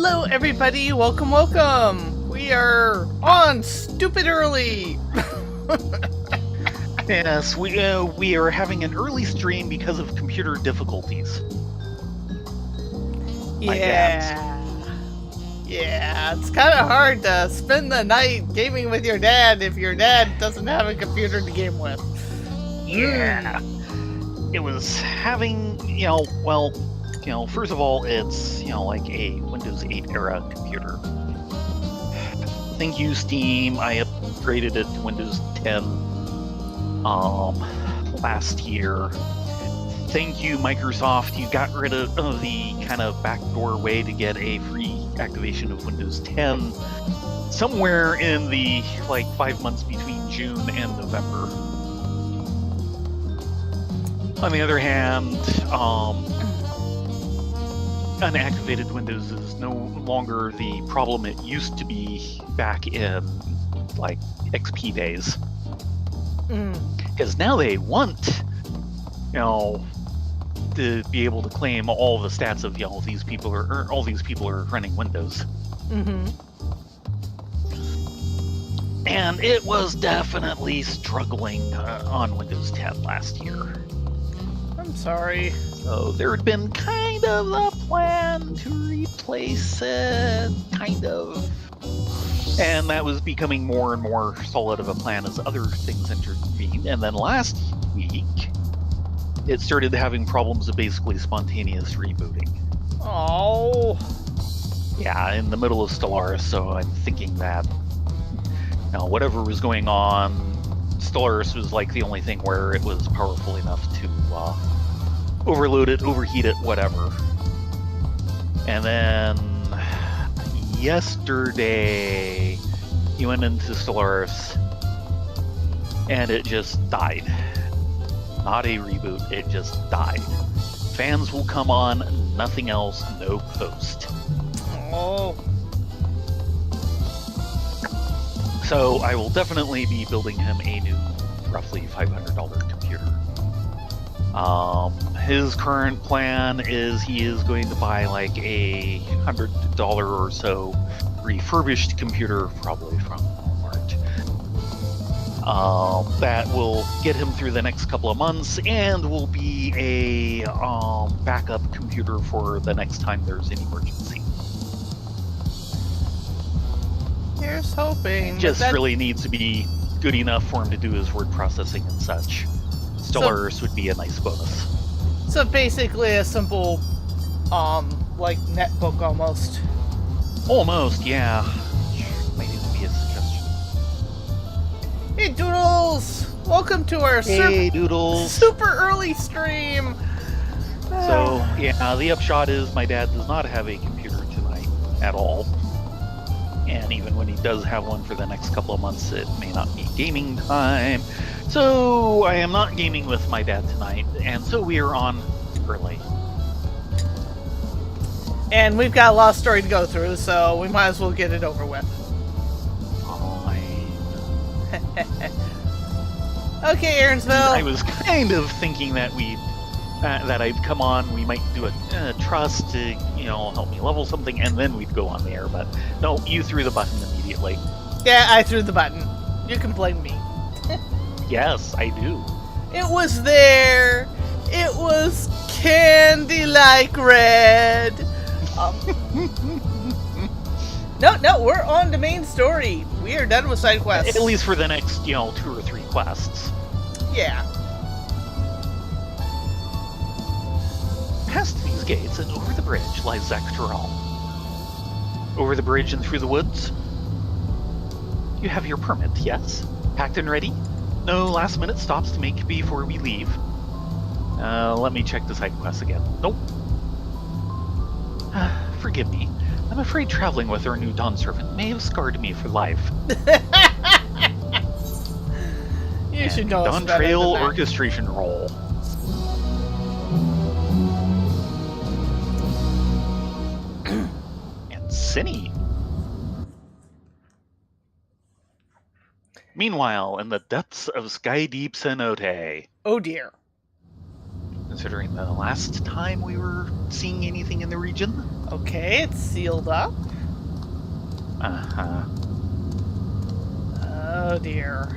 Hello, everybody. Welcome, welcome. We are on stupid early. Yes, we are having an early stream because of computer difficulties. Yeah, it's kind of hard to spend the night gaming with your dad if your dad doesn't have a computer to game with. Yeah. It was having, first of all, it's, like a Windows 8 era computer. Thank you, Steam. I upgraded it to Windows 10 last year. Thank you, Microsoft. You got rid of the kind of backdoor way to get a free activation of Windows 10 somewhere in the 5 months between June and November. On the other hand, unactivated Windows is no longer the problem it used to be back in XP days. Because now they want, to be able to claim all the stats of all these people are running Windows. And it was definitely struggling on Windows 10 last year. I'm sorry. So there had been kind of a plan to replace it, kind of. And that was becoming more and more solid of a plan as other things intervened. And then last week, it started having problems of basically spontaneous rebooting. Oh. Yeah, in the middle of Stellaris, so I'm thinking that whatever was going on, Stellaris was the only thing where it was powerful enough to overload it, overheat it, whatever. And then yesterday, he went into Stellaris, and it just died. Not a reboot, it just died. Fans will come on, nothing else, no post. Oh. So I will definitely be building him a new, roughly $500 computer. His current plan is he is going to buy a $100 or so refurbished computer, probably from Walmart. That will get him through the next couple of months and will be a backup computer for the next time there's an emergency. Here's hoping. Just really needs to be good enough for him to do his word processing and such. Stellaris would be a nice bonus. So basically a simple, netbook almost. Almost, yeah. Might even be a suggestion. Hey, Doodles! Welcome to our Doodles. super early stream! So, yeah, the upshot is my dad does not have a computer tonight at all. And even when he does have one for the next couple of months, it may not be gaming time. So I am not gaming with my dad tonight, and so we are on early. And we've got a lot of story to go through, so we might as well get it over with. Fine. Okay, Aaronsville. I was kind of thinking that that I'd come on, we might do a trust to, help me level something, and then we'd go on the air, but no, you threw the button immediately. Yeah, I threw the button. You can blame me. Yes, I do. It was there. It was candy like red. No, we're on the main story. We are done with side quests. At least for the next, 2 or 3 quests. Yeah. Past these gates and over the bridge lies Zactoral. Over the bridge and through the woods. You have your permit, yes? Packed and ready? No last-minute stops to make before we leave. Let me check the side quest again. Nope. Forgive me. I'm afraid traveling with our new Dawn servant may have scarred me for life. You should know us better Dawntrail than that. orchestration role. And Cinny. Meanwhile, in the depths of sky-deep cenote, Oh dear. considering the last time we were seeing anything in the region. Okay, it's sealed up. Uh-huh. Oh dear.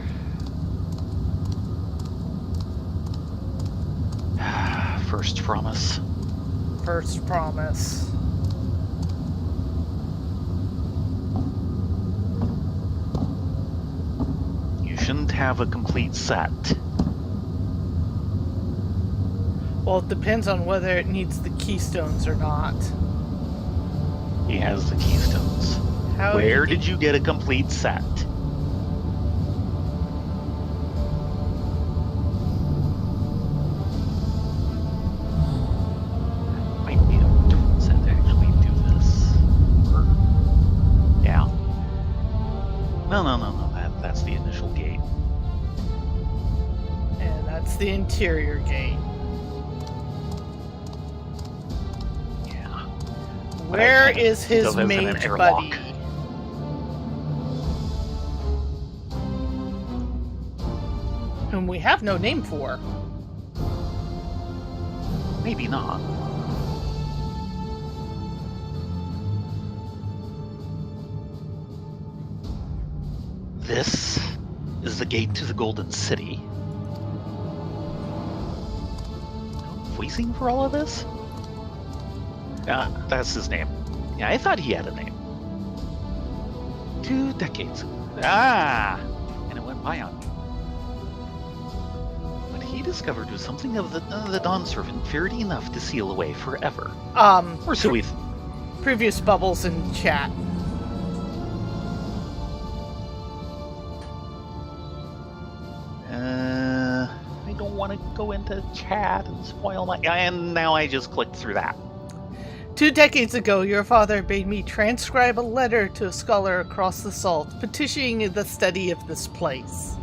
First promise. First promise. You shouldn't have a complete set. Well, it depends on whether it needs the keystones or not. He has the keystones. How Where did you get a complete set? Might be a tool set to actually do this. Or, yeah. No. That's the initial gate. And that's the interior gate. Yeah. Where is his Still isn't an mage airlock. buddy? Whom we have no name for. Maybe not. This is the gate to the Golden City. Voicing for all of this? That's his name. Yeah, I thought he had a name. 2 decades. And it went by on me. What he discovered was something of the Dawn Servant feared enough to seal away forever. Or so we Previous bubbles in chat. I don't want to go into chat and spoil my... And now I just clicked through that. 2 decades ago, your father bade me transcribe a letter to a scholar across the salt, petitioning the study of this place.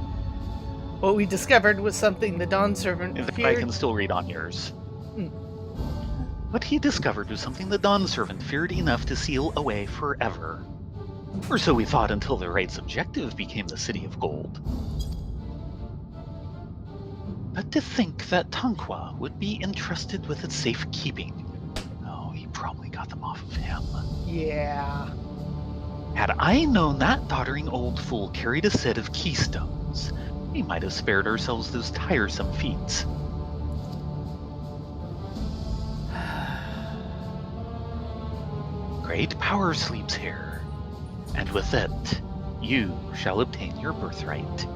What we discovered was something the Dawn Servant If I feared... can still read on yours. Hmm. What he discovered was something the Dawn Servant feared enough to seal away forever. Or so we thought until the right's objective became the City of Gold. But to think that Tanqua would be entrusted with its safekeeping. Oh, he probably got them off of him. Yeah. Had I known that doddering old fool carried a set of keystones, we might have spared ourselves those tiresome feats. Great power sleeps here, and with it, you shall obtain your birthright.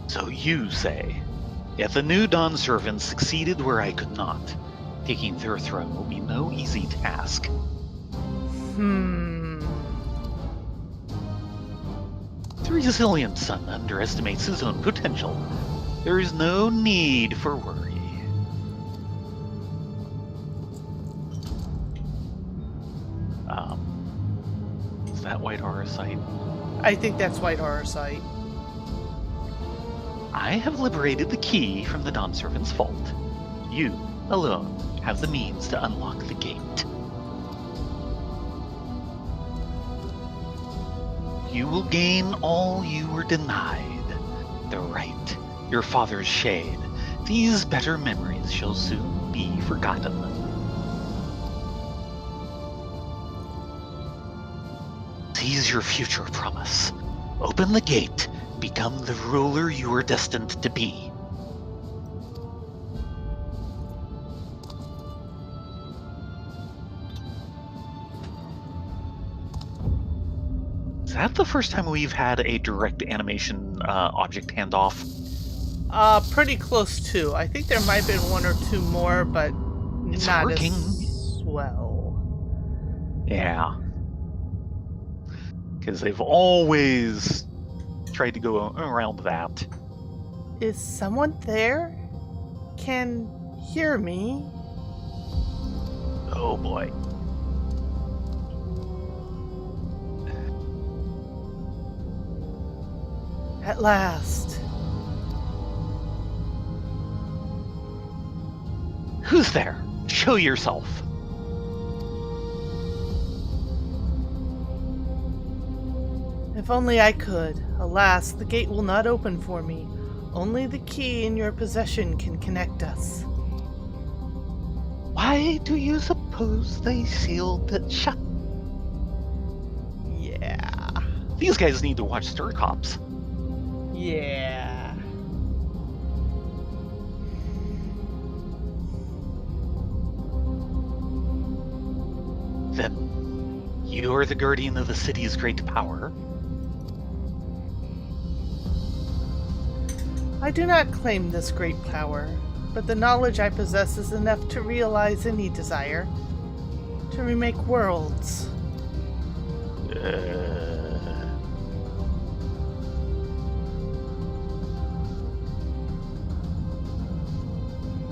So you say, yet the new Dawn Servants succeeded where I could not. Taking their throne will be no easy task. The resilient son underestimates his own potential. There is no need for worry. Is that White Horrorsight? I think that's White Horrorsight. I have liberated the key from the Dawn Servant's vault. You, alone, have the means to unlock the gate. You will gain all you were denied. The right, your father's shade. These better memories shall soon be forgotten. Seize your future promise. Open the gate. Become the ruler you were destined to be. Is that the first time we've had a direct animation object handoff? Pretty close to. I think there might have been 1 or 2 more, but It's not working. as well. Yeah. Because they've always tried to go around that. Is someone there? Can hear me? Oh boy. At last. Who's there? Show yourself. If If only I could. Alas, the gate will not open for me. Only the key in your possession can connect us. Why do you suppose they sealed it shut? Yeah. These guys need to watch Stir Cops. Yeah. Then you are the guardian of the city's great power. I do not claim this great power, but the knowledge I possess is enough to realize any desire. To remake worlds.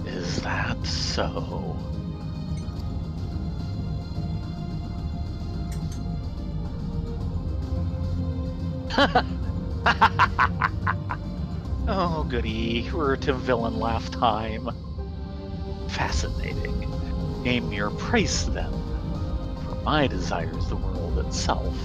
Is that so? Oh, goody. We're to villain laugh time. Fascinating. Name your price, then. For my desire is the world itself.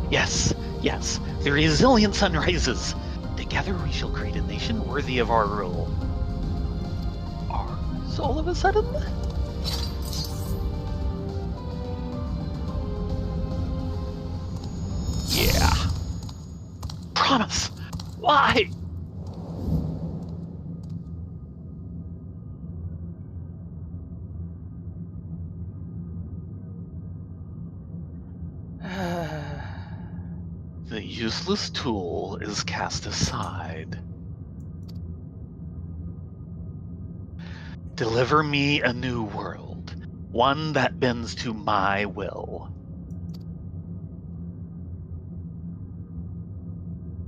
Yes, yes, the resilient sun rises. Together we shall create a nation worthy of our rule. Ours, all of a sudden? Yeah. Promise. Why? The useless tool is cast aside. Deliver me a new world, one that bends to my will.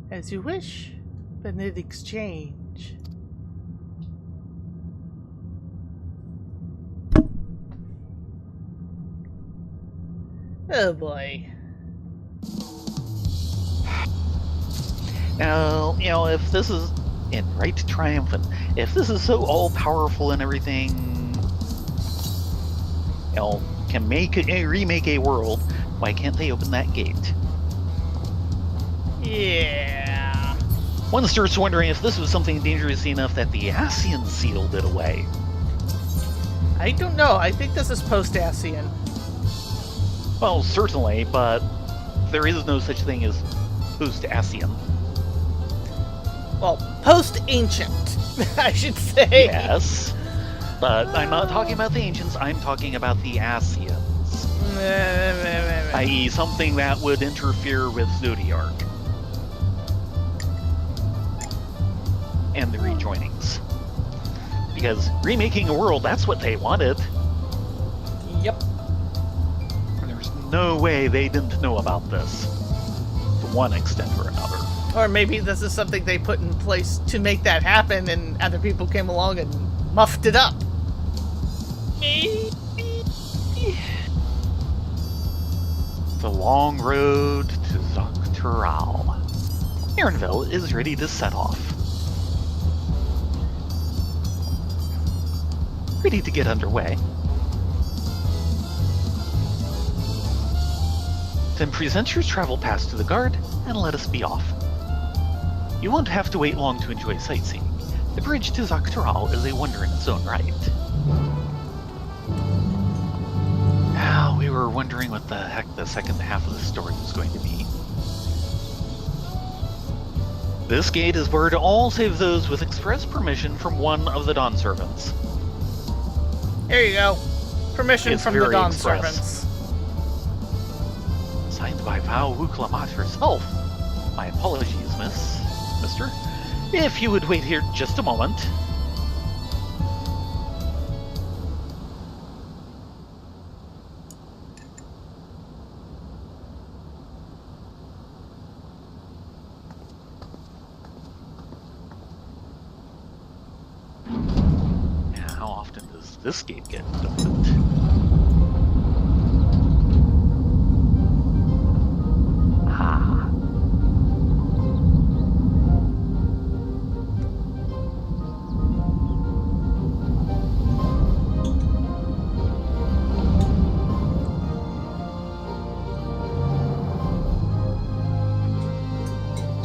As you wish, but in exchange. Oh boy. Now, if this is in right triumphant, if this is so all-powerful and everything, can remake a world, why can't they open that gate? Yeah. One starts wondering if this was something dangerous enough that the Ascians sealed it away. I don't know. I think this is post-Ascian. Well, certainly, but there is no such thing as post-Ascian. Well, post-ancient, I should say. Yes, but I'm not talking about the ancients, I'm talking about the Ascians. I.e. something that would interfere with Zodiark. And the rejoinings. Because remaking a world, that's what they wanted. Yep. There's no way they didn't know about this. To one extent or another. Or maybe this is something they put in place to make that happen and other people came along and muffed it up. Maybe. The long road to Dawntrail. Aaronville is ready to set off. Ready to get underway. Then present your travel pass to the guard and let us be off. You won't have to wait long to enjoy sightseeing. The bridge to Dawntrail is a wonder in its own right. Now, we were wondering what the heck the second half of the story was going to be. This gate is barred to all save those with express permission from one of the Dawn Servants. Here you go. Permission It's from the very Dawn express. Servants. Signed by Val Wuklamat herself. My apologies, Mister. If you would wait here just a moment. Now, how often does this gate get opened?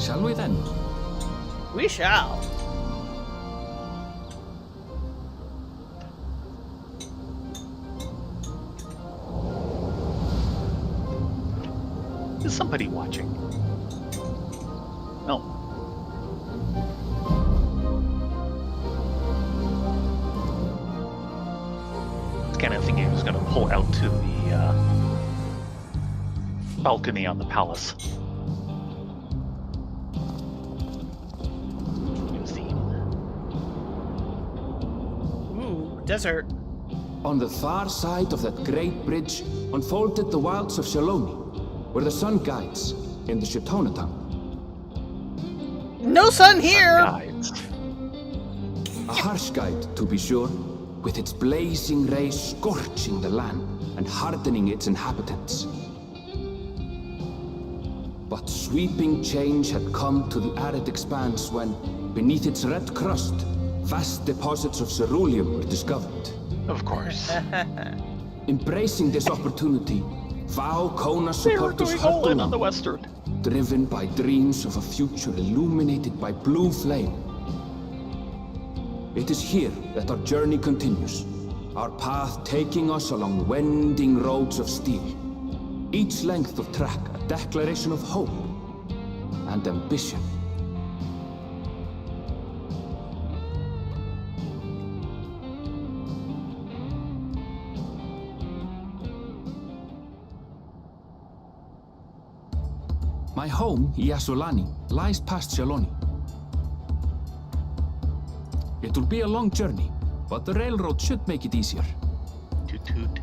Shall we then? We shall. Is somebody watching? No. I was kind of thinking I was going to pull out to the balcony on the palace. New theme. Ooh, desert. On the far side of that great bridge unfolded the wilds of Shaloni, where the sun guides in the Shitonaton. No sun here! Guides. A harsh guide, to be sure, with its blazing rays scorching the land and hardening its inhabitants. But sweeping change had come to the arid expanse when, beneath its red crust, vast deposits of ceruleum were discovered. Of course. Embracing this opportunity, vow Kona They were supporters going all in on huddled the on, western. driven by dreams of a future illuminated by blue flame. It is here that our journey continues, our path taking us along winding roads of steel. Each length of track a declaration of hope and ambition. My home, Yasolani, lies past Shaloni. It will be a long journey, but the railroad should make it easier. Toot toot.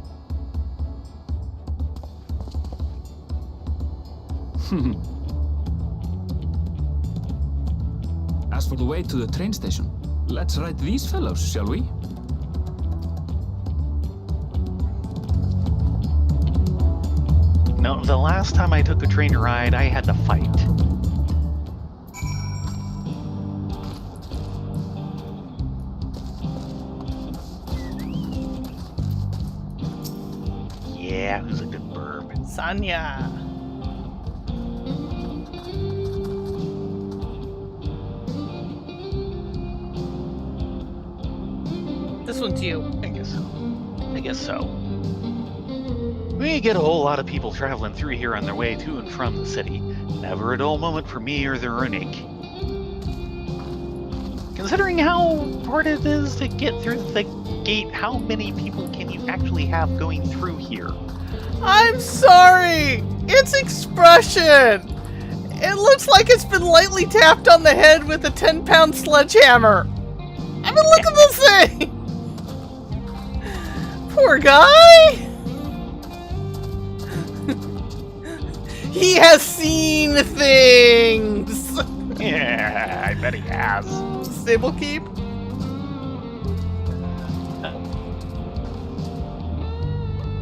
As for the way to the train station, let's ride these fellows, shall we? No, the last time I took a train ride, I had to fight. Yeah, who's a good burb? Sanya. This one's you. I guess so. I guess so. We get a whole lot of people traveling through here on their way to and from the city. Never a dull moment for me or the Runic. Considering how hard it is to get through the gate, how many people can you actually have going through here? I'm sorry! Its expression! It looks like it's been lightly tapped on the head with a 10-pound sledgehammer. I mean, look at this thing! Poor guy! He has seen things! Yeah, I bet he has. Stable keep?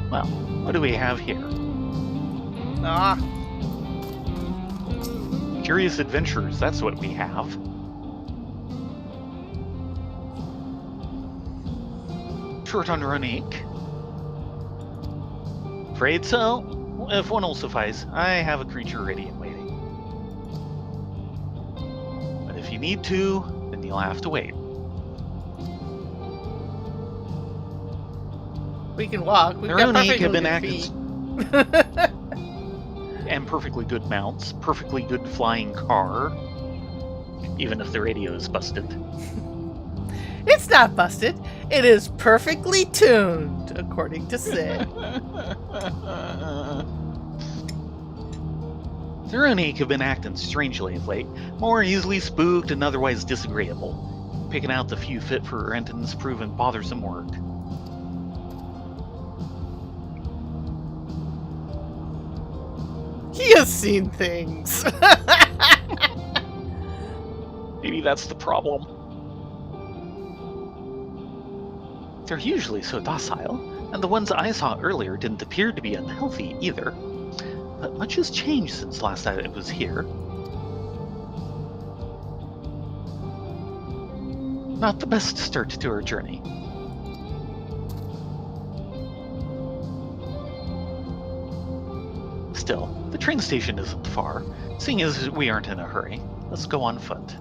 Well, what do we have here? Ah, Curious adventures, that's what we have. Short on Runic. Afraid so? If one will suffice, I have a creature ready and waiting. But if you need to, then you'll have to wait. we can walk. We've got Runic perfectly have been good acting feet. and perfectly good mounts, perfectly good flying car, even if the radio is busted. It's not busted. It is perfectly tuned, according to Sid. The Runic have been acting strangely of late, more easily spooked and otherwise disagreeable, picking out the few fit for Renton's proven bothersome work. He has seen things. Maybe that's the problem. They're usually so docile, and the ones I saw earlier didn't appear to be unhealthy either. But much has changed since last I was here. Not the best start to our journey. Still, the train station isn't far, seeing as we aren't in a hurry. Let's go on foot.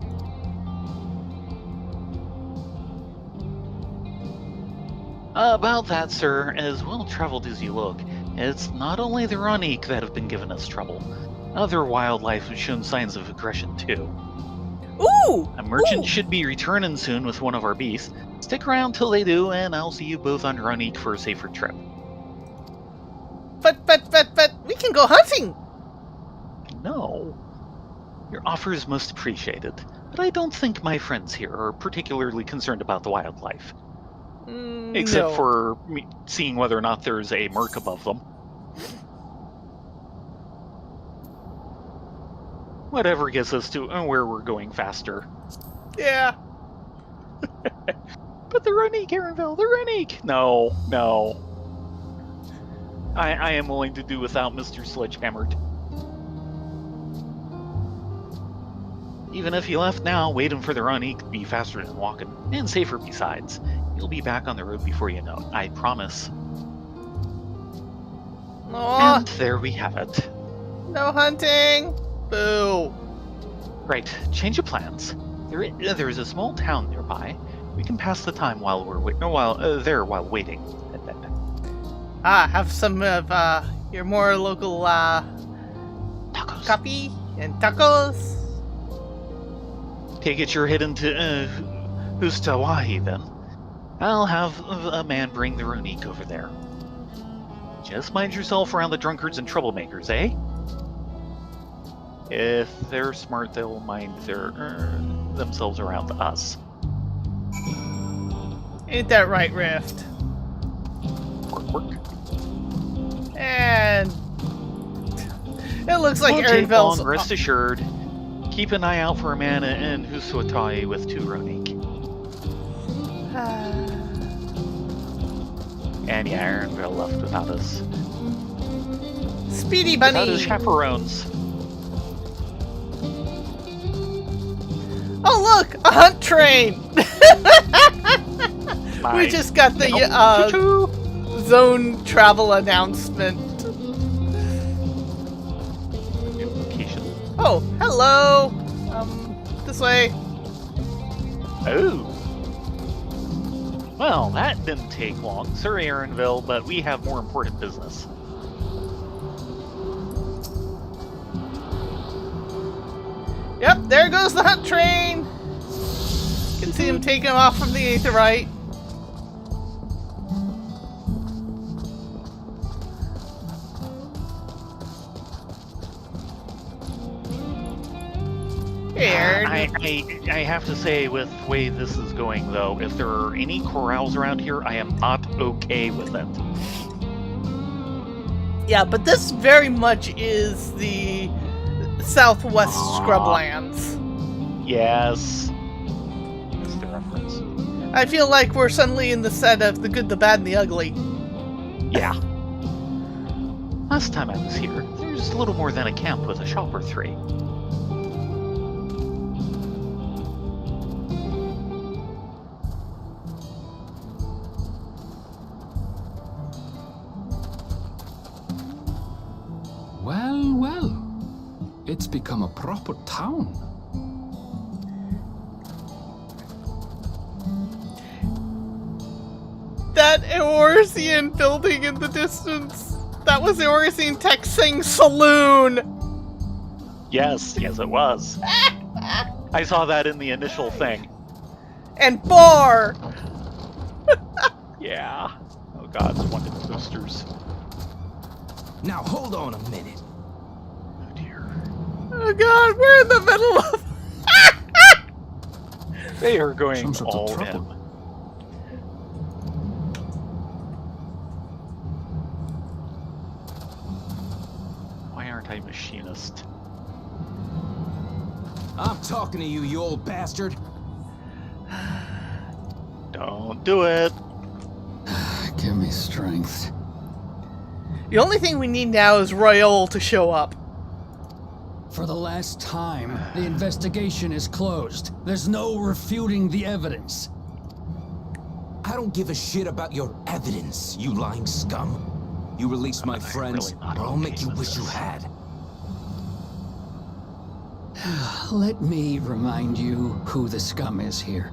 About that, sir, as well-traveled as you look, it's not only the Ronique that have been giving us trouble. Other wildlife have shown signs of aggression, too. Ooh! A merchant Ooh. should be returning soon with one of our beasts. Stick around till they do, and I'll see you both on Ronique for a safer trip. But, we can go hunting! No. Your offer is most appreciated, but I don't think my friends here are particularly concerned about the wildlife. Except No. for me seeing whether or not there's a merc above them. Whatever gets us to where we're going faster. Yeah. But the Ronique, Aaronville, the Ronique! No. I am willing to do without Mr. Sledgehammered. Even if he left now, waiting for the Ronique would be faster than walking, and safer besides. You'll be back on the road before you know it, I promise. Aw, And there we have it. no hunting! Boo. Right, change of plans. There is a small town nearby. We can pass the time while we're while waiting. Have some of your more local Tacos. coffee and tacos. Take it you're heading to Ustawahi then. I'll have a man bring the Ronique over there. Just mind yourself around the drunkards and troublemakers, eh? If they're smart, they'll mind themselves around us. Ain't that right, Rift? Work. And it looks like Won't take long, Aaronville's. rest assured. Keep an eye out for a man in Husuatai with 2 Ronique. And yeah, Aaronville left without us. Speedy Without Bunny. his chaperones. Oh look, a hunt train. We Nice. just got the Choo-choo. zone travel announcement. New location. Oh, hello. This way. Oh. Well, that didn't take long. Sorry, Aaronville, but we have more important business. Yep, there goes the hunt train. Can see him taking off from the Aetherite. Here. I have to say, with the way this is going, though, if there are any corrals around here, I am not okay with it. Yeah, but this very much is the Southwest Scrublands. Yes. That's the reference. I feel like we're suddenly in the set of The Good, the Bad, and the Ugly. Yeah. Last time I was here, there's little more than a camp with a shop or 3. Well. It's become a proper town. That Eorzean building in the distance. That was Eorzean Texing Saloon. Yes, it was. I saw that in the initial thing. And bar. Yeah. Oh god, I wanted posters. Now hold on a minute. Oh dear. Oh god, we're in the middle of... They are going Some sort of all trouble. in. Why aren't I machinist? I'm talking to you, you old bastard. Don't do it. Give me strength. The only thing we need now is Royale to show up. For the last time, the investigation is closed. There's no refuting the evidence. I don't give a shit about your evidence, you lying scum. You release my I'm friends, really not or I'll okay make you with wish you this. had. Let me remind you who the scum is here.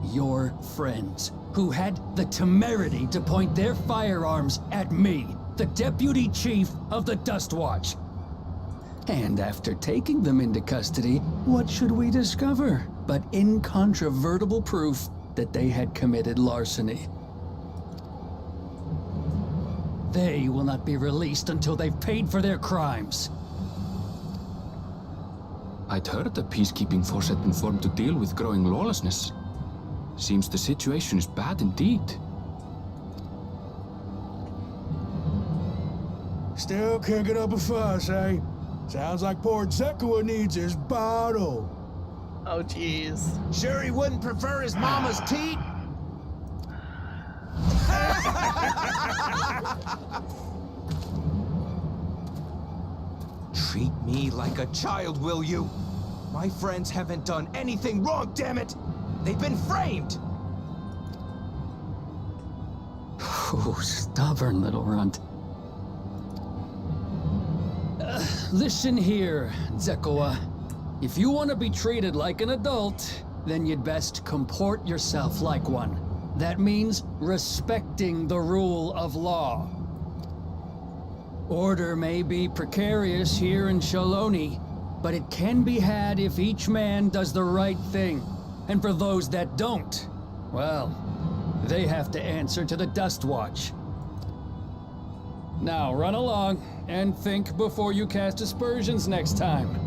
Your friends, who had the temerity to point their firearms at me, the deputy chief of the Dust Watch. And after taking them into custody, what should we discover but incontrovertible proof that they had committed larceny? They will not be released until they've paid for their crimes. I'd heard the peacekeeping force had been formed to deal with growing lawlessness. Seems the situation is bad indeed. Still can't get up a fuss, eh? Sounds like poor Zekua needs his bottle. Oh, jeez. Sure he wouldn't prefer his mama's teat? Treat me like a child, will you? My friends haven't done anything wrong, damn it! They've been framed! Oh, stubborn little runt. Listen here, Zekua. If you want to be treated like an adult, then you'd best comport yourself like one. That means respecting the rule of law. Order may be precarious here in Shaloni, but it can be had if each man does the right thing. And for those that don't, well, they have to answer to the Dust Watch. Now run along and think before you cast aspersions next time.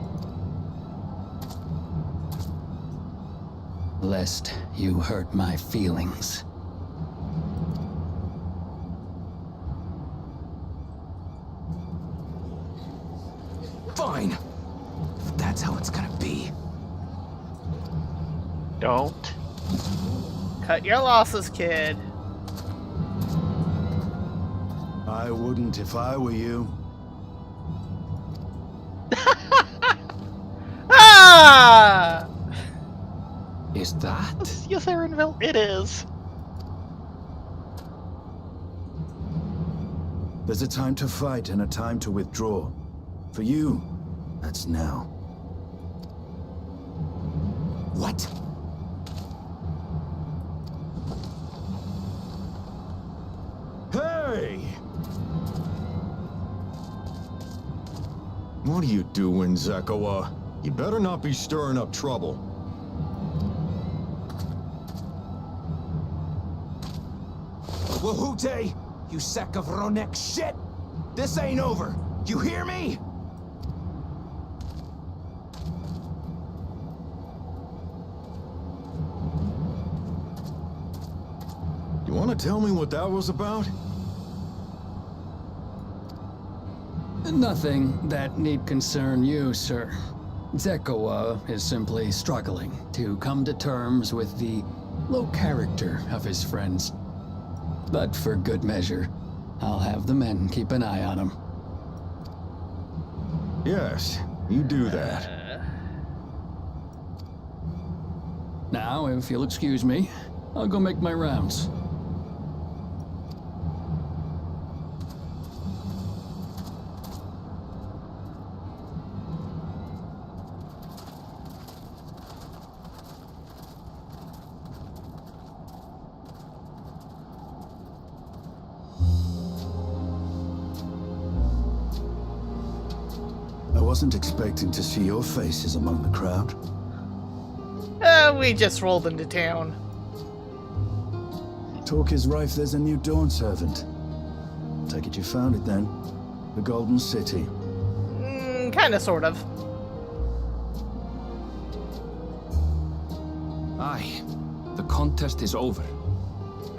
Lest you hurt my feelings. Fine. If that's how it's gonna be. Don't. Cut your losses, kid. I wouldn't if I were you. Ah! Is that? Yes, Aaronville, it is. There's a time to fight and a time to withdraw. For you, that's now. What? Hey! What are you doing, Zekua? You better not be stirring up trouble. Wahute! You sack of Ronek shit! This ain't over! You hear me? You want to tell me what that was about? Nothing that need concern you, sir. Zekua is simply struggling to come to terms with the low character of his friends. But for good measure, I'll have the men keep an eye on him. Yes, you do that. Now, if you'll excuse me, I'll go make my rounds. I wasn't expecting to see your faces among the crowd. We just rolled into town. Talk is rife there's a new Dawn servant. Take it you found it then. The Golden City. Kinda, sort of. Aye, the contest is over.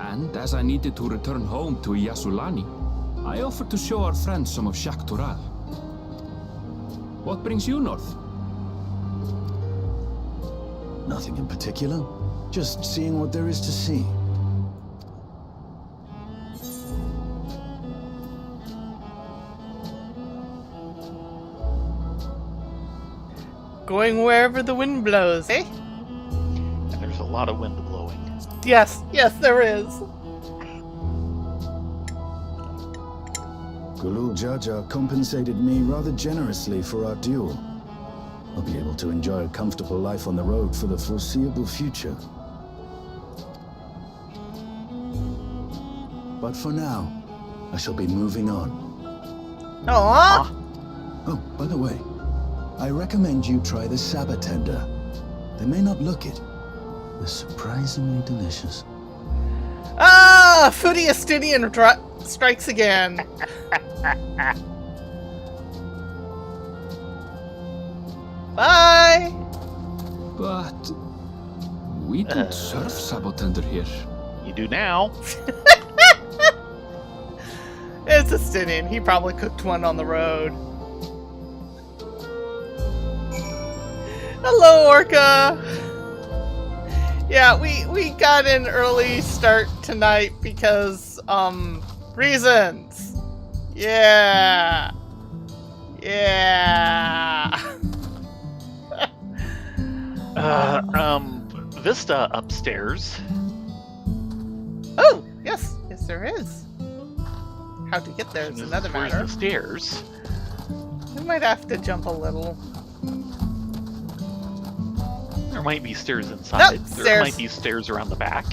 And as I needed to return home to Yasulani, I offered to show our friends some of Shak Tural. What brings you north? Nothing in particular. Just seeing what there is to see. Going wherever the wind blows, eh? And there's a lot of wind blowing. Yes, yes, there is. Gulul Jaja compensated me rather generously for our duel. I'll be able to enjoy a comfortable life on the road for the foreseeable future. But for now, I shall be moving on. Aww. Oh, by the way, I recommend you try the Sabatender. They may not look it. They're surprisingly delicious. Ah, Foodie Astidian strikes again. Bye. But we don't serve Sabotender here. You do now. It's Astidian. He probably cooked one on the road. Hello, Orca. Yeah, we got an early start tonight because, reasons. Yeah. Yeah. Vista upstairs. Oh, yes. Yes, there is. How to get there is another Where's matter. the stairs? We might have to jump a little. There might be stairs inside. Nope, there stairs. might be stairs around the back.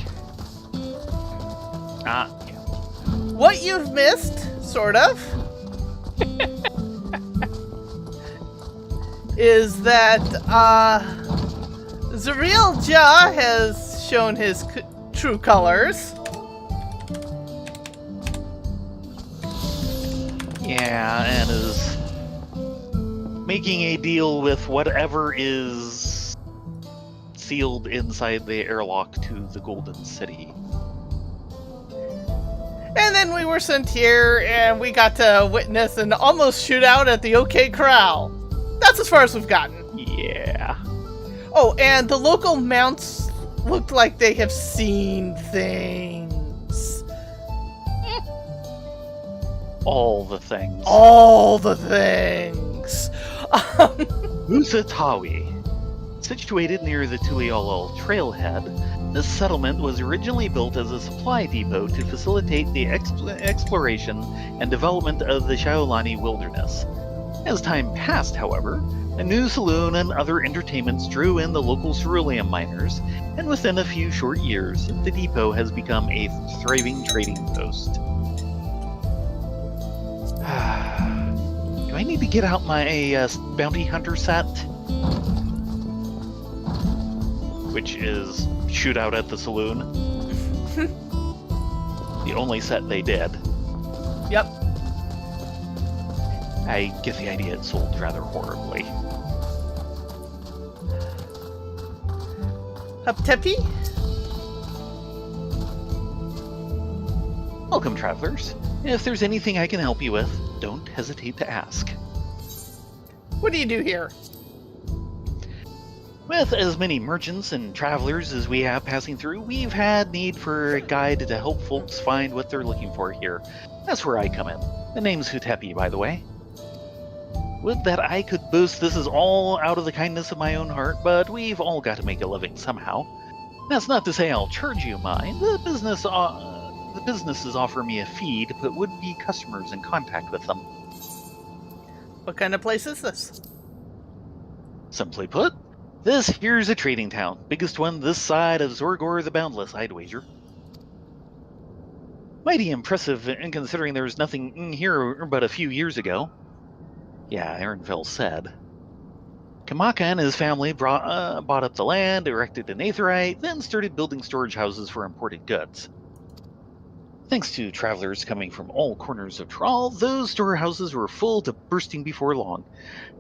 Yeah. What you've missed, sort of, is that Zariel Ja has shown his true colors. Yeah, and is making a deal with whatever is sealed inside the airlock to the Golden City. And then we were sent here, and we got to witness an almost shootout at the OK Corral. That's as far as we've gotten. Yeah. Oh, and the local mounts looked like they have seen things. All the things. All the things. Usatawi. Situated near the Tuiolol trailhead, this settlement was originally built as a supply depot to facilitate the exploration and development of the Shaolani wilderness. As time passed, however, a new saloon and other entertainments drew in the local cerulean miners, and within a few short years, the depot has become a thriving trading post. Do I need to get out my bounty hunter set? Which is shootout at the saloon. The only set they did. Yep. I get the idea it sold rather horribly. Huptepi? Welcome, travelers. If there's anything I can help you with, don't hesitate to ask. What do you do here? With as many merchants and travelers as we have passing through, we've had need for a guide to help folks find what they're looking for here. That's where I come in. The name's Hutepi, by the way. Would that I could boast this is all out of the kindness of my own heart, but we've all got to make a living somehow. That's not to say I'll charge you mine. The businesses offer me a fee to put would-be customers in contact with them. What kind of place is this? Simply put, this here's a trading town. Biggest one this side of Zorgor the Boundless, I'd wager. Mighty impressive, in considering there was nothing in here but a few years ago. Yeah, Ehrenfeld said. Kamaka and his family bought up the land, erected an aetherite, then started building storage houses for imported goods. Thanks to travelers coming from all corners of Thrall, those storehouses were full to bursting before long.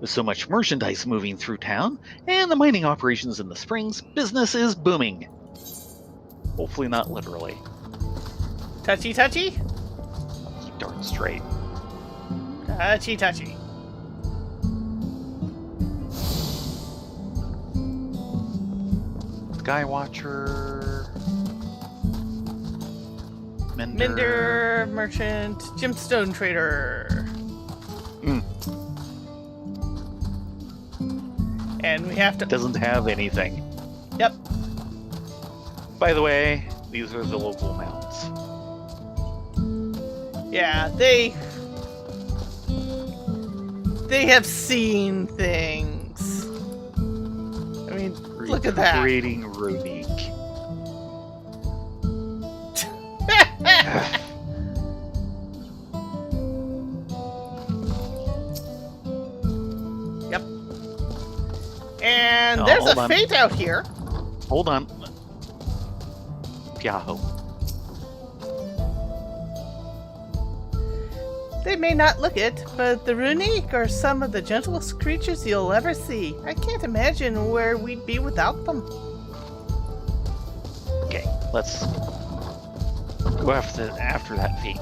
With so much merchandise moving through town, and the mining operations in the springs, business is booming. Hopefully not literally. Touchy touchy? Keep darn straight. Touchy touchy. Skywatcher... Mender, merchant, gemstone trader. And we have to... Doesn't have anything. Yep. By the way, these are the local mounts. Yeah, they They have seen things. I mean, look at that. Recuperating Runique. Yep. And Oh, there's hold a on. fate out here. Hold on. Yahoo. They may not look it, but the Runique are some of the gentlest creatures you'll ever see. I can't imagine where we'd be without them. Okay, let's go after that feat.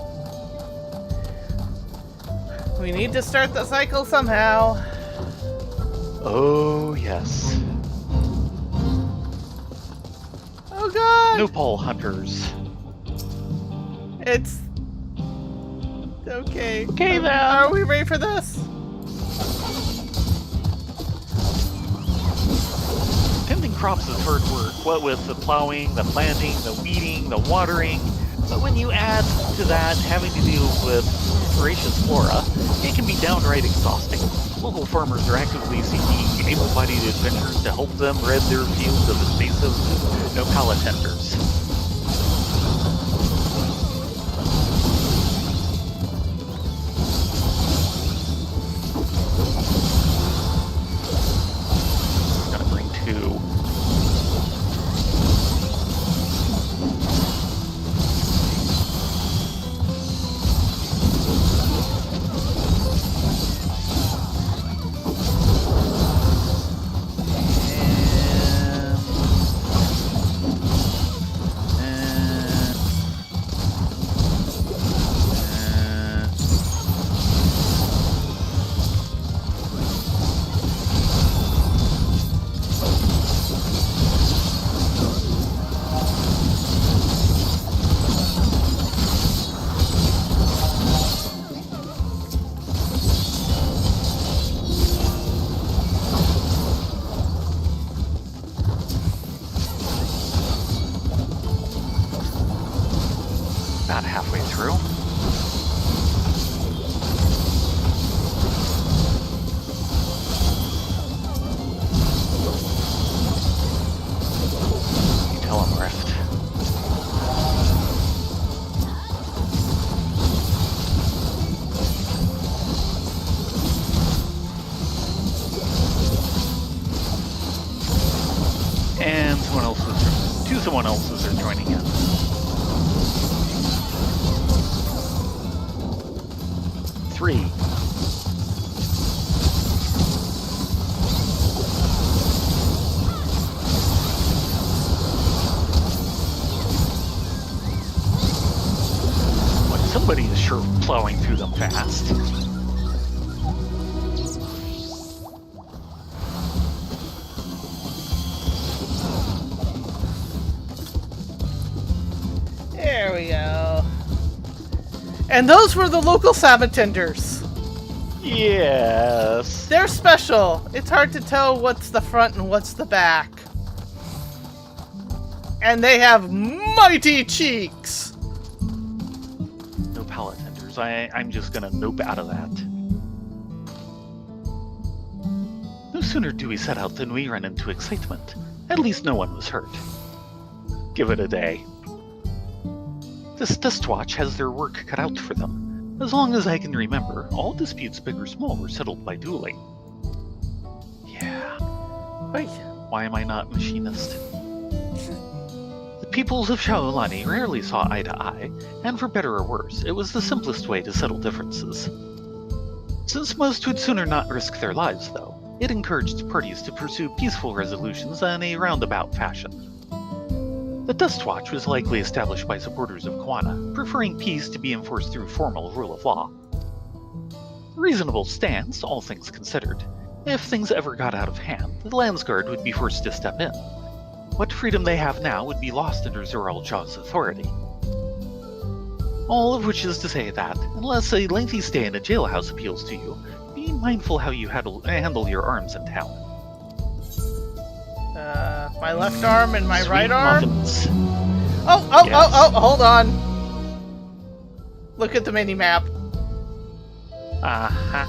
We need to start the cycle somehow. Oh, yes. Oh god! Nopal hunters. It's... Okay. Okay, then. Are we ready for this? Tending crops is hard work, what with the plowing, the planting, the weeding, the watering. But when you add to that having to deal with voracious flora, it can be downright exhausting. Local farmers are actively seeking able-bodied adventurers to help them rid their fields of invasive Nopal tenders. Gonna bring two. About halfway through. You tell him, Rift. And someone else's are joining in. Three. Well, somebody is sure plowing through them fast. There we go. And those were the local Sabatenders. Yes. They're special. It's hard to tell what's the front and what's the back. And they have mighty cheeks. No pallet tenders. I'm just gonna nope out of that. No sooner do we set out than we run into excitement. At least no one was hurt. Give it a day. This Dustwatch has their work cut out for them. As long as I can remember, all disputes big or small were settled by dueling. Yeah. Wait. Why am I not machinist? The peoples of Shaolani rarely saw eye to eye, and for better or worse, it was the simplest way to settle differences. Since most would sooner not risk their lives, though, it encouraged parties to pursue peaceful resolutions in a roundabout fashion. The Dustwatch was likely established by supporters of Kwana, preferring peace to be enforced through formal rule of law. A reasonable stance, all things considered. If things ever got out of hand, the Landsguard would be forced to step in. What freedom they have now would be lost under Zoral Jaw's authority. All of which is to say that, unless a lengthy stay in a jailhouse appeals to you, be mindful how you handle your arms and talent. My left arm and my Sweet right arm? muffins. Oh, hold on. Look at the mini-map. Uh-huh.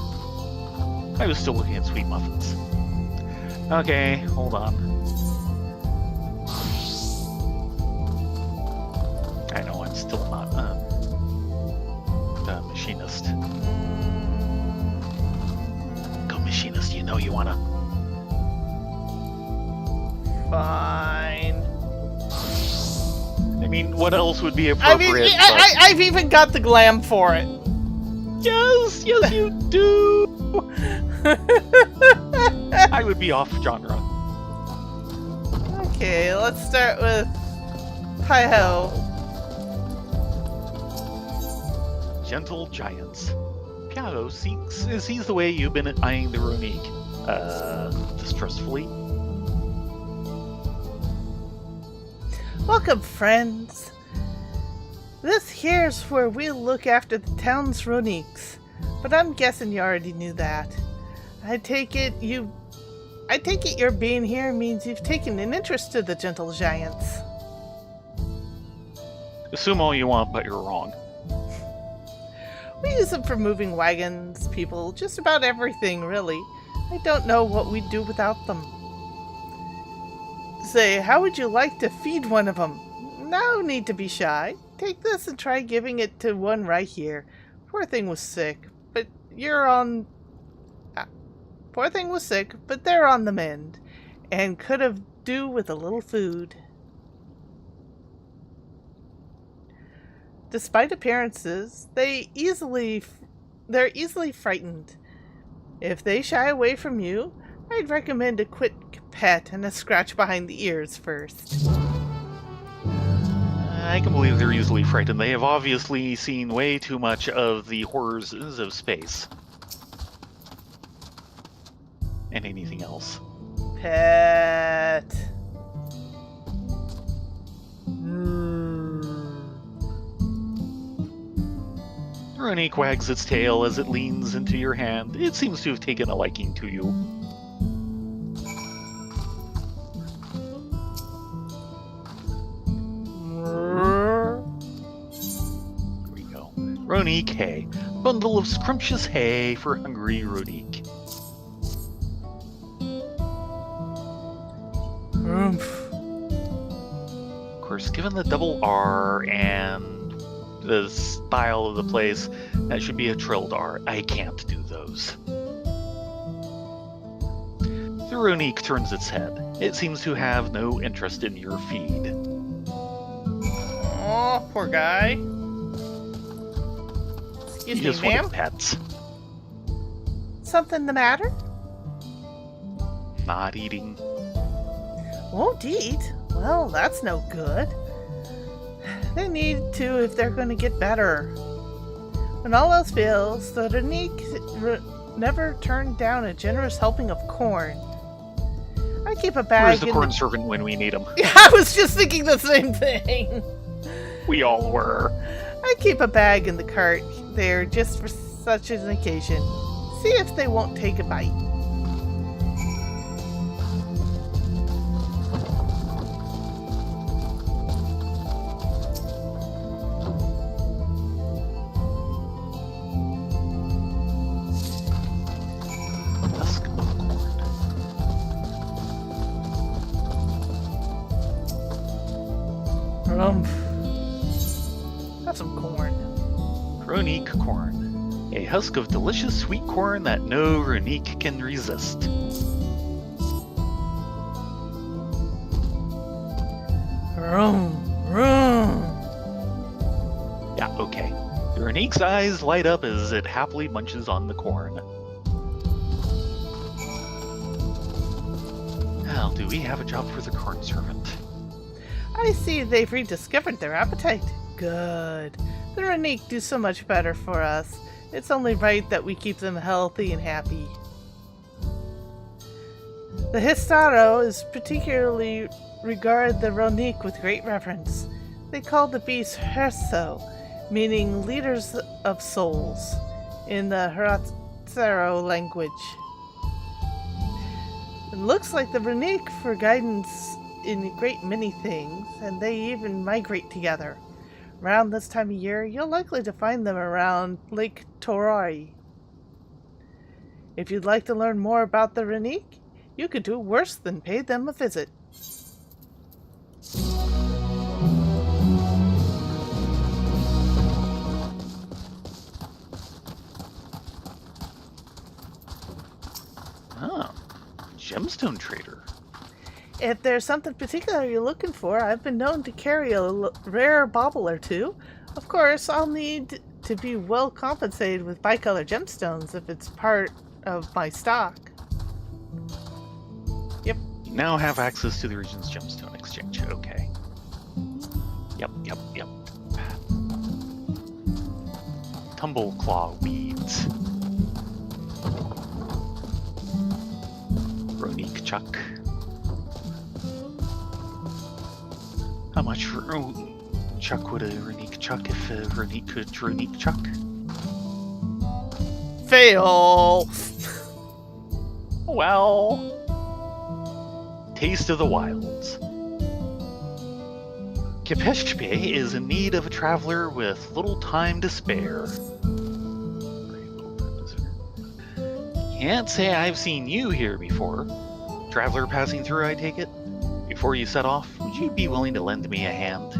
I was still looking at sweet muffins. Okay, hold on. I know I'm still not the machinist. Go machinist, you know you wanna. Fine. I mean, what else would be I mean, appropriate? I've even got the glam for it. Yes, you do. I would be off genre. Okay, let's start with Hi-Ho. Gentle giants. Piano sees the way you've been eyeing the Ronique. Distrustfully. Welcome, friends. This here's where we look after the town's Roniques. But I'm guessing you already knew that. I take it your being here means you've taken an interest to the gentle giants. Assume all you want, but you're wrong. We use them for moving wagons, people, just about everything, really. I don't know what we'd do without them. Say, how would you like to feed one of them? No need to be shy. Take this and try giving it to one right here. Poor thing was sick, but they're on the mend, and could have do with a little food. Despite appearances, they're easily frightened. If they shy away from you, I'd recommend a quick pet and a scratch behind the ears first. I can believe they're easily frightened. They have obviously seen way too much of the horrors of space. And anything else. Pet. Ronique wags its tail as it leans into your hand. It seems to have taken a liking to you. Here we go. Ronique hay. Bundle of scrumptious hay for hungry Ronique. Of course, given the double R and the style of the place, that should be a trilled R. I can't do those. The Ronique turns its head. It seems to have no interest in your feed. Oh, poor guy. You Excuse just me, ma'am? wanted pets. Something the matter? Not eating. Won't eat? Well, that's no good. They need to if they're going to get better. When all else fails, the Ronique never turned down a generous helping of corn. I keep a bag. Where's the corn servant when we need him? Yeah, I was just thinking the same thing. We all were. I keep a bag in the cart there just for such an occasion. See if they won't take a bite. Husk of corn. Have some corn. Ronique corn. A husk of delicious sweet corn that no Ronique can resist. Yeah, okay. The Ronique's eyes light up as it happily munches on the corn. Now, do we have a job for the corn servant? I see they've rediscovered their appetite. Good. The Ronique do so much better for us. It's only right that we keep them healthy and happy. The Histaro is particularly regard the Ronique with great reverence. They call the beasts Herso, meaning leaders of souls, in the Hiratsero language. It looks like the Ronique for guidance in a great many things, and they even migrate together. Around this time of year, you're likely to find them around Lake Toroi. If you'd like to learn more about the Renique, you could do worse than pay them a visit. Oh, gemstone trader. If there's something particular you're looking for, I've been known to carry a rare bauble or two. Of course, I'll need to be well compensated with bicolor gemstones if it's part of my stock. Yep. You now have access to the region's gemstone exchange. Okay. Yep. Tumbleclaw weeds. Ronique chuck. How much chuck would a Ronique chuck if a Ronique could Ronique chuck? Fail! Well, taste of the wilds. Kepeshpe is in need of a traveler with little time to spare. Can't say I've seen you here before. Traveler passing through, I take it? Before you set off, would you be willing to lend me a hand?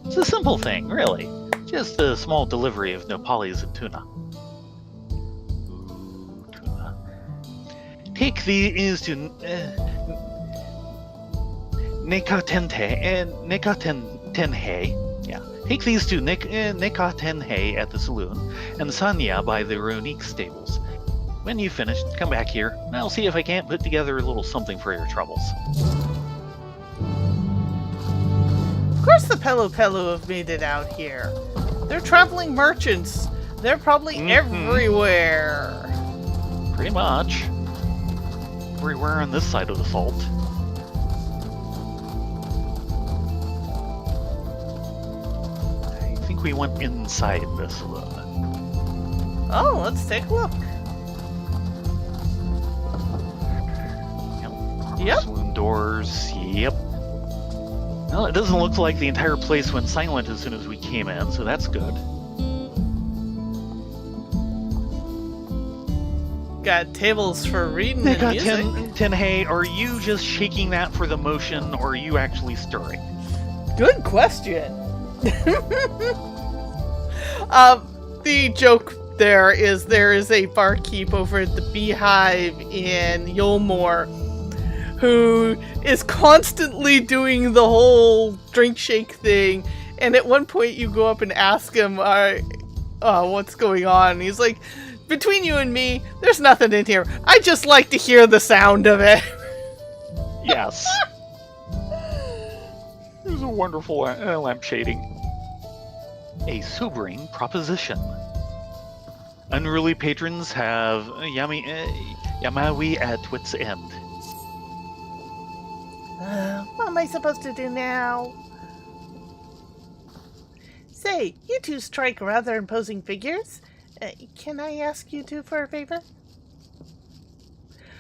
It's a simple thing, really. Just a small delivery of nopales and tuna. Ooh, tuna. Take these to Nekatenhe. Yeah. Take these to Nekatenhe at the saloon, and Sanya by the Ronique stables. When you've finished, come back here, and I'll see if I can't put together a little something for your troubles. Of course the Pelu have made it out here. They're traveling merchants. They're probably everywhere. Pretty much. Everywhere on this side of the salt. I think we went inside the saloon. Oh, let's take a look. Yep. Saloon doors, yep. Well, it doesn't look like the entire place went silent as soon as we came in, so that's good. Got tables for reading and music. Tenhei, are you just shaking that for the motion, or are you actually stirring? Good question. The joke there is a barkeep over at the Beehive in Yolmore who is constantly doing the whole drink shake thing, and at one point you go up and ask him what's going on, and he's like, between you and me, there's nothing in here. I just like to hear the sound of it. Yes. It was a wonderful lamp shading. A sobering proposition. Unruly patrons have Yamawi at wit's end. What am I supposed to do now? Say, you two strike rather imposing figures. Can I ask you two for a favor?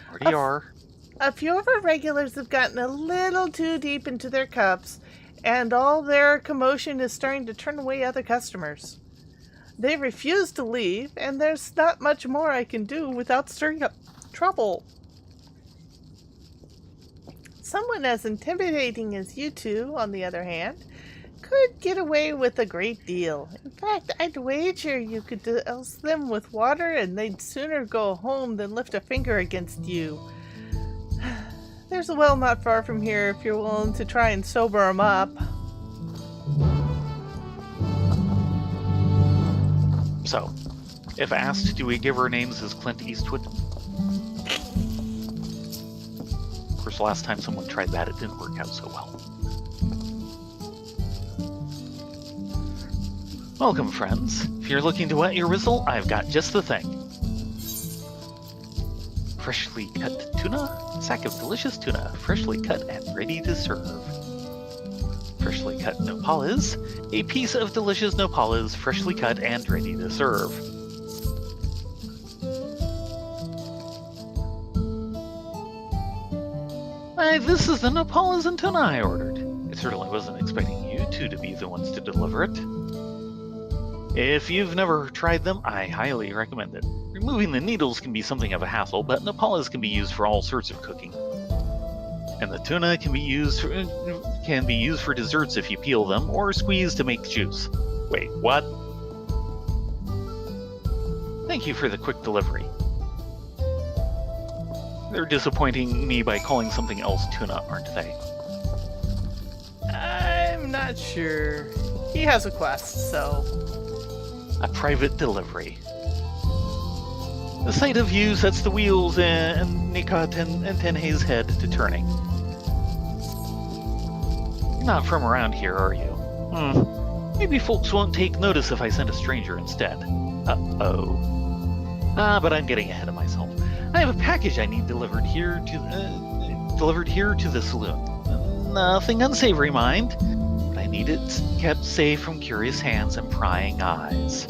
Already are. A few of our regulars have gotten a little too deep into their cups, and all their commotion is starting to turn away other customers. They refuse to leave, and there's not much more I can do without stirring up trouble. Someone as intimidating as you two, on the other hand, could get away with a great deal. In fact, I'd wager you could douse them with water and they'd sooner go home than lift a finger against you. There's a well not far from here if you're willing to try and sober them up. So, if asked, do we give our names as Clint Eastwood? Of course, last time someone tried that, it didn't work out so well. Welcome, friends. If you're looking to wet your whistle, I've got just the thing. Freshly cut tuna, sack of delicious tuna, freshly cut and ready to serve. Freshly cut nopales, a piece of delicious nopales, freshly cut and ready to serve. Why, this is the nopales and tuna I ordered. I certainly wasn't expecting you two to be the ones to deliver it. If you've never tried them, I highly recommend it. Removing the needles can be something of a hassle, but napalas can be used for all sorts of cooking. And the tuna can be used for desserts if you peel them, or squeeze to make juice. Wait, what? Thank you for the quick delivery. They're disappointing me by calling something else tuna, aren't they? I'm not sure. He has a quest, so... A private delivery. The sight of you sets the wheels in Nikat and Tenhei's head to turning. You're not from around here, are you? Maybe folks won't take notice if I send a stranger instead. Uh-oh. But I'm getting ahead of myself. I have a package I need delivered here to the saloon. Nothing unsavory, mind. But I need it kept safe from curious hands and prying eyes.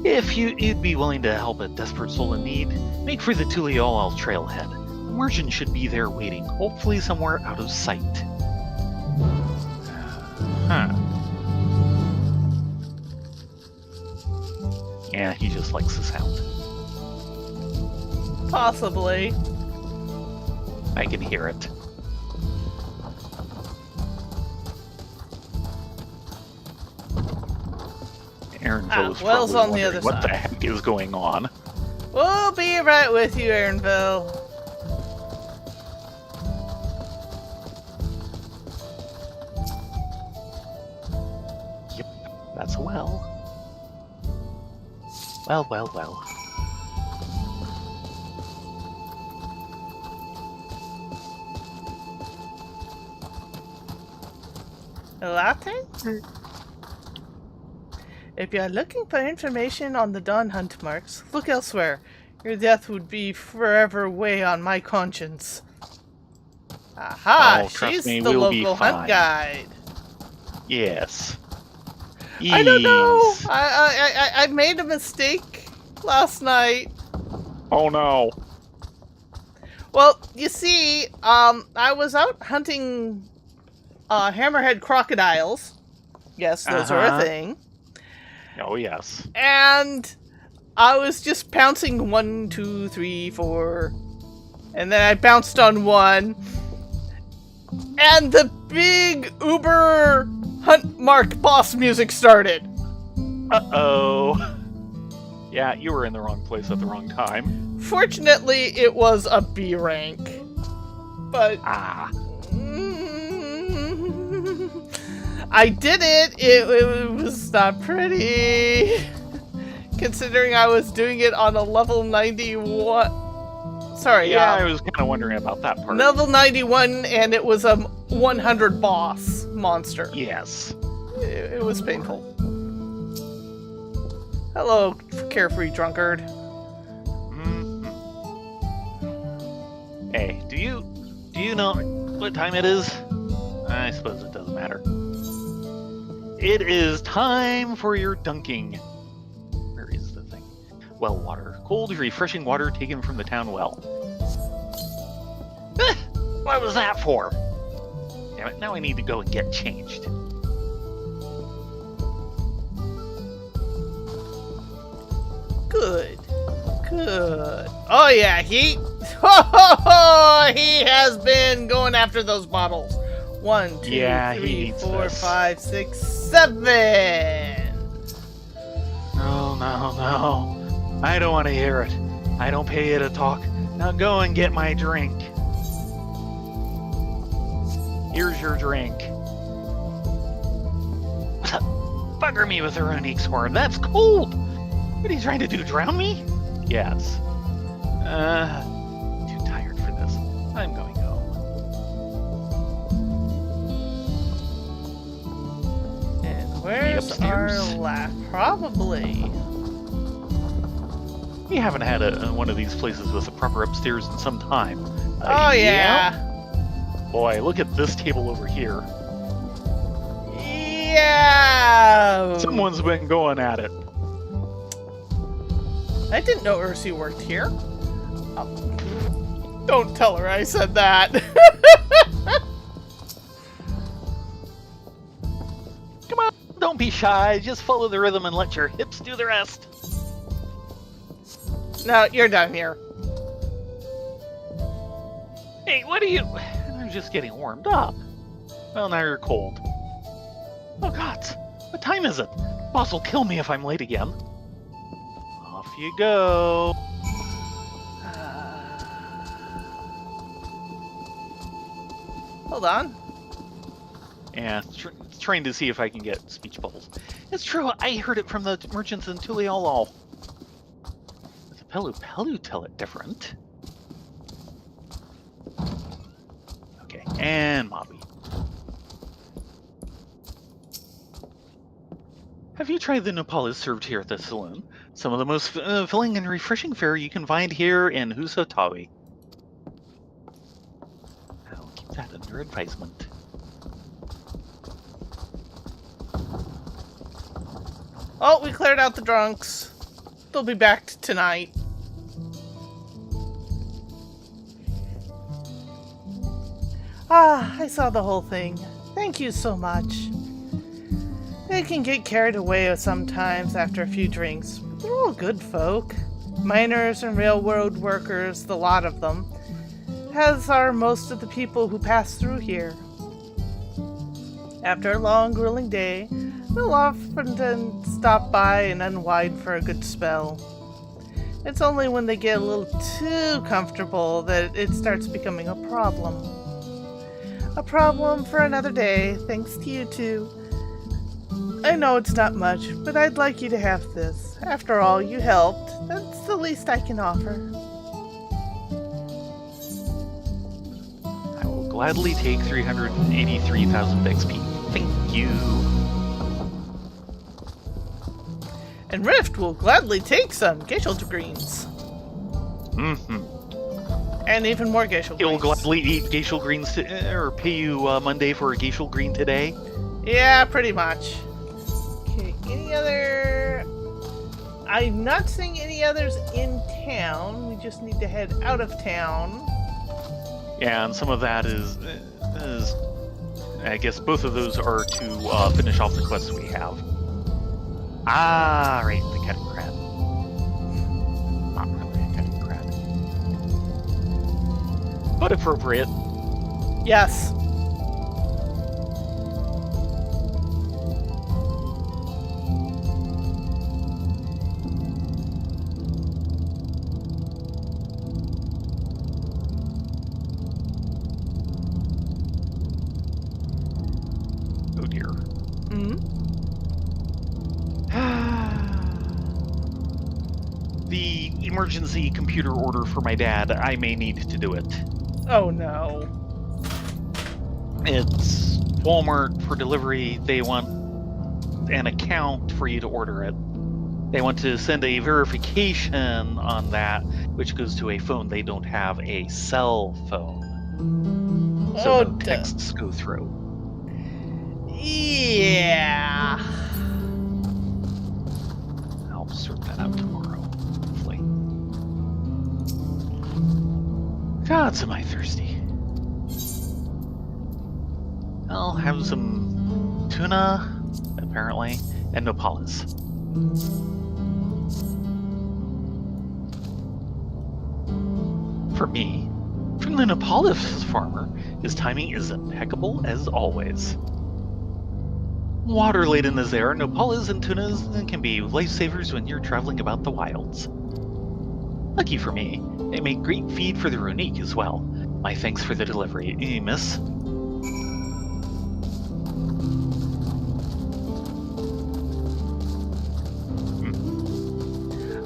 If you'd be willing to help a desperate soul in need, make for the Tuliolal trailhead. The merchant should be there waiting, hopefully somewhere out of sight. Yeah, he just likes the sound. Possibly. I can hear it. Aaronville is Wells probably on the other wondering what the side. heck is going on. We'll be right with you, Aaronville. Yep, that's a well. Well. A latte? If you're looking for information on the Dawn Hunt marks, look elsewhere. Your death would be forever weigh on my conscience. Aha! Oh, trust She's me, the we'll be local fine. hunt guide. Yes. I don't know. Yes. I made a mistake last night. Oh no. Well, you see, I was out hunting hammerhead crocodiles. Yes, those are a thing. Oh yes. And I was just pouncing 1, 2, 3, 4. And then I bounced on one. And the big Uber hunt mark boss music started. Uh-oh. Yeah, you were in the wrong place at the wrong time. Fortunately, it was a B rank. But I did it. It was not pretty. Considering I was doing it on a level 91. Sorry, yeah, I was kind of wondering about that part. Level 91, and it was a 100 boss monster. Yes. It was painful. Hello, carefree drunkard. Hey, do you know what time it is? I suppose it doesn't matter. It is time for your dunking. Where is the thing? Well water. Cold, refreshing water taken from the town well. What was that for? Damn it, now I need to go and get changed. Good. Oh yeah, he has been going after those bottles. 1, 2, Yeah, he 3, needs 4, this. 5, 6, 7. No. I don't want to hear it. I don't pay you to talk. Now go and get my drink. Here's your drink. Bugger me with a runic sword. That's cold. What are you trying to do? Drown me? Yes. Too tired for this. I'm going home. And where's our upstairs? lap? Probably. We haven't had one of these places with a proper upstairs in some time. Oh yeah. Boy, look at this table over here. Yeah. Someone's been going at it. I didn't know Ursi worked here. Oh. Don't tell her I said that. Come on, don't be shy. Just follow the rhythm and let your hips do the rest. No, you're done here. Hey, what are you? I'm just getting warmed up. Well, now you're cold. Oh, God. What time is it? Boss will kill me if I'm late again. Off you go. Hold on. Yeah, trying to see if I can get speech bubbles. It's true, I heard it from the merchants in Tuliolol. The Pelu tell it different. Okay, and Mobby. Have you tried the Nepalese served here at the saloon? Some of the most filling and refreshing fare you can find here in Husotawi. I'll keep that under advisement. Oh, we cleared out the drunks. They'll be back tonight. Ah, I saw the whole thing. Thank you so much. They can get carried away sometimes after a few drinks, but they're all good folk. Miners and railroad workers, the lot of them, as are most of the people who pass through here. After a long, grueling day, they'll often stop by and unwind for a good spell. It's only when they get a little too comfortable that it starts becoming a problem. A problem for another day, thanks to you two. I know it's not much, but I'd like you to have this. After all, you helped. That's the least I can offer. I will gladly take 383,000 XP. Thank you. And Rift will gladly take some Geishel greens. Mm-hmm. And even more Geishel greens. It will gladly eat Geishel greens or pay you Monday for a Geishel green today? Yeah, pretty much. Okay, any other... I'm not seeing any others in town. We just need to head out of town. Yeah, and some of that is I guess both of those are to finish off the quests we have. Ah, right, the cutting crab. Not really a cutting crab. But appropriate. Yes. Oh dear. Mm-hmm. The emergency computer order for my dad, I may need to do it. Oh no. It's Walmart for delivery. They want an account for you to order it. They want to send a verification on that, which goes to a phone. They don't have a cell phone. So no texts go through. Yeah. I'll sort that out tomorrow, hopefully. God, am I thirsty. I'll have some tuna, apparently, and nopales. For me, from the Nopales farmer, his timing is impeccable as always. Water-laden as they are, nopales and tunas can be lifesavers when you're traveling about the wilds. Lucky for me, they make great feed for the Runique as well. My thanks for the delivery, miss.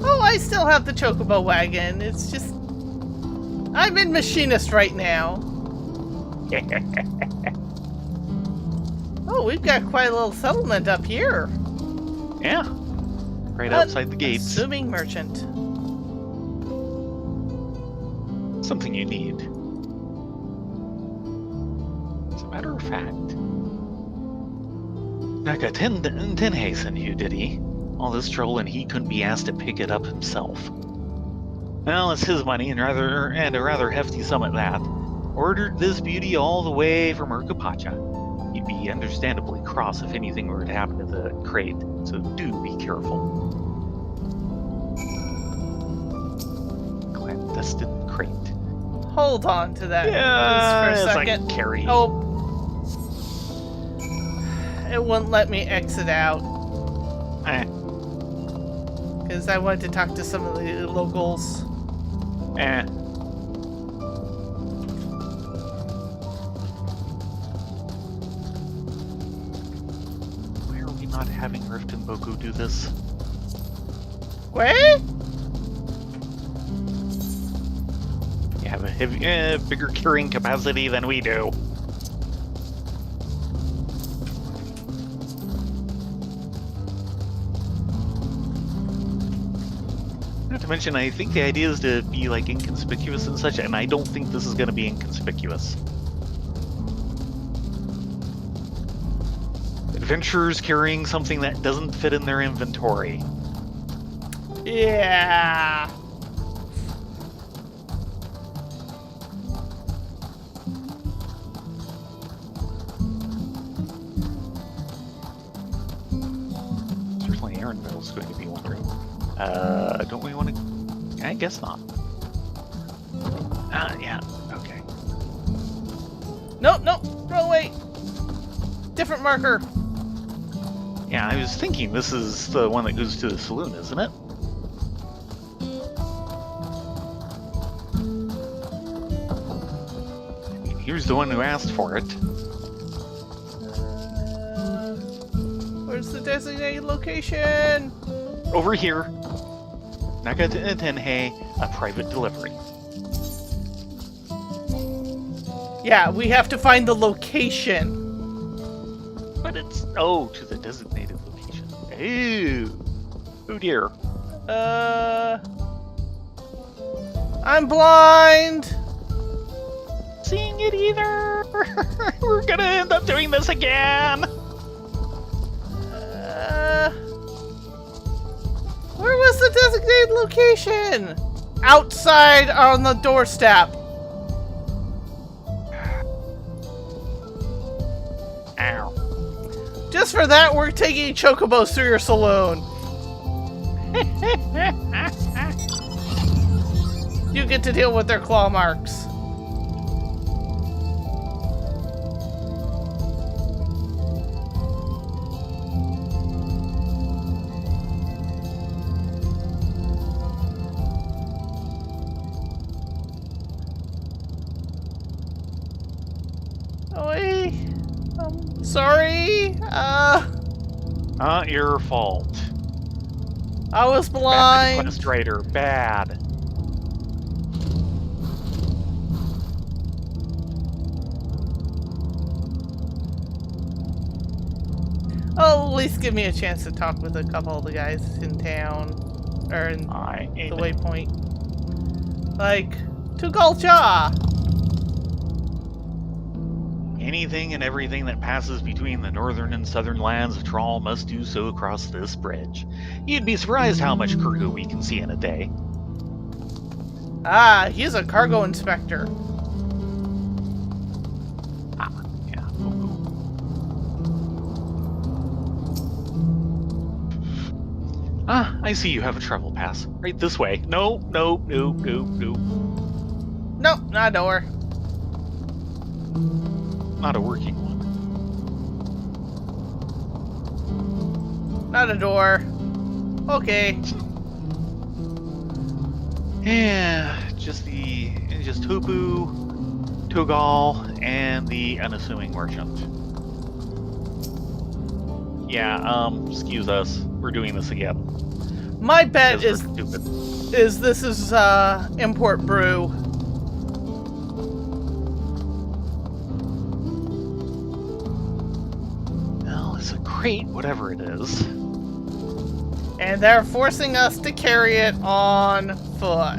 Oh, I still have the chocobo wagon. It's just... I'm in machinist right now. Oh, we've got quite a little settlement up here. Yeah, right outside the gates. Assuming merchant. Something you need. As a matter of fact, Becca, 10 hasten you, did he? All this trouble and he couldn't be asked to pick it up himself. Well, it's his money and a rather hefty sum at that. Ordered this beauty all the way from Urkapacha. He'd be understandably cross if anything were to happen to the crate, so do be careful. nested crate. Hold on to that Yeah, just it's for a like second. carry. Oh. It wouldn't let me exit out. Because I wanted to talk to some of the locals. Why are we not having Rift and Boku do this? What? You have a heavy, bigger carrying capacity than we do. Not to mention, I think the idea is to be like inconspicuous and such, and I don't think this is going to be inconspicuous. Adventurers carrying something that doesn't fit in their inventory. Yeah. Certainly Aaronville's going to be one room. Don't we want to... I guess not. Yeah, okay. Nope, nope. Wrong way. Different marker. Yeah, I was thinking this is the one that goes to the saloon, isn't it? I mean, here's the one who asked for it. Where's the designated location? Over here. Nagatenhei, a private delivery. Yeah, we have to find the location. But it's... Oh, to the designated location. Ooh. Oh dear. I'm blind. Seeing it either. We're gonna end up doing this again. Where was the designated location? Outside on the doorstep. Ow. Just for that, we're taking chocobos through your saloon. You get to deal with their claw marks. Oi. I'm sorry. Not your fault. I was Bad blind. quest writer, bad. Oh, at least give me a chance to talk with a couple of the guys in town. Or in the waypoint. Like, Tugalcha! Anything and everything that passes between the northern and southern lands of Trawl must do so across this bridge. You'd be surprised how much cargo we can see in a day. Ah, he's a cargo inspector. Ah, yeah. Ah, I see you have a travel pass. Right this way. No, no, no, no, no. Nope, not a door. Not a working one. Not a door. Okay. Yeah, just Hupu, Togal, and the unassuming merchant. Yeah, excuse us. We're doing this again. My bet Because is we're stupid. this is import brew. Well, it's a crate, whatever it is. And they're forcing us to carry it on foot.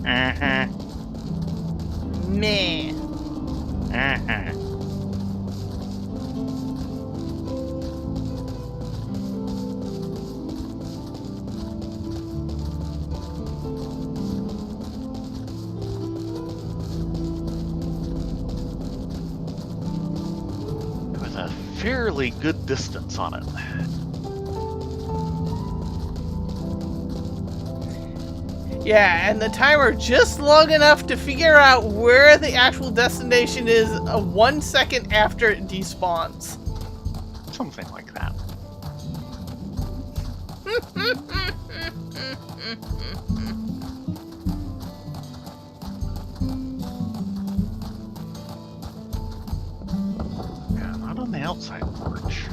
Uh-huh. Meh. Uh-huh. With a fairly good distance on it. Yeah, and the timer just long enough to figure out where the actual destination is 1 second after it despawns. Something like that. Yeah, not on the outside porch.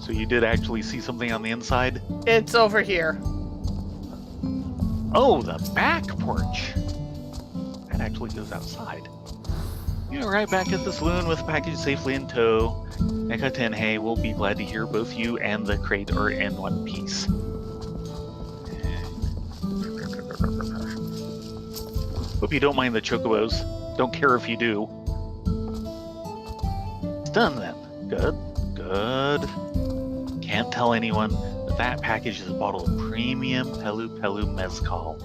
So you did actually see something on the inside? It's over here. Oh, the back porch. That actually goes outside. You're right back at the saloon with the package safely in tow. Eka Tenhei will be glad to hear both you and the crate are in one piece. Hope you don't mind the chocobos. Don't care if you do. It's done then. Good. Good. Can't tell anyone, but that package is a bottle of premium Pelu Pelu Mezcal.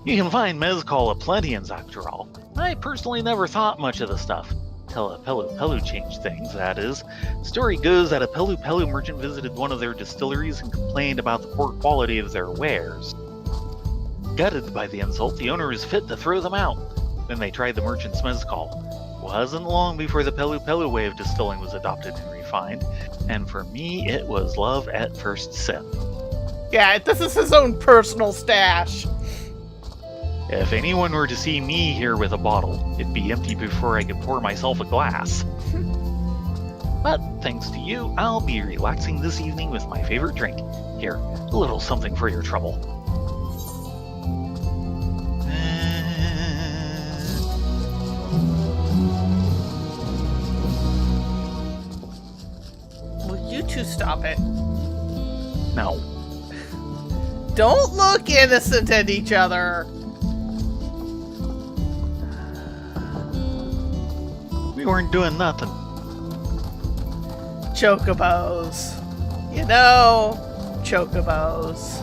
You can find Mezcal aplenty in Zaktaral. I personally never thought much of the stuff. Till a Pelu Pelu changed things, that is. Story goes that a Pelu Pelu merchant visited one of their distilleries and complained about the poor quality of their wares. Gutted by the insult, the owner was fit to throw them out. Then they tried the merchant's Mezcal. Wasn't long before the Pelu Pelu way of distilling was adopted and refined, and for me, it was love at first sip. Yeah, this is his own personal stash. If anyone were to see me here with a bottle, it'd be empty before I could pour myself a glass. But thanks to you, I'll be relaxing this evening with my favorite drink. Here, a little something for your trouble. Will you two stop it? No. Don't look innocent at each other. We weren't doing nothing. Chocobos. You know, chocobos.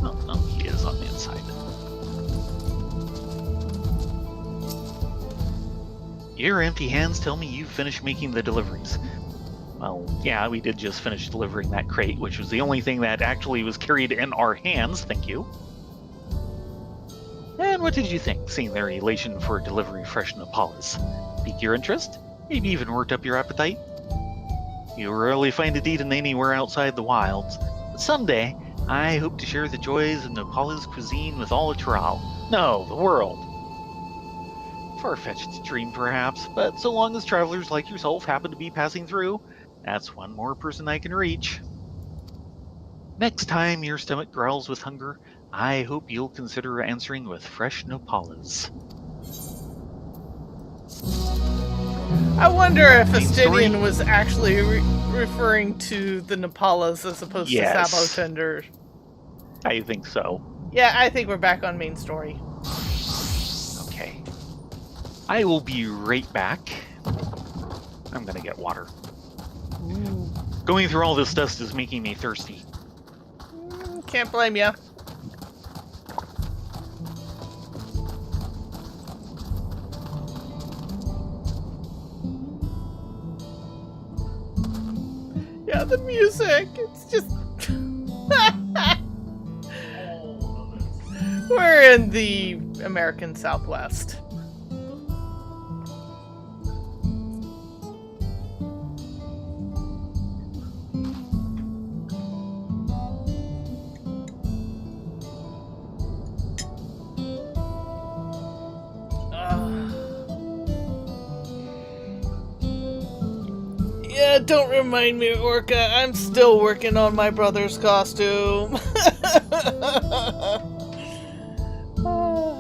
No, he is on the inside. Your empty hands tell me you've finished making the deliveries. Well, yeah, we did just finish delivering that crate, which was the only thing that actually was carried in our hands, thank you. And what did you think, seeing their elation for delivery fresh Nepalis? Piqued your interest? Maybe even worked up your appetite? You'll rarely find it eaten anywhere outside the wilds, but someday, I hope to share the joys of Nepalis cuisine with all of Taral. No, the world. Far-fetched dream, perhaps, but so long as travelers like yourself happen to be passing through, that's one more person I can reach. Next time your stomach growls with hunger, I hope you'll consider answering with fresh Nepalis. I wonder if Main story? Astidian was actually referring to the Nepalas as opposed to Sabo Tender. I think so. Yeah, I think we're back on main story. Okay. I will be right back. I'm gonna get water. Going through all this dust is making me thirsty. Can't blame ya. Yeah, the music. It's just... We're in the American Southwest. Yeah, don't remind me, Orca. I'm still working on my brother's costume.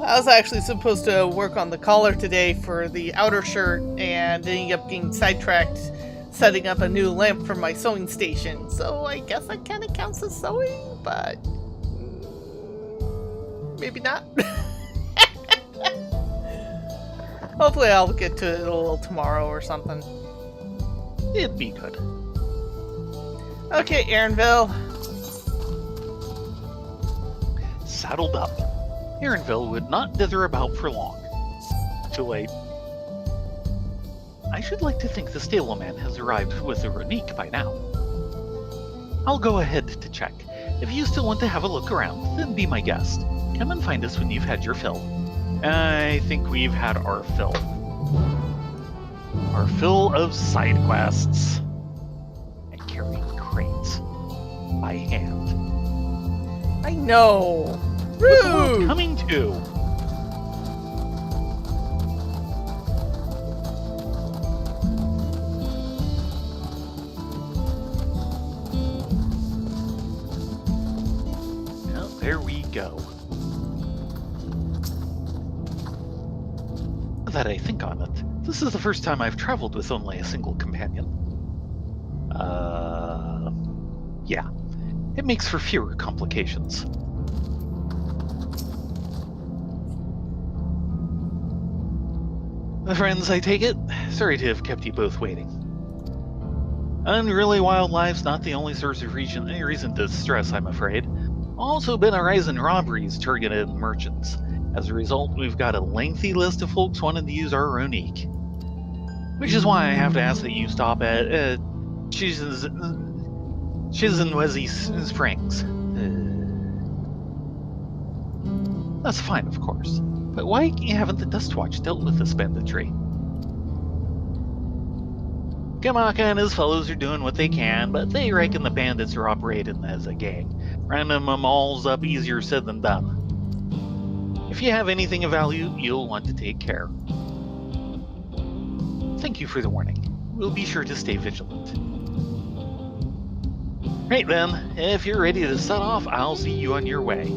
I was actually supposed to work on the collar today for the outer shirt and ended up getting sidetracked setting up a new lamp for my sewing station. So I guess that kind of counts as sewing, but maybe not. Hopefully I'll get to it a little tomorrow or something. It'd be good. Okay, Aaronville. Saddled up. Aaronville would not dither about for long. Too late. I should like to think the stableman has arrived with the Ronique by now. I'll go ahead to check. If you still want to have a look around, then be my guest. Come and find us when you've had your fill. I think we've had our fill. Our fill of side quests. And carrying crates. By hand. I know. What's the world Rude. coming to? Well, there we go. Now that I think on it, this is the first time I've traveled with only a single companion. Yeah. It makes for fewer complications. Friends, I take it? Sorry to have kept you both waiting. Unruly wildlife's not the only source of reason to stress, I'm afraid. Also been a rise in robberies targeted at merchants. As a result, we've got a lengthy list of folks wanting to use our Ronique. Which is why I have to ask that you stop at Chisenwezi Springs. That's fine, of course. But why haven't the Dustwatch dealt with this banditry? Kamaka and his fellows are doing what they can, but they reckon the bandits are operating as a gang. Rounding them all up easier said than done. If you have anything of value, you'll want to take care. Thank you for the warning. We'll be sure to stay vigilant. Right then, if you're ready to set off, I'll see you on your way.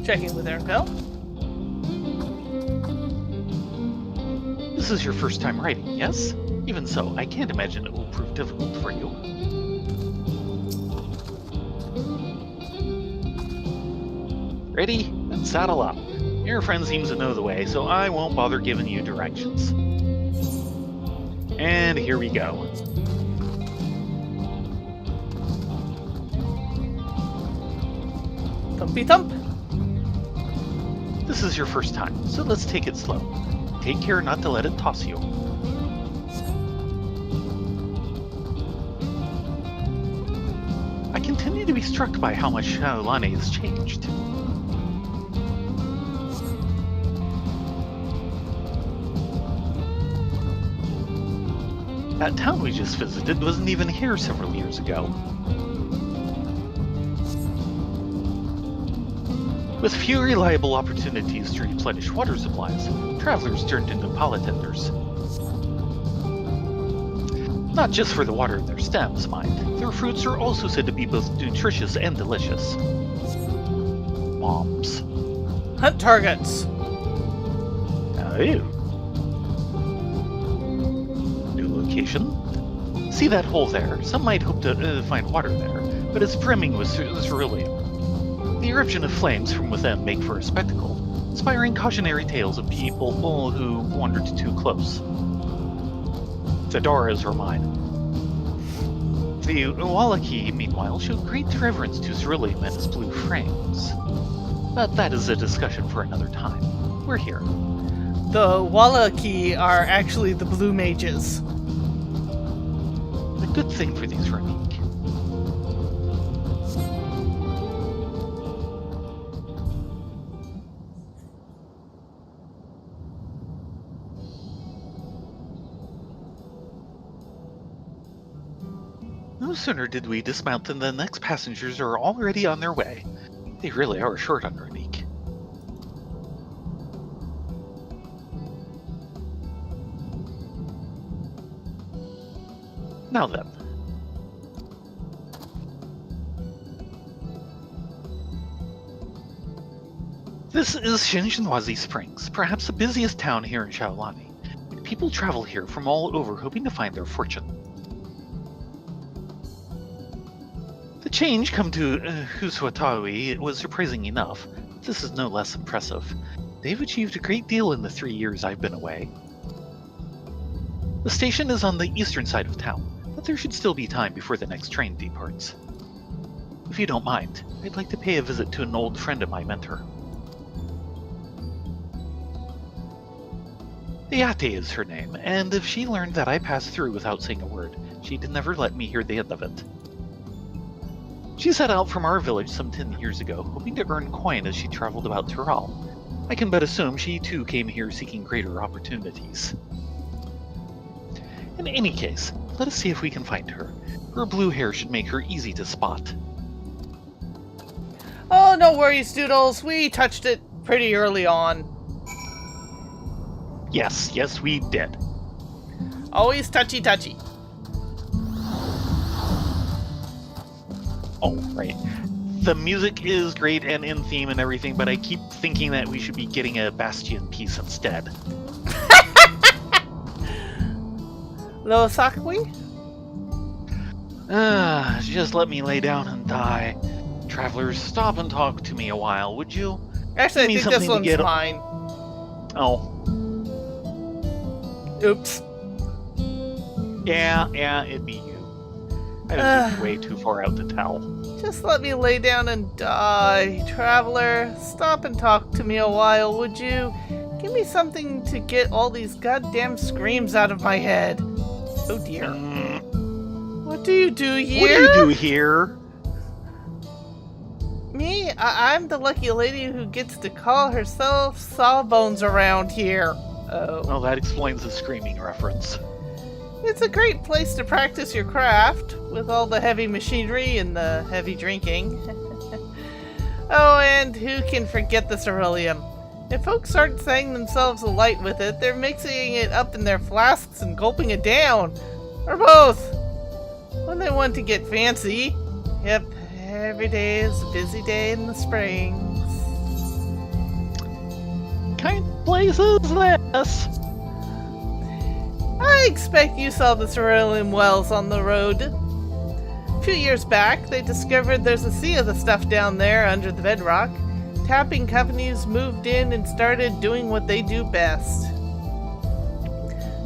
Checking with Aaron. This is your first time riding, yes? Even so, I can't imagine it will prove difficult for you. Ready? Then saddle up. Your friend seems to know the way, so I won't bother giving you directions. And here we go. Thumpy thump. This is your first time, so let's take it slow. Take care not to let it toss you. I continue to be struck by how much Shaolani has changed. That town we just visited wasn't even here several years ago. With few reliable opportunities to replenish water supplies, travelers turned into palatenders. Not just for the water in their stems, mind. Their fruits are also said to be both nutritious and delicious. Moms. Hunt targets. Oh. New location. See that hole there? Some might hope to find water there, but it's brimming with cerulean. The eruption of flames from within make for a spectacle, inspiring cautionary tales of people who wandered too close. Fedora are mine. The Wallaki, meanwhile, showed great reverence to cerulean and its blue frames. But that is a discussion for another time. We're here. The Wallaki are actually the blue mages. A good thing for these Ronique. No sooner did we dismount than the next passengers are already on their way. They really are short on Ronique. Now then. This is Shinshinwazi Springs, perhaps the busiest town here in Shaolani. People travel here from all over hoping to find their fortune. The change come to Huswatawi was surprising enough. This is no less impressive. They've achieved a great deal in the 3 years I've been away. The station is on the eastern side of town, but there should still be time before the next train departs. If you don't mind, I'd like to pay a visit to an old friend of my mentor. Beate is her name, and if she learned that I passed through without saying a word, she'd never let me hear the end of it. She set out from our village some 10 years ago, hoping to earn coin as she traveled about Tyrell. I can but assume she too came here seeking greater opportunities. In any case, let us see if we can find her. Her blue hair should make her easy to spot. Oh, no worries, Doodles. We touched it pretty early on. Yes, we did. Always touchy-touchy. Oh, right. The music is great and in theme and everything, but I keep thinking that we should be getting a Bastion piece instead. Losakwi? Just let me lay down and die. Travelers, stop and talk to me a while, would you? Actually, I Give me think this something to one's get- mine. Oh, Oops. yeah, it'd be you. I was way too far out to tell. Just let me lay down and die. Traveler, stop and talk to me a while, would you? Give me something to get all these goddamn screams out of my head. Oh dear. What do you do here? What do you do here? Me? I'm the lucky lady who gets to call herself Sawbones around here. Oh. Oh, that explains the screaming reference. It's a great place to practice your craft, with all the heavy machinery and the heavy drinking. Oh, and who can forget the ceruleum? If folks aren't saying themselves a light with it, they're mixing it up in their flasks and gulping it down. Or both. When they want to get fancy. Yep, every day is a busy day in the springs. Kind of place is this? I expect you saw the cerulean wells on the road. A few years back, they discovered there's a sea of the stuff down there under the bedrock. Tapping companies moved in and started doing what they do best.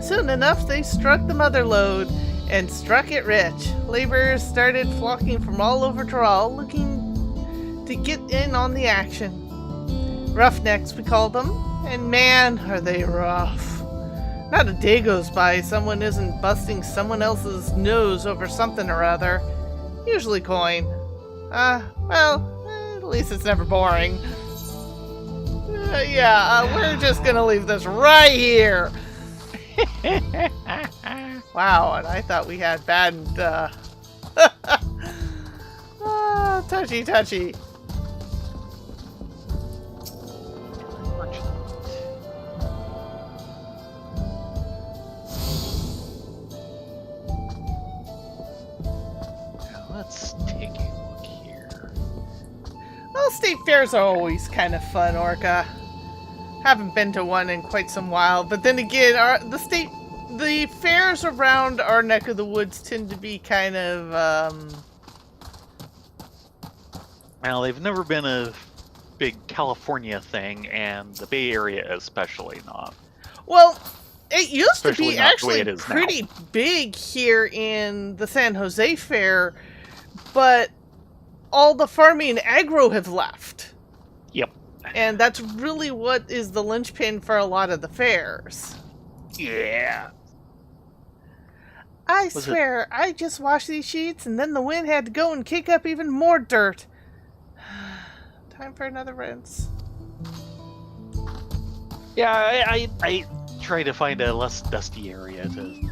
Soon enough, they struck the mother lode, and struck it rich. Laborers started flocking from all over Tyrell, looking to get in on the action. Roughnecks, we call them, and man, are they rough. Not a day goes by someone isn't busting someone else's nose over something or other. Usually coin. Well, at least it's never boring. We're just gonna leave this right here. Wow, and I thought we had bad and, touchy. Let's take a look here. Well, state fairs are always kind of fun, Orca. Haven't been to one in quite some while, but then again, the fairs around our neck of the woods tend to be kind of, Well, they've never been a big California thing, and the Bay Area especially not. well, it used Especially to be not the way actually it is now. pretty big here in the San Jose Fair, but all the farming and agro have left. Yep. And that's really what is the linchpin for a lot of the fairs. Yeah. I Was it- swear, I just washed these sheets and then the wind had to go and kick up even more dirt. Time for another rinse. Yeah, I try to find a less dusty area to...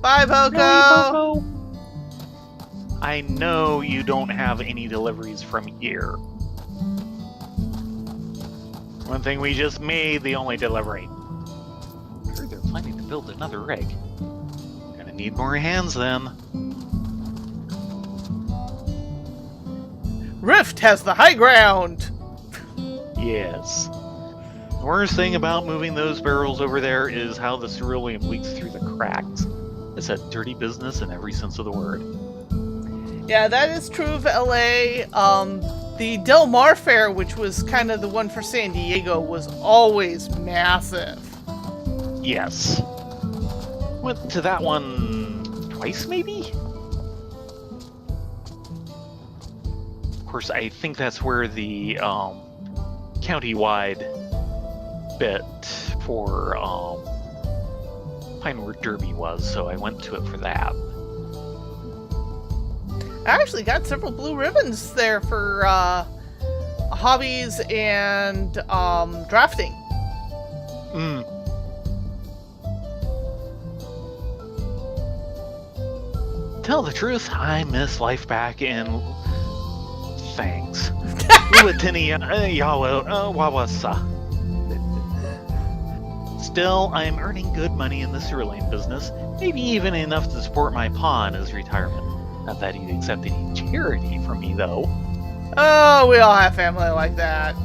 Bye, Boko! I know you don't have any deliveries from here. One thing we just made the only delivery. I heard they're planning to build another rig. Gonna need more hands then. Rift has the high ground! Yes. The worst thing about moving those barrels over there is how the ceruleum leaks through the cracks. It's a dirty business in every sense of the word. Yeah, that is true of LA. The Del Mar Fair, which was kind of the one for San Diego, was always massive. Yes. Went to that one twice, maybe? Of course, I think that's where the county-wide bit before Pinewood Derby was, so I went to it for that. I actually got several blue ribbons there for hobbies and drafting. Tell the truth, I miss life back in Thanks. Luatini Wawasa. Still, I'm earning good money in the sewer lane business, maybe even enough to support my pa in his retirement. Not that he'd accept any charity from me, though. Oh, we all have family like that.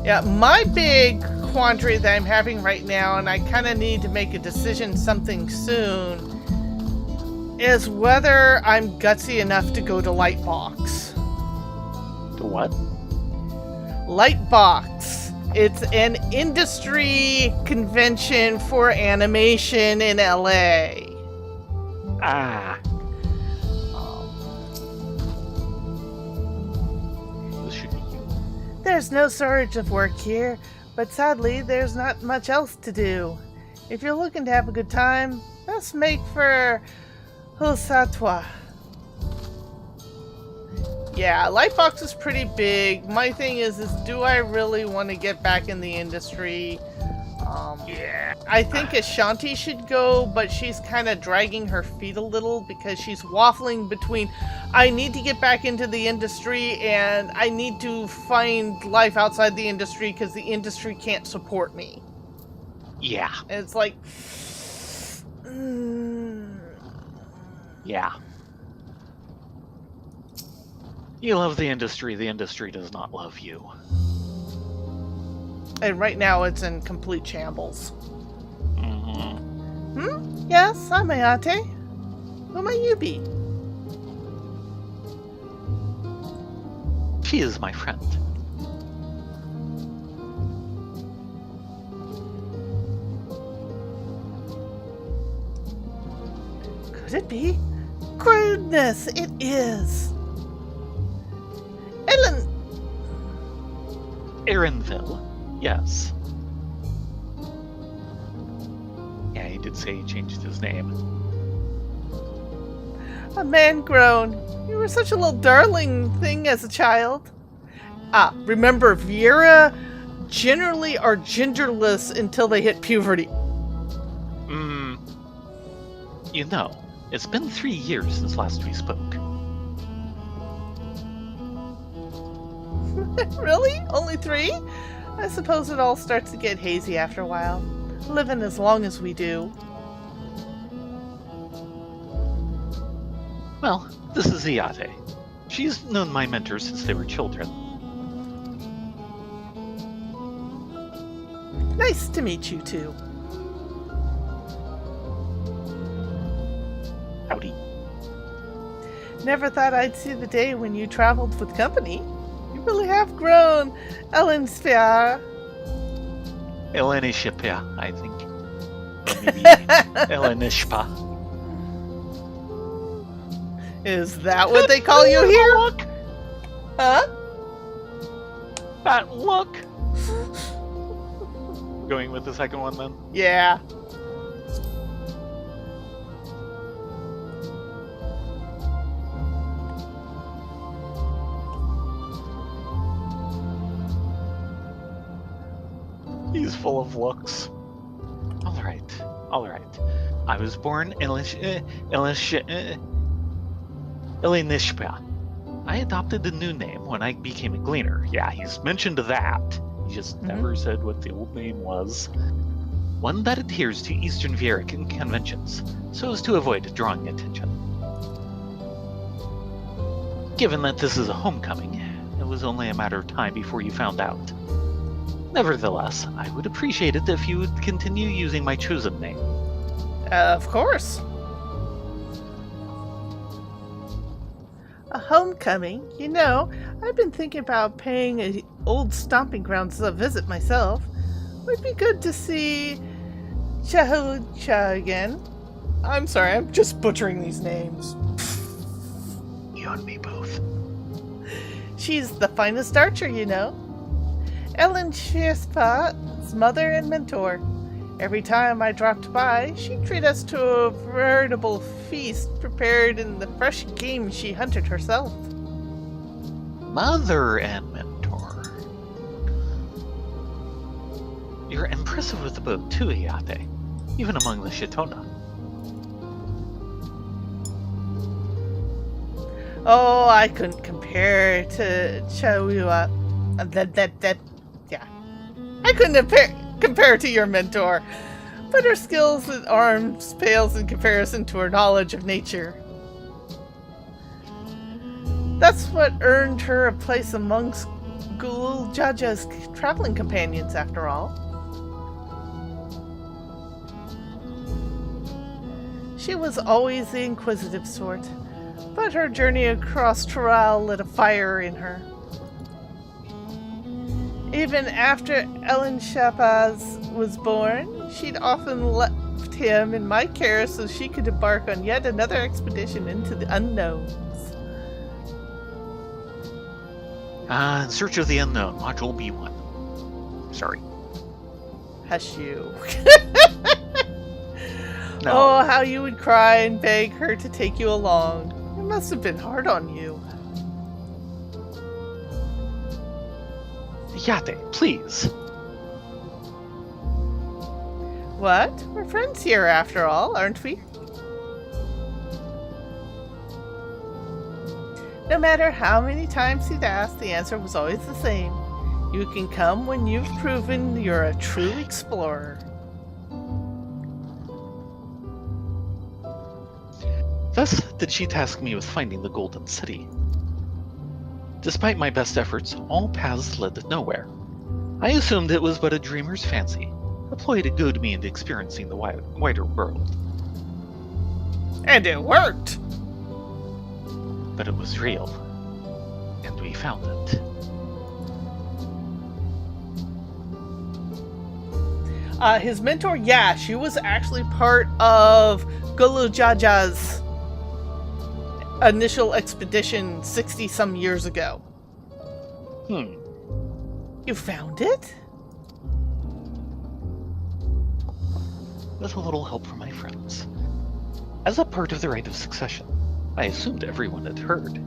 Yeah, my big quandary that I'm having right now, and I kind of need to make a decision something soon, is whether I'm gutsy enough to go to Lightbox. To what? Lightbox. It's an industry convention for animation in LA. This should be you. There's no shortage of work here, but sadly, there's not much else to do. If you're looking to have a good time, let's make for Hosatwa. Yeah, Lightbox is pretty big. My thing is do I really want to get back in the industry? Yeah. I think Ashanti should go, but she's kind of dragging her feet a little because she's waffling between I need to get back into the industry and I need to find life outside the industry because the industry can't support me. Yeah. And it's like... Yeah. You love the industry does not love you. And right now it's in complete shambles. Mm-hmm. Yes, I'm Ayate. Who might you be? She is my friend. Could it be? Goodness, it is. Erinville. Yes. Yeah, he did say he changed his name. A man grown. You were such a little darling thing as a child. Remember, Viera generally are genderless until they hit puberty. You know, it's been 3 years since last we spoke. Really? Only 3? I suppose it all starts to get hazy after a while. Living as long as we do. Well, this is Iate. She's known my mentors since they were children. Nice to meet you too. Howdy. Never thought I'd see the day when you traveled with company. You really have grown, Ellen Spear. Elenishpa, I think. Or maybe Elenishpa. Is that what they call you here? Look! Huh? That look! Going with the second one then? Yeah. He's full of looks. Alright. I was born Elenishpa. I adopted the new name when I became a gleaner. Yeah, he's mentioned that. He just never said what the old name was. One that adheres to Eastern Vierican conventions, so as to avoid drawing attention. Given that this is a homecoming, it was only a matter of time before you found out. Nevertheless, I would appreciate it if you would continue using my chosen name. Of course. A homecoming? You know, I've been thinking about paying an old stomping grounds a visit myself. Would be good to see Chahucha again. I'm sorry, I'm just butchering these names. You and me both. She's the finest archer, you know. Ellen Shiespa's mother and mentor. Every time I dropped by, she'd treat us to a veritable feast prepared in the fresh game she hunted herself. Mother and mentor. You're impressive with the bow too, Iyate. Even among the Shitona. Oh, I couldn't compare to Chauua. Yeah. I couldn't compare to your mentor, but her skills at arms pales in comparison to her knowledge of nature. That's what earned her a place amongst Gulul Jaja's traveling companions, after all. She was always the inquisitive sort, but her journey across Toral lit a fire in her. Even after Ellen Shapaz was born, she'd often left him in my care so she could embark on yet another expedition into the unknowns. In Search of the Unknown, Module B1. Sorry. Hush you. No. Oh, how you would cry and beg her to take you along. It must have been hard on you. Yate, please. What? We're friends here after all, aren't we? No matter how many times he'd asked, the answer was always the same. You can come when you've proven you're a true explorer. Thus did she task me with finding the Golden City. Despite my best efforts, all paths led nowhere. I assumed it was but a dreamer's fancy, a ploy to goad me into experiencing the wider world. And it worked! But it was real, and we found it. His mentor, yeah, she was actually part of Gulu Jaja's initial expedition 60-some years ago. You found it? With a little help from my friends. As a part of the rite of succession, I assumed everyone had heard.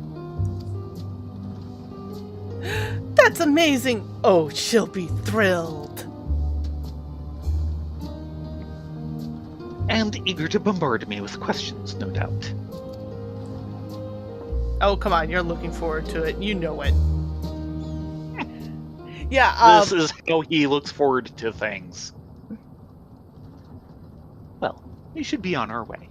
That's amazing! Oh, she'll be thrilled. And eager to bombard me with questions, no doubt. Oh, come on, you're looking forward to it. You know it. Yeah, This is how he looks forward to things. Well, we should be on our way.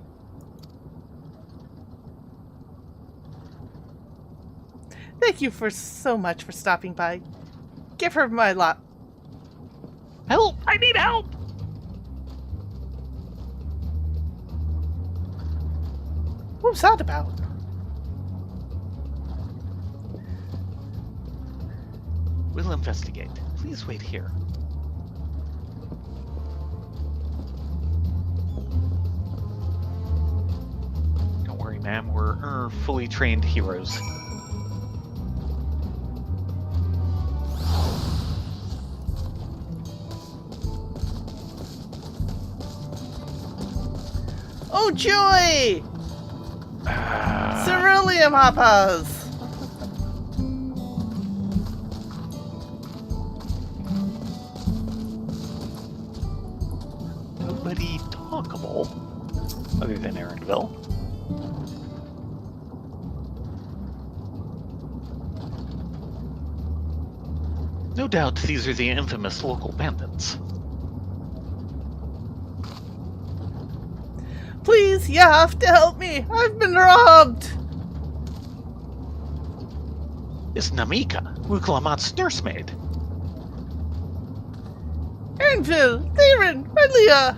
Thank you so much for stopping by. Give her my lot. Help! I need help! What was that about? We'll investigate. Please wait here. Don't worry, ma'am. We're fully trained heroes. Oh, joy! Ceruleum hoppers! Nobody talkable, other than Erinville. No doubt these are the infamous local bandits. Please, you have to help me. I've been robbed. It's Namika, Wuklamat's nursemaid. Erinville, Theron, Redlia.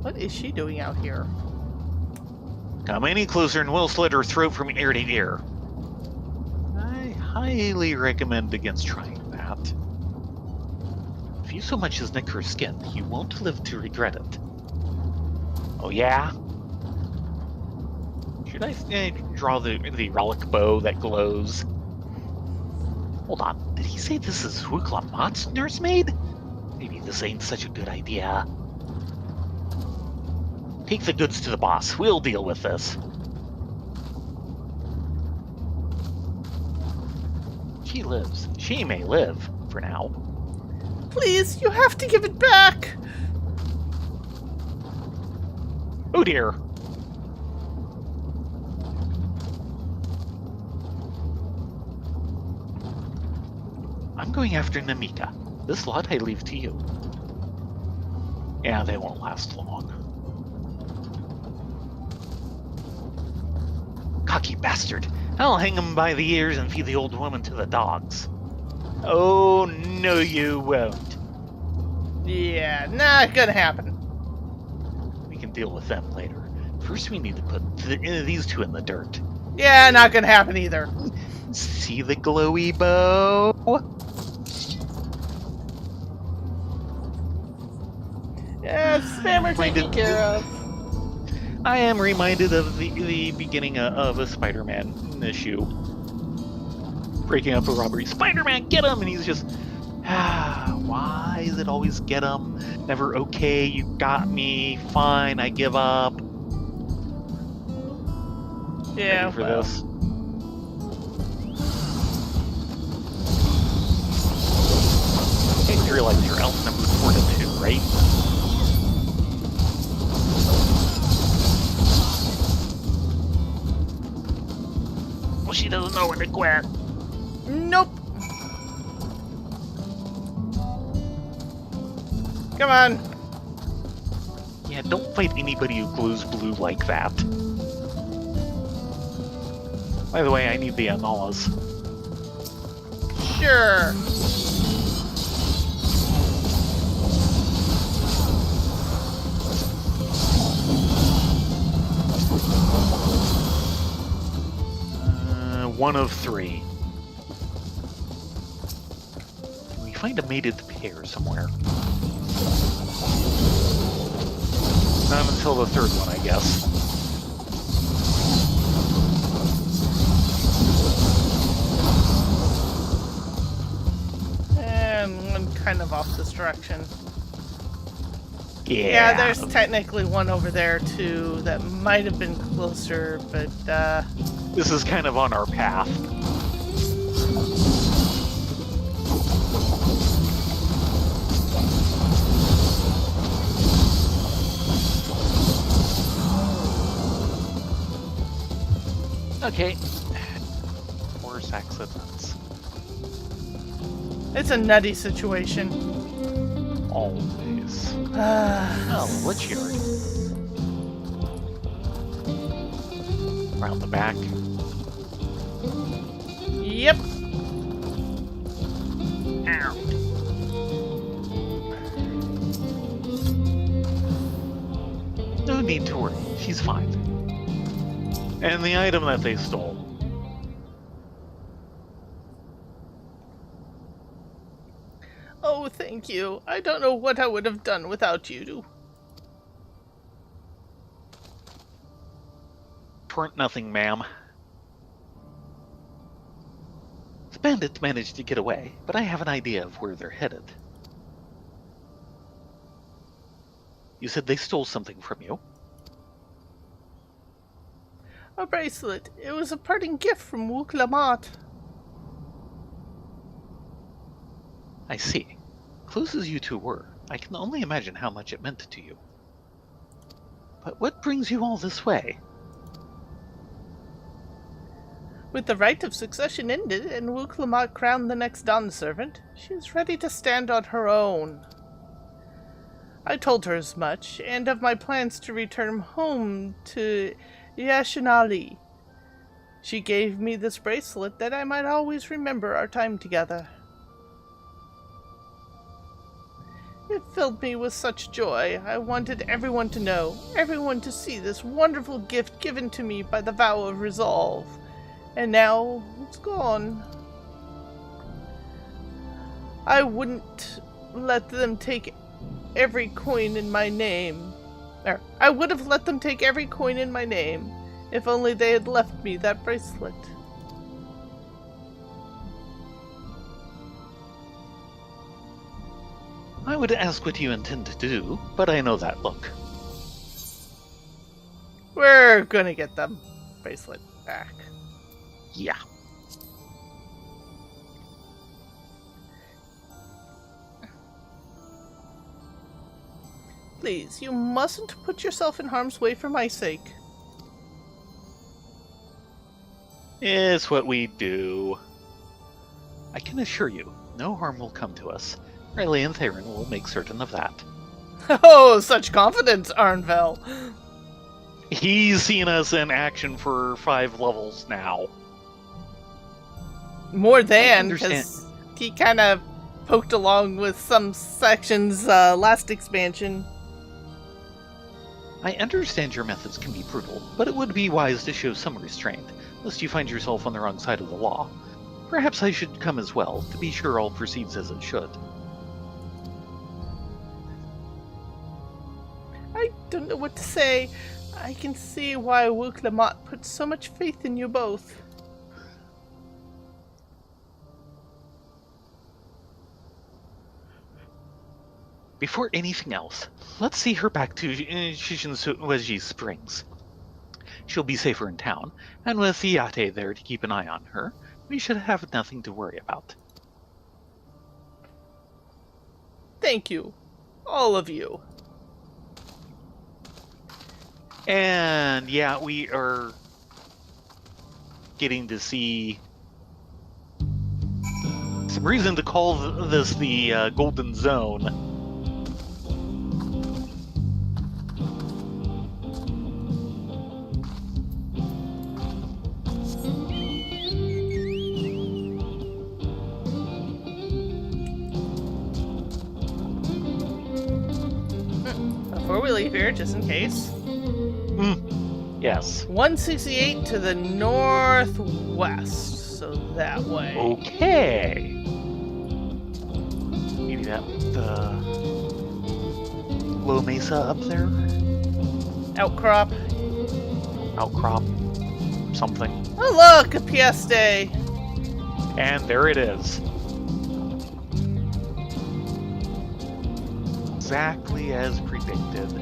What is she doing out here? Come any closer and we'll slit her throat from ear to ear. I highly recommend against trying that. If you so much as nick her skin, you won't live to regret it. Oh yeah? Should I draw the relic bow that glows? Hold on, did he say this is Huklamat's nursemaid? Maybe this ain't such a good idea. Take the goods to the boss. We'll deal with this. She lives. She may live, for now. Please, you have to give it back! Oh dear. I'm going after Namika. This lot I leave to you. Yeah, they won't last long. Cocky bastard. I'll hang him by the ears and feed the old woman to the dogs. Oh, no you won't. Yeah, not gonna happen. We can deal with them later. First we need to put these two in the dirt. Yeah, not gonna happen either. See the glowy bow? Yeah, spammer taken care of. I am reminded of the beginning of a Spider-Man issue. Breaking up a robbery. Spider-Man, get him! And he's just, why is it always get him? Never okay, you got me, fine, I give up. Yeah, Ready for this? You realize you're outnumbered 4-2, right? Well, she doesn't know when to quit. Nope. Come on. Yeah, don't fight anybody who glows blue like that. By the way, I need the Analas. Sure. One of 3. Can we find a mated pair somewhere? Not until the 3rd one, I guess. And one kind of off this direction. Yeah. Yeah, there's technically one over there too that might have been closer, but This is kind of on our path. Okay. Worse accidents. it's a nutty situation. Always. Oh, what's yours? Around the back. Yep. Ow. No need to worry. She's fine. And the item that they stole. Oh, thank you. I don't know what I would have done without you. Tweren't nothing, ma'am. The bandits managed to get away, but I have an idea of where they're headed. You said they stole something from you? A bracelet. It was a parting gift from Wuklamat. I see. Close as you two were, I can only imagine how much it meant to you. But what brings you all this way? With the right of succession ended and Wuklamat crowned the next Dawn servant, she is ready to stand on her own. I told her as much, and of my plans to return home to Yashinali. She gave me this bracelet that I might always remember our time together. It filled me with such joy. I wanted everyone to know, everyone to see this wonderful gift given to me by the vow of resolve. And now it's gone. I wouldn't let them take every coin in my name. I would have let them take every coin in my name, if only they had left me that bracelet. I would ask what you intend to do, but I know that look. We're gonna get the bracelet back. Yeah. Please, you mustn't put yourself in harm's way for my sake. It's what we do. I can assure you, no harm will come to us. Riley and Theron will make certain of that. Oh, such confidence, Arnvel. He's seen us in action for 5 levels now. More than, understand. because he kind of poked along with some sections last expansion. I understand your methods can be brutal, but it would be wise to show some restraint, lest you find yourself on the wrong side of the law. Perhaps I should come as well, to be sure all proceeds as it should. I don't know what to say. I can see why Wook Lamont put so much faith in you both. Before anything else, let's see her back to Shishinsuweji Springs. She'll be safer in town, and with Iate there to keep an eye on her, we should have nothing to worry about. Thank you. All of you. And yeah, we are getting to see some reason to call this the Golden Zone. Before we leave here, just in case. Yes. 168 to the northwest, so that way. Okay. Maybe that low mesa up there? Outcrop. Outcrop. Something. Oh look, a Pieste. And there it is. Exactly as predicted.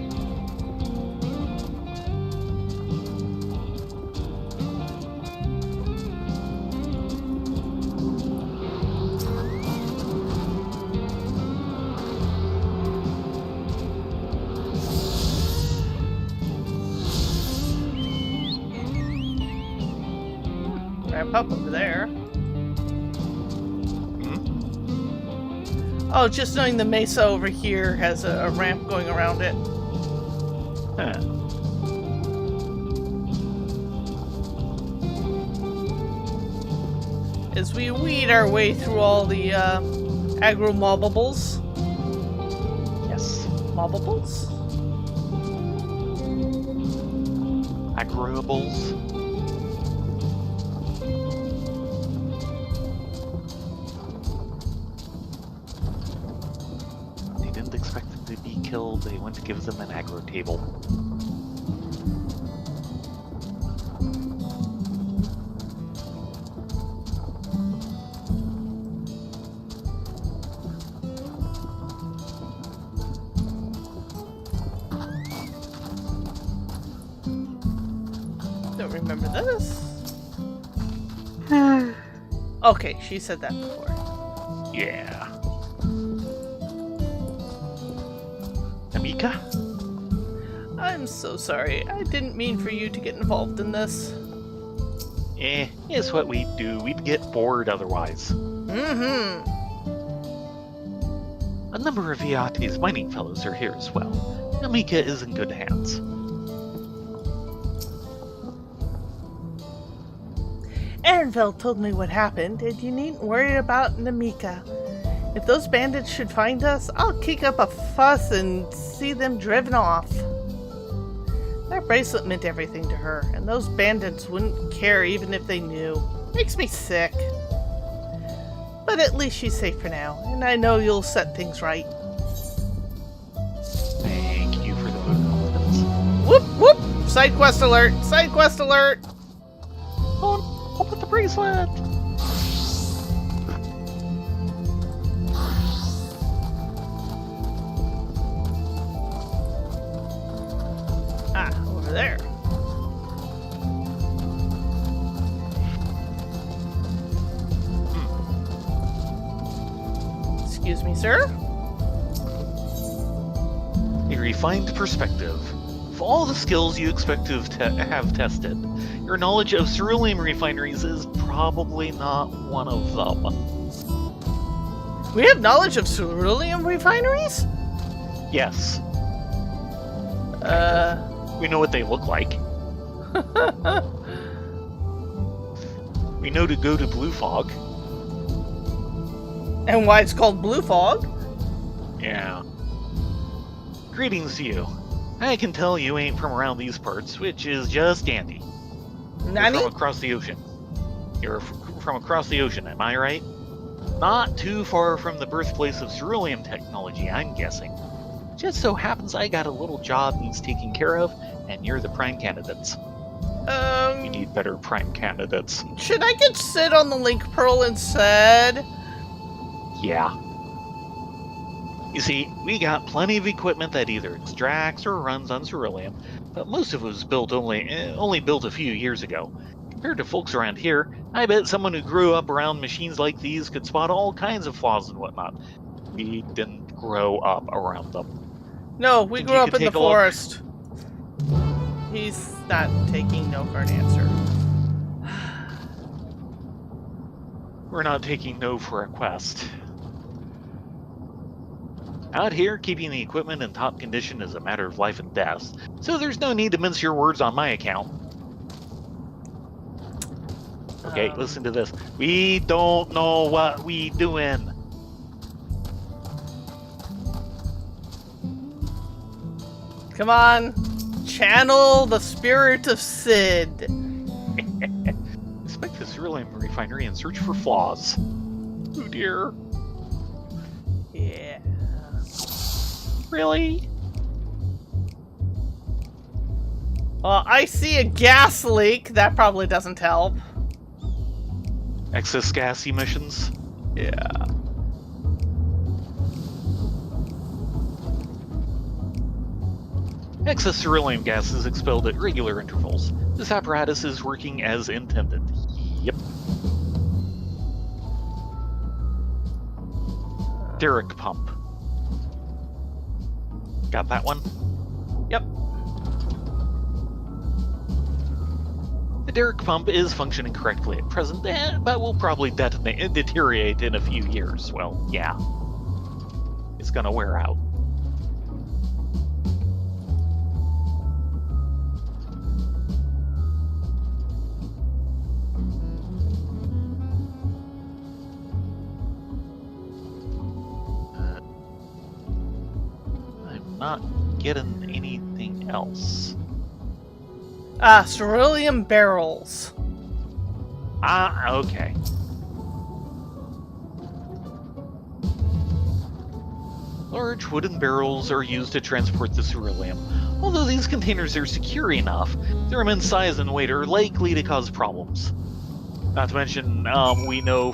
Ramp up over there. Oh, just knowing the mesa over here has a ramp going around it. Huh. As we weed our way through all the agro-mobbables. Yes. Mobbables? Agreeables. They didn't expect them to be killed. They went to give them an aggro table. Don't remember this. Okay, she said that before. Yeah. Amika? I'm so sorry. I didn't mean for you to get involved in this. It's what we do. We'd get bored otherwise. Mm-hmm. A number of Iate's mining fellows are here as well. Amika is in good hands. Arenville told me what happened, and you needn't worry about Namika. If those bandits should find us, I'll kick up a fuss and see them driven off. That bracelet meant everything to her, and those bandits wouldn't care even if they knew. Makes me sick. But at least she's safe for now, and I know you'll set things right. Thank you for the vote of confidence. Whoop whoop! Side quest alert! Side quest alert! Oh, open the bracelet! There. Excuse me, sir? A refined perspective. Of all the skills you expect to have tested, your knowledge of cerulean refineries is probably not one of them. We have knowledge of cerulean refineries? Yes, we know what they look like. We know to go to Blue Fog. And why it's called Blue Fog? Yeah. Greetings to you. I can tell you ain't from around these parts, which is just dandy. Nani? You're from across the ocean. You're from across the ocean, am I right? Not too far from the birthplace of cerulean technology, I'm guessing. Just so happens I got a little job needs taking care of, and you're the prime candidates. We need better prime candidates. Should I get sit on the link pearl instead? Yeah. You see, we got plenty of equipment that either extracts or runs on cerulean, but most of it was built only built a few years ago. Compared to folks around here, I bet someone who grew up around machines like these could spot all kinds of flaws and whatnot. We didn't grow up around them. No, we Think grew you up could in the take a look? forest. He's not taking no for an answer. We're not taking no for a quest. Out here, keeping the equipment in top condition is a matter of life and death, so there's no need to mince your words on my account. Okay, listen to this. We don't know what we doing. Come on, channel the spirit of Sid. Inspect the cerulean refinery and search for flaws. Oh dear. Yeah. Really? Well, I see a gas leak. That probably doesn't help. Excess gas emissions? Yeah. Excess cerulean gas is expelled at regular intervals. This apparatus is working as intended. Yep. Derrick pump. Got that one? Yep. The Derrick pump is functioning correctly at present, but will probably deteriorate in a few years. Well, yeah. It's gonna wear out. I'm not getting anything else. Cerulean barrels. Ah, okay. Large wooden barrels are used to transport the ceruleum. Although these containers are secure enough, their immense size and weight are likely to cause problems. Not to mention, we know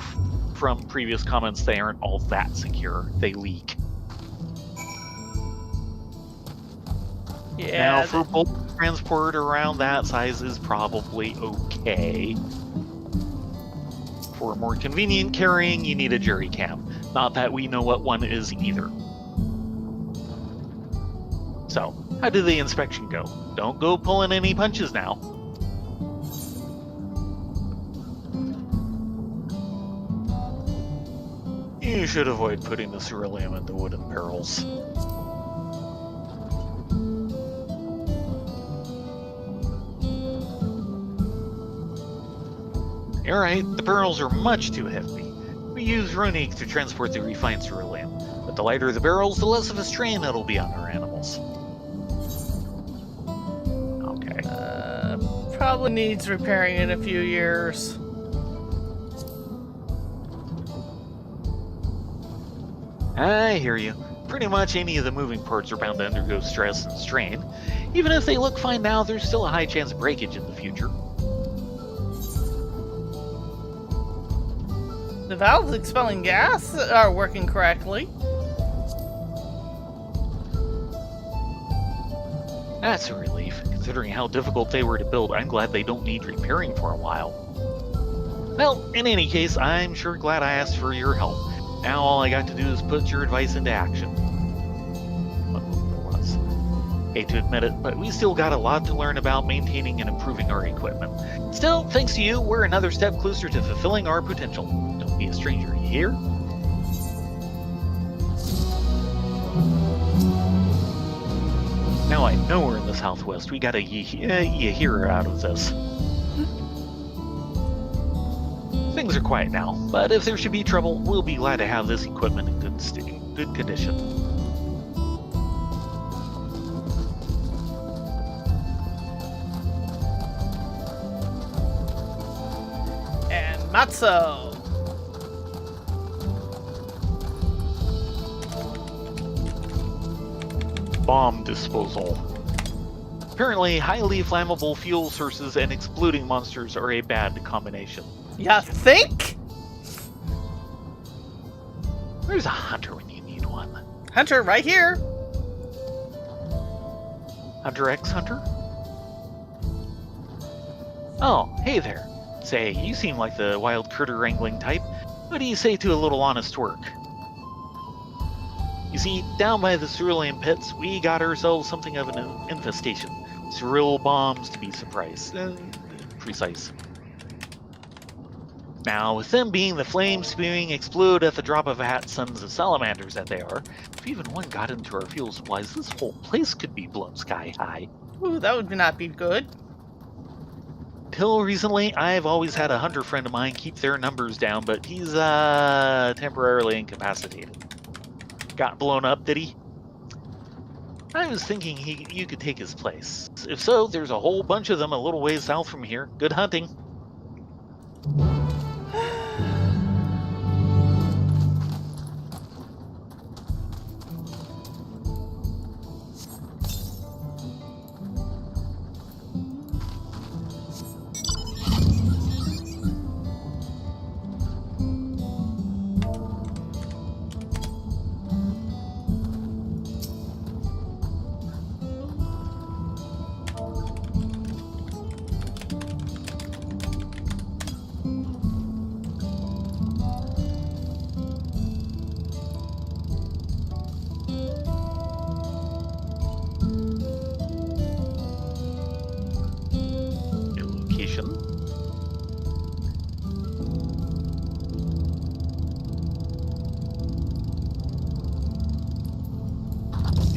from previous comments they aren't all that secure. They leak. Yeah. Now, for bulk transport around that size is probably okay. For more convenient carrying, you need a jerry can. Not that we know what one is either. So, how did the inspection go? Don't go pulling any punches now. You should avoid putting the ceruleum into wooden barrels. Alright, the barrels are much too heavy. We use Runique to transport the refined ceruleum, but the lighter the barrels, the less of a strain it'll be on our animals. Okay. Probably needs repairing in a few years. I hear you. Pretty much any of the moving parts are bound to undergo stress and strain. Even if they look fine now, there's still a high chance of breakage in the future. The valves expelling gas are working correctly. That's a relief. Considering how difficult they were to build, I'm glad they don't need repairing for a while. Well, in any case, I'm sure glad I asked for your help. Now all I got to do is put your advice into action. Hate to admit it, but we still got a lot to learn about maintaining and improving our equipment. Still, thanks to you, we're another step closer to fulfilling our potential. Don't be a stranger, you hear? Now I know we're in the Southwest. We got a hear out of this. Things are quiet now, but if there should be trouble, we'll be glad to have this equipment in good condition. And Matzo. Bomb disposal. Apparently, highly flammable fuel sources and exploding monsters are a bad combination. Ya think? There's a hunter when you need one. Hunter, right here. Hunter X Hunter? Oh, hey there. Say, you seem like the wild critter wrangling type. What do you say to a little honest work? You see, down by the cerulean pits, we got ourselves something of an infestation. Cerulean bombs, to be precise. Now, with them being the flame-spewing, explode at the drop of a hat sons of salamanders that they are, if even one got into our fuel supplies, this whole place could be blown sky high. Ooh, that would not be good. Till recently, I've always had a hunter friend of mine keep their numbers down, but he's temporarily incapacitated. Got blown up, did he? I was thinking you could take his place. If so, there's a whole bunch of them a little ways south from here. Good hunting.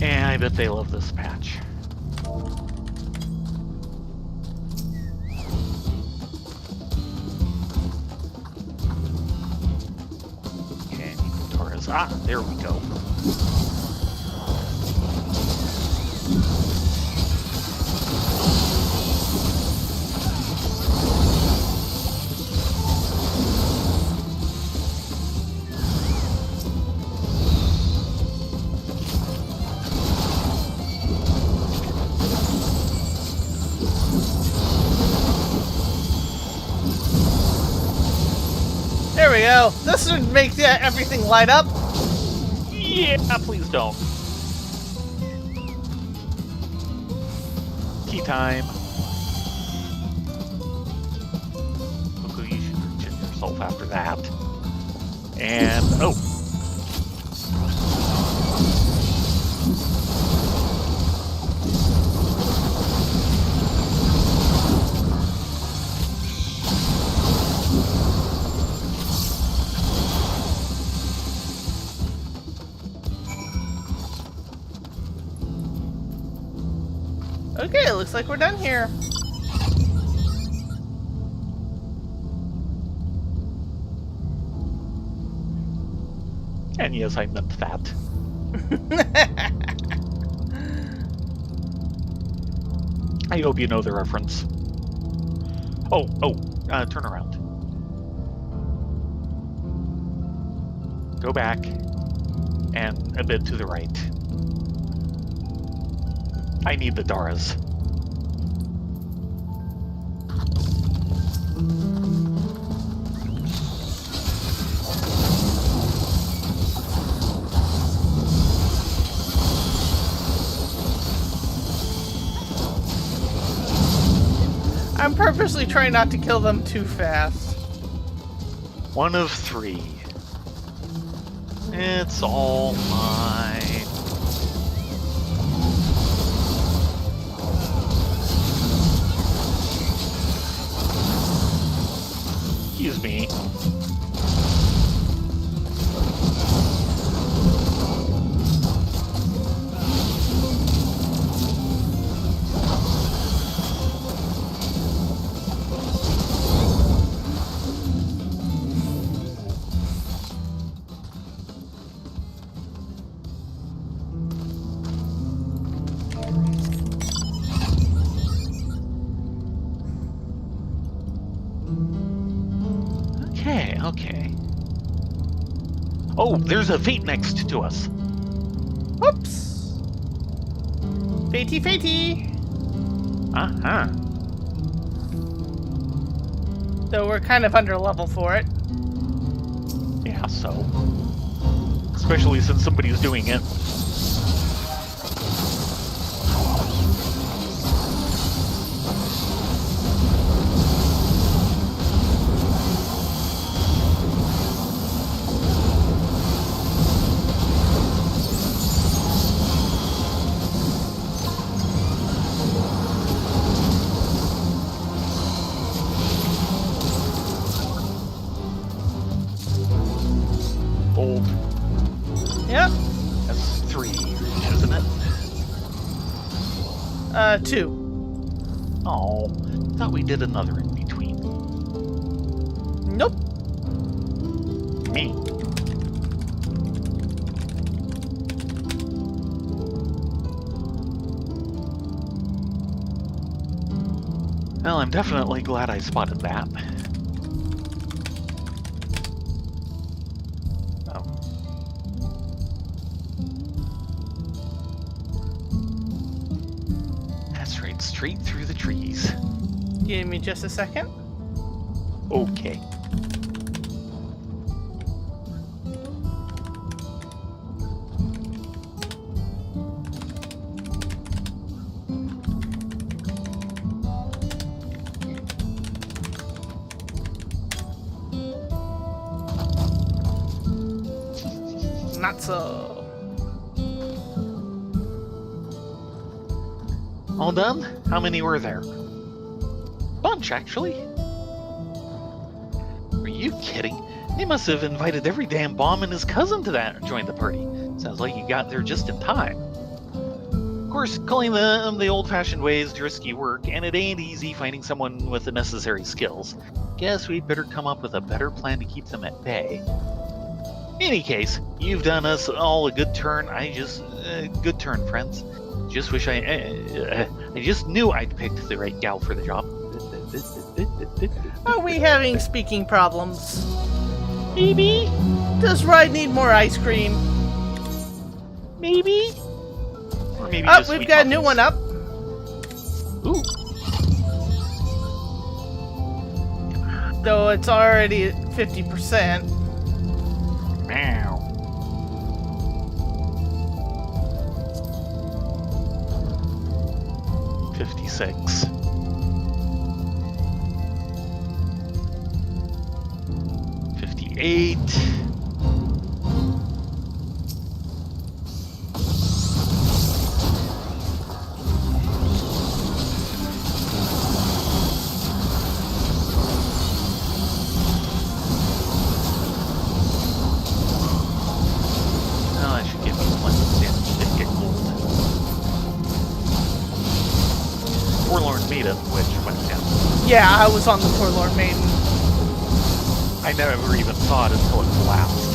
And I bet they love this patch. Okay, Torres. Ah, there we go. There we go. This should make everything light up. Yeah, please don't. Tea time. Look, you should reach in yourself after that. And oh. Okay, it looks like we're done here. And yes, I meant that. I hope you know the reference. Turn around. Go back. And a bit to the right. I need the Daras. I'm purposely trying not to kill them too fast. 1 of 3. It's all mine. Excuse me. Okay. Oh, there's a fate next to us. Whoops. Fatey. Uh-huh. Though we're kind of under level for it. Yeah, so. Especially since somebody's doing it. Old. Yep. That's 3, isn't it? 2. Oh, thought we did another in between. Nope. Me. Well, I'm definitely glad I spotted that. Oh. That's right, straight through the trees. Give me just a second. Okay. Not so. All done? How many were there? Bunch, actually. Are you kidding? They must have invited every damn bomb and his cousin to join the party. Sounds like you got there just in time. Of course, calling them the old-fashioned way is risky work, and it ain't easy finding someone with the necessary skills. Guess we'd better come up with a better plan to keep them at bay. In any case, you've done us all a good turn. Good turn, friends. Just wish I just knew I'd picked the right gal for the job. Are we having speaking problems? Maybe? Does Ride need more ice cream? Maybe? Or maybe Oh, just we've sweet got a new muffins. one up. Ooh. Though it's already at 50%. Meow. $56. 58. Oh, I should give me one. Damn, didn't get gold. Forlorn Maiden, which went down. Yeah, I was on the Forlorn Maiden. I never even saw it until it collapsed.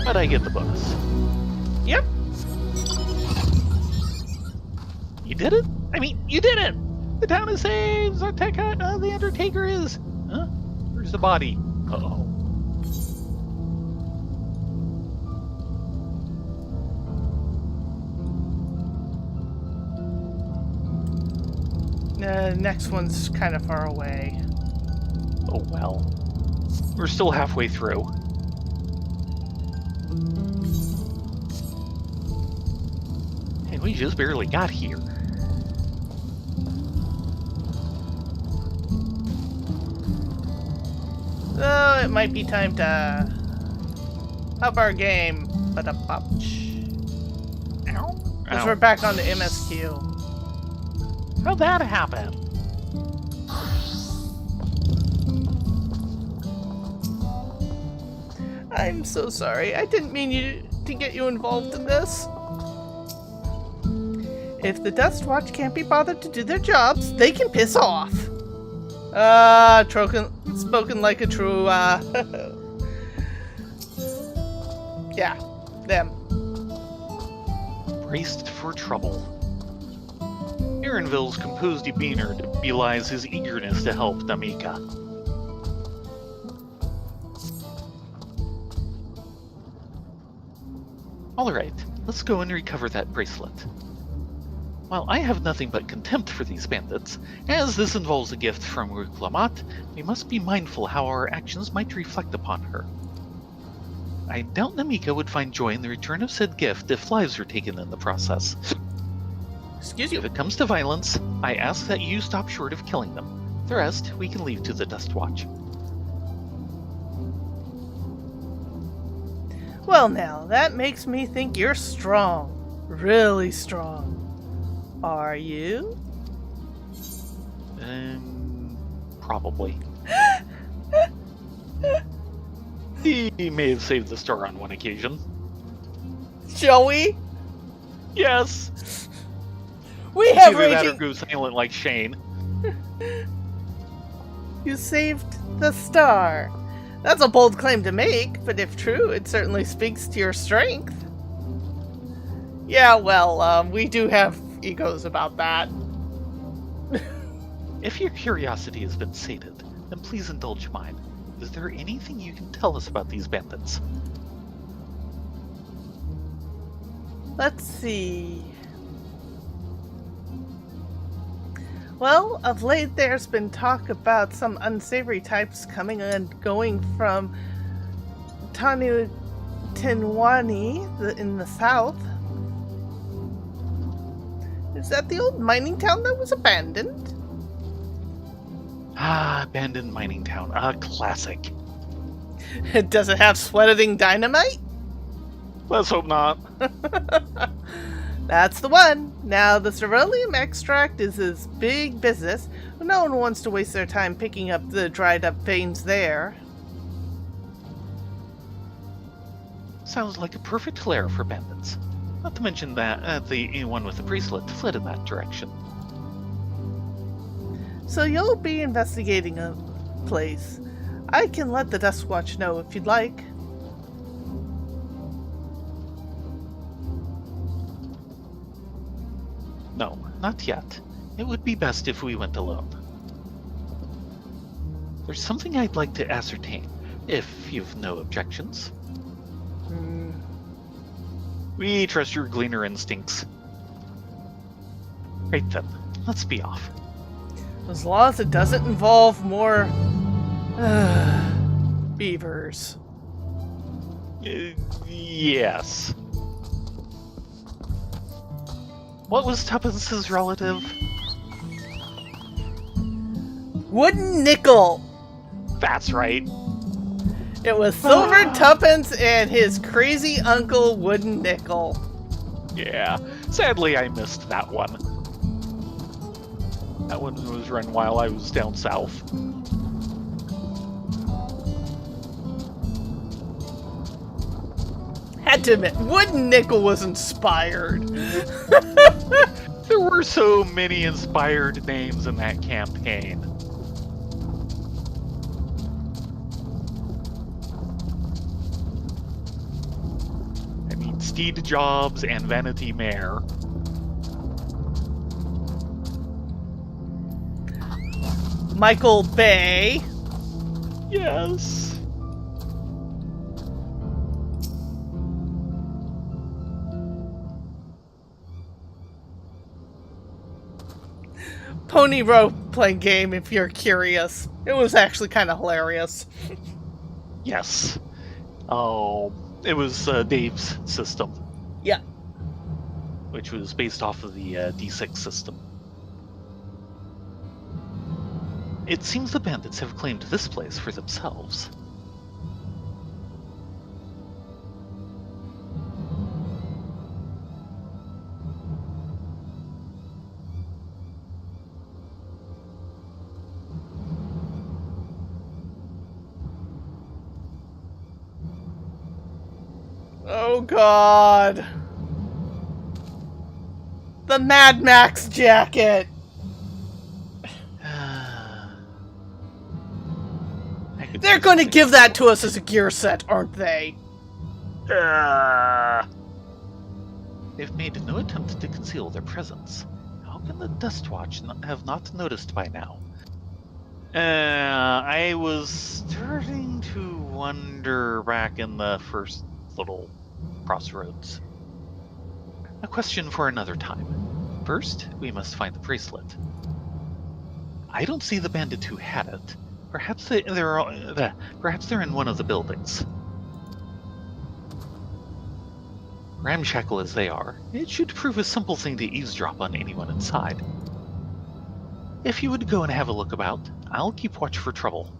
But I get the bonus. Yep. You did it? I mean, you did it! The town is saved! Zarteka, the Undertaker is... Huh? Where's the body? Uh-oh. The next one's kind of far away. Oh well. We're still halfway through. And we just barely got here. So it might be time to up our game. Because we're back on the MSQ. How'd that happen? I'm so sorry. I didn't mean to get you involved in this. If the Dust Watch can't be bothered to do their jobs, they can piss off. Spoken like a true, yeah, them. Braced for trouble. Aaronville's composed demeanor belies his eagerness to help Namika. Alright, let's go and recover that bracelet. While I have nothing but contempt for these bandits, as this involves a gift from Ruklamat, we must be mindful how our actions might reflect upon her. I doubt Namika would find joy in the return of said gift if lives were taken in the process. Excuse you. If it comes to violence, I ask that you stop short of killing them. The rest we can leave to the Dust Watch. Well now, that makes me think you're strong. Really strong. Are you? Probably. He may have saved the star on one occasion. Shall we? Yes! We have Either that or raging... go silent like Shane. You saved the star. That's a bold claim to make, but if true, it certainly speaks to your strength. Yeah, well, we do have egos about that. If your curiosity has been sated, then please indulge mine. Is there anything you can tell us about these bandits? Let's see. Well, of late there's been talk about some unsavory types coming and going from Tanu Tinwani in the south. Is that the old mining town that was abandoned? Ah, abandoned mining town. A classic. Does it have sweating dynamite? Let's hope not. That's the one. Now, the ceruleum extract is his big business. No one wants to waste their time picking up the dried up veins there. Sounds like a perfect lair for bandits. Not to mention that the one with the bracelet fled in that direction. So you'll be investigating a place. I can let the Dust Watch know if you'd like. No, not yet. It would be best if we went alone. There's something I'd like to ascertain, if you've no objections. We trust your gleaner instincts. Right then, let's be off. As long as it doesn't involve more beavers. Yes. What was Tuppence's relative? Wooden Nickel! That's right. It was Silver Tuppence and his crazy uncle Wooden Nickel. Yeah, sadly I missed that one. That one was run while I was down south. Had to admit, Wooden Nickel was inspired. There were so many inspired names in that campaign. I mean, Steed Jobs and Vanity Mare. Michael Bay. Yes. role-playing game, if you're curious. It was actually kind of hilarious. Yes. Oh, it was Dave's system, Yeah. which was based off of the D6 system. It seems the bandits have claimed this place for themselves. Oh god. The Mad Max jacket. They're going to give that to us as a gear set, aren't they? They've made no attempt to conceal their presence. How can the Dustwatch have not noticed by now? I was starting to wonder back in the first little crossroads. A question for another time. First, we must find the bracelet. I don't see the bandit who had it. Perhaps they're in one of the buildings. Ramshackle as they are, it should prove a simple thing to eavesdrop on anyone inside. If you would go and have a look about, I'll keep watch for trouble.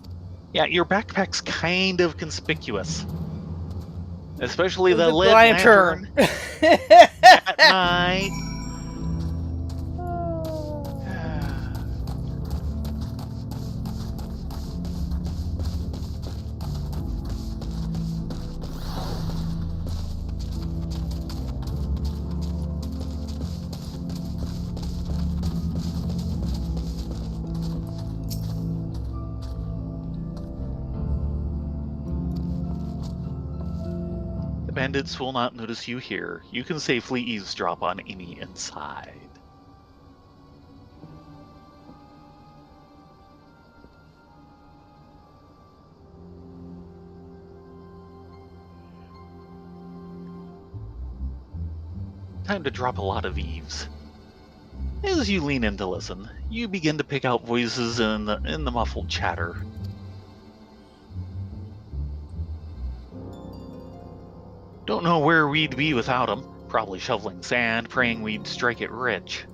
Yeah, your backpack's kind of conspicuous. Especially the lit lantern at night. Bandits will not notice you here. You can safely eavesdrop on any inside. Time to drop a lot of eaves. As you lean in to listen, you begin to pick out voices in the muffled chatter. Don't know where we'd be without 'em. Probably shoveling sand, praying we'd strike it rich.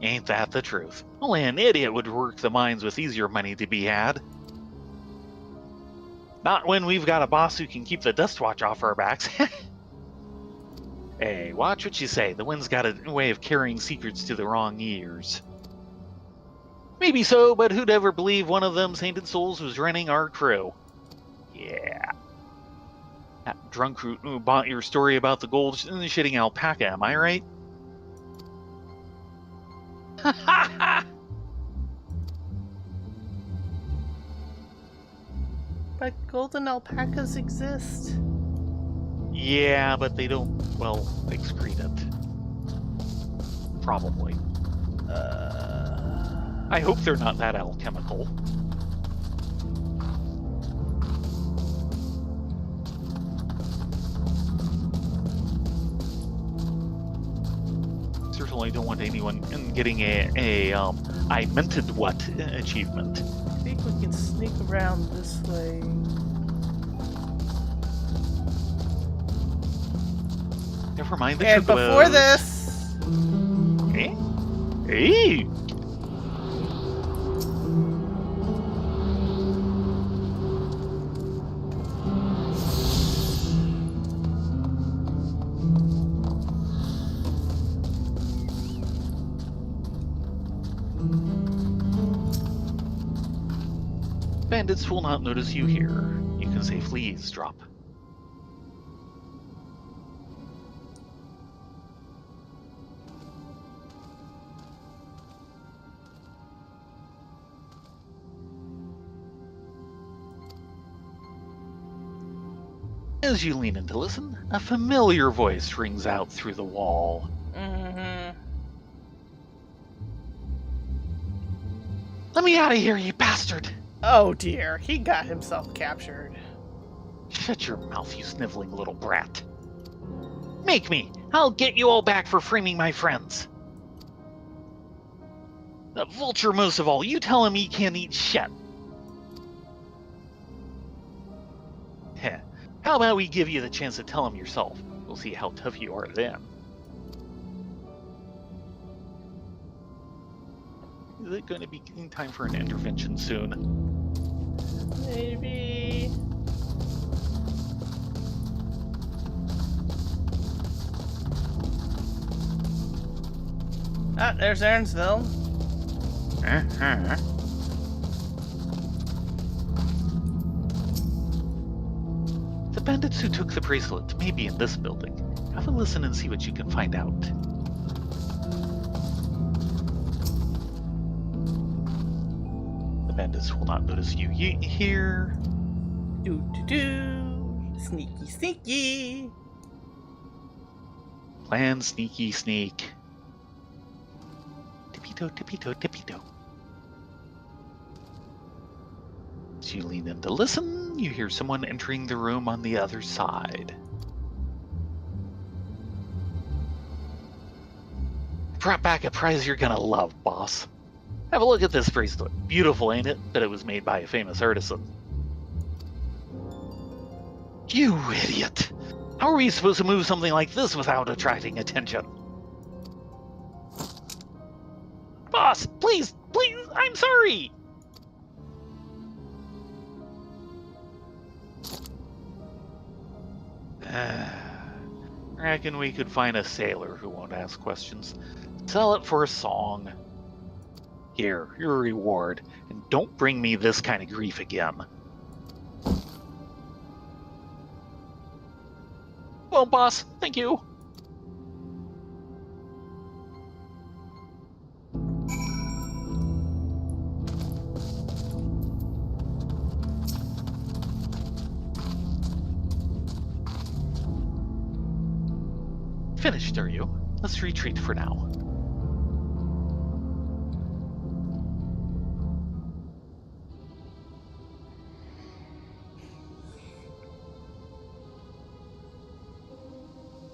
Ain't that the truth? Only an idiot would work the mines with easier money to be had. Not when we've got a boss who can keep the Dustwatch off our backs. Hey, watch what you say. The wind's got a way of carrying secrets to the wrong ears. Maybe so, but who'd ever believe one of them sainted souls was running our crew? Yeah. That drunk who bought your story about the gold shitting alpaca, am I right? But golden alpacas exist. Yeah, but they don't, well, excrete it. Probably. I hope they're not that alchemical. Certainly don't want anyone getting a I mented what achievement. I think we can sneak around this way. Never mind the And before chocobos. this... Eh? Hey! Bandits will not notice you here. You can safely eavesdrop. As you lean in to listen, a familiar voice rings out through the wall. Let me out of here, you bastard! Oh dear, he got himself captured. Shut your mouth, you sniveling little brat. Make me! I'll get you all back for framing my friends. The vulture most of all. You tell him he can't eat shit. Heh. How about we give you the chance to tell him yourself? We'll see how tough you are then. Is it going to be in time for an intervention soon? Maybe. Ah, there's Aaronsville. Uh-huh. The bandits who took the bracelet may be in this building. Have a listen and see what you can find out. The bandits will not notice you here. Do. Sneaky, sneaky. Plan sneaky sneak. Tippy-toe, tippy-toe, tippy-toe. As you lean in to listen, you hear someone entering the room on the other side. Brought back a prize you're gonna love, boss. Have a look at this bracelet. Beautiful, ain't it? But it was made by a famous artisan. You idiot! How are we supposed to move something like this without attracting attention? Boss, please, I'm sorry! Reckon we could find a sailor who won't ask questions. Sell it for a song. Here, your reward, and don't bring me this kind of grief again. Well, boss, thank you. Finished, are you? Let's retreat for now.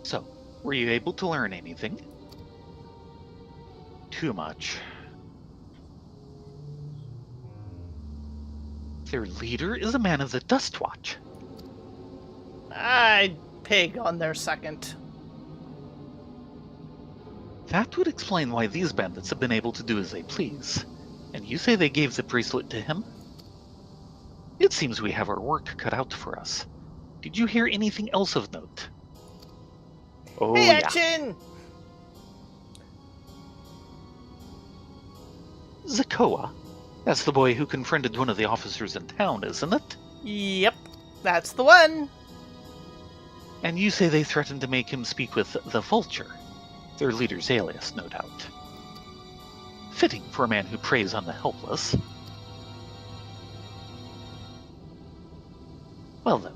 So, were you able to learn anything? Too much. Their leader is a man of the Dustwatch. I'd pig on their second. That would explain why these bandits have been able to do as they please. And you say they gave the bracelet to him? It seems we have our work cut out for us. Did you hear anything else of note? Oh, Hey, yeah. action! Zakoa. That's the boy who confronted one of the officers in town, isn't it? Yep, that's the one. And you say they threatened to make him speak with the Vulture. Their leader's alias, no doubt. Fitting for a man who preys on the helpless. Well then,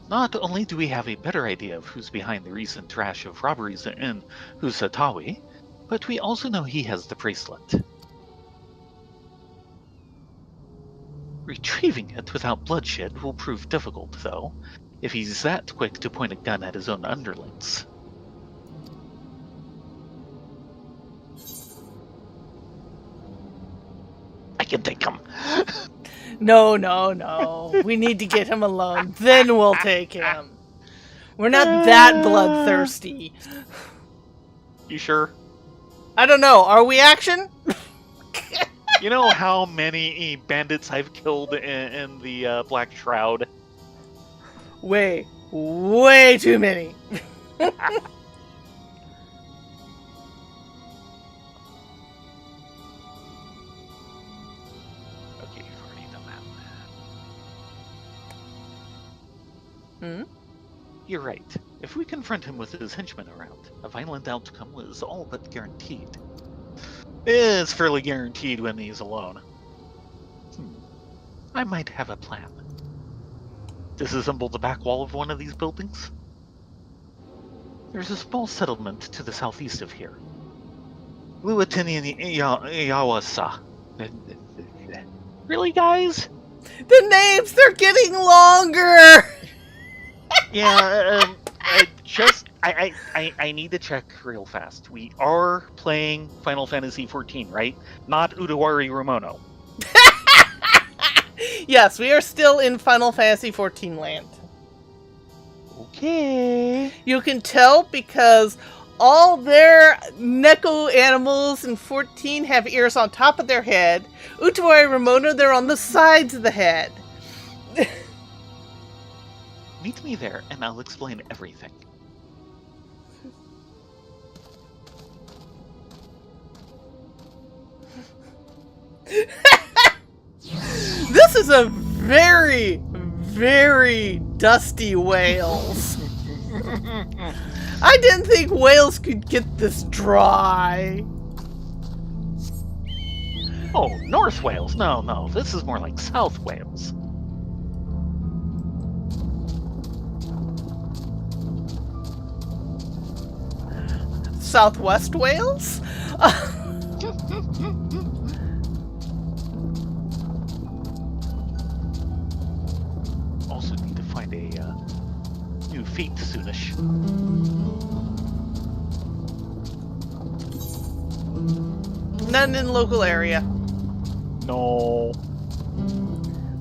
not only do we have a better idea of who's behind the recent rash of robberies in Husatawi, but we also know he has the bracelet. Retrieving it without bloodshed will prove difficult, though, if he's that quick to point a gun at his own underlings. I can take him. No. We need to get him alone. Then we'll take him. We're not that bloodthirsty. You sure? I don't know. Are we action? You know how many bandits I've killed in the Black Shroud? Way too many. Okay, you've already done that. Hmm? You're right. If we confront him with his henchmen around, a violent outcome was all but guaranteed. It's fairly guaranteed when he's alone. I might have a plan. Disassemble the back wall of one of these buildings? There's a small settlement to the southeast of here. Luatini Yawasa. Really, guys? The names, they're getting longer! Yeah, just I need to check real fast. We are playing Final Fantasy XIV, right? Not Udawari Ramono. Yes, we are still in Final Fantasy XIV land. Okay. You can tell because all their Neko animals in 14 have ears on top of their head. Utawari Ramono, they're on the sides of the head. Meet me there, and I'll explain everything. This is a very, very dusty Wales. I didn't think Wales could get this dry. Oh, North Wales? No. This is more like South Wales. Southwest Wales? Also need to find a new feat soonish. None in local area. No.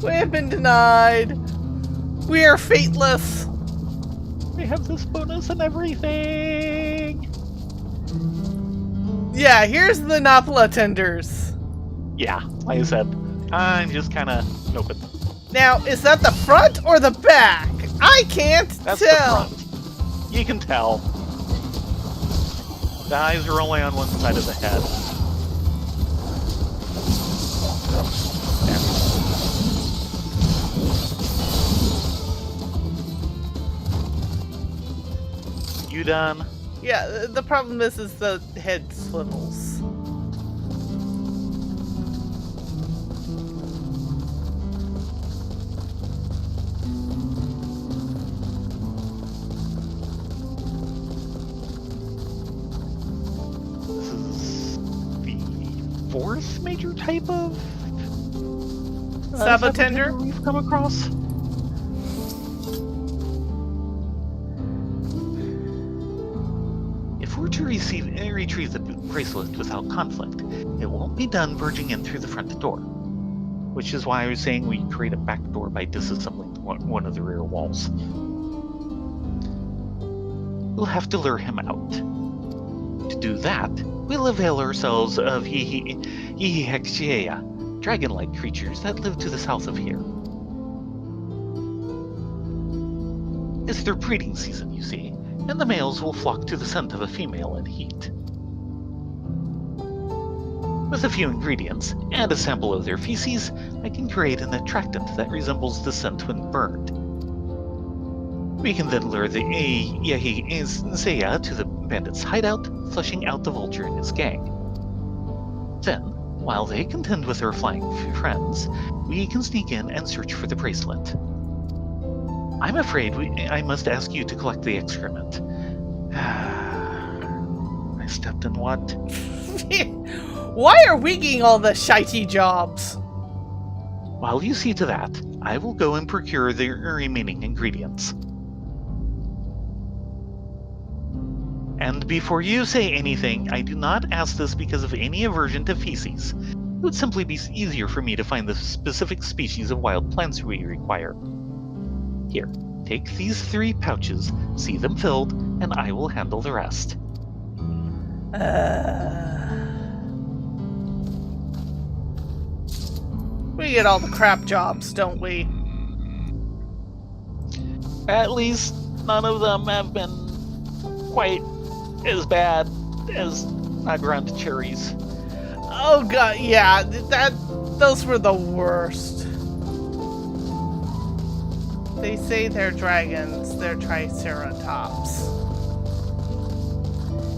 We have been denied. We are fateless. We have this bonus and everything. Yeah, here's the Napala tenders. Yeah, like I said, I'm just kind of noping. Now, is that the front or the back? I can't That's tell. the front. You can tell. The eyes are only on one side of the head. You done? Yeah, the problem is the head swivels. This is the fourth major type of Sabotender? we've come across. If we're to retrieve the bracelet without conflict, it won't be done barging in through the front door. Which is why I was saying we create a back door by disassembling one of the rear walls. We'll have to lure him out. To do that, we'll avail ourselves of Hihexia, dragon-like creatures that live to the south of here. It's their breeding season, you see, and the males will flock to the scent of a female in heat. With a few ingredients and a sample of their feces, I can create an attractant that resembles the scent when burned. We can then lure the Yahihexia to the bandit's hideout, flushing out the vulture and his gang. Then, while they contend with their flying friends, we can sneak in and search for the bracelet. I'm afraid I must ask you to collect the excrement. I stepped in what? Why are we getting all the shitey jobs? While you see to that, I will go and procure the remaining ingredients. And before you say anything, I do not ask this because of any aversion to feces. It would simply be easier for me to find the specific species of wild plants we require. Here, take these 3 pouches, see them filled, and I will handle the rest. We get all the crap jobs, don't we? At least none of them have been quite as bad as Nagrand cherries. Oh god, yeah, those were the worst. They say they're dragons, they're triceratops.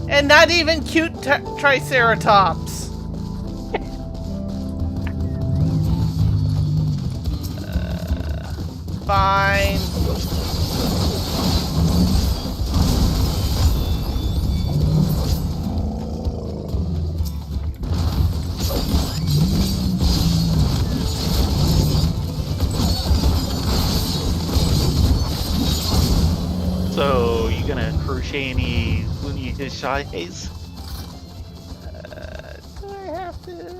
And not even cute triceratops. Fine. So, you gonna crochet any loony hishais? Do I have to?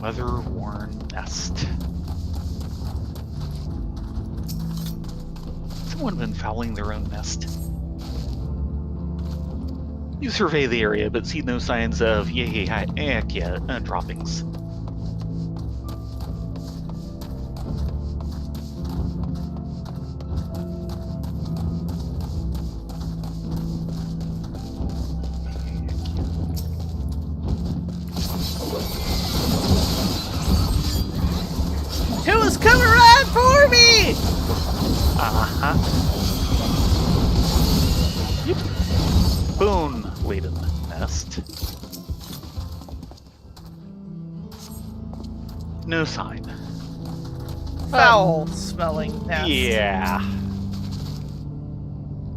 Weather-worn nest. Someone been fouling their own nest. You survey the area, but see no signs of droppings. Who was coming right for me? Uh-huh. Yep. Bone-laden nest. No sign. Foul-smelling nest. Yeah.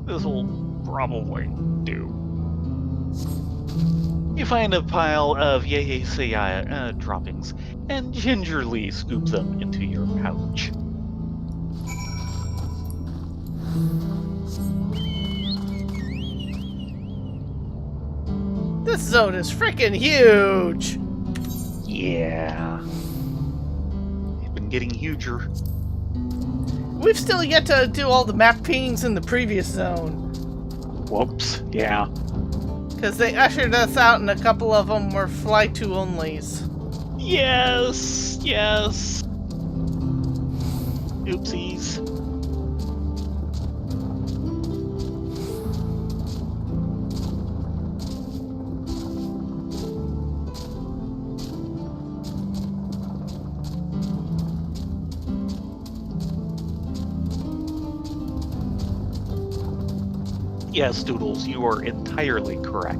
This'll probably do. You find a pile of droppings and gingerly scoop them into your pouch. This zone is freaking huge. Yeah. It's been getting huger. We've still yet to do all the map pings in the previous zone. Whoops. Yeah. Because they ushered us out and a couple of them were fly-to-onlys. Yes. Yes. Oopsies. Yes, Doodles, you are entirely correct.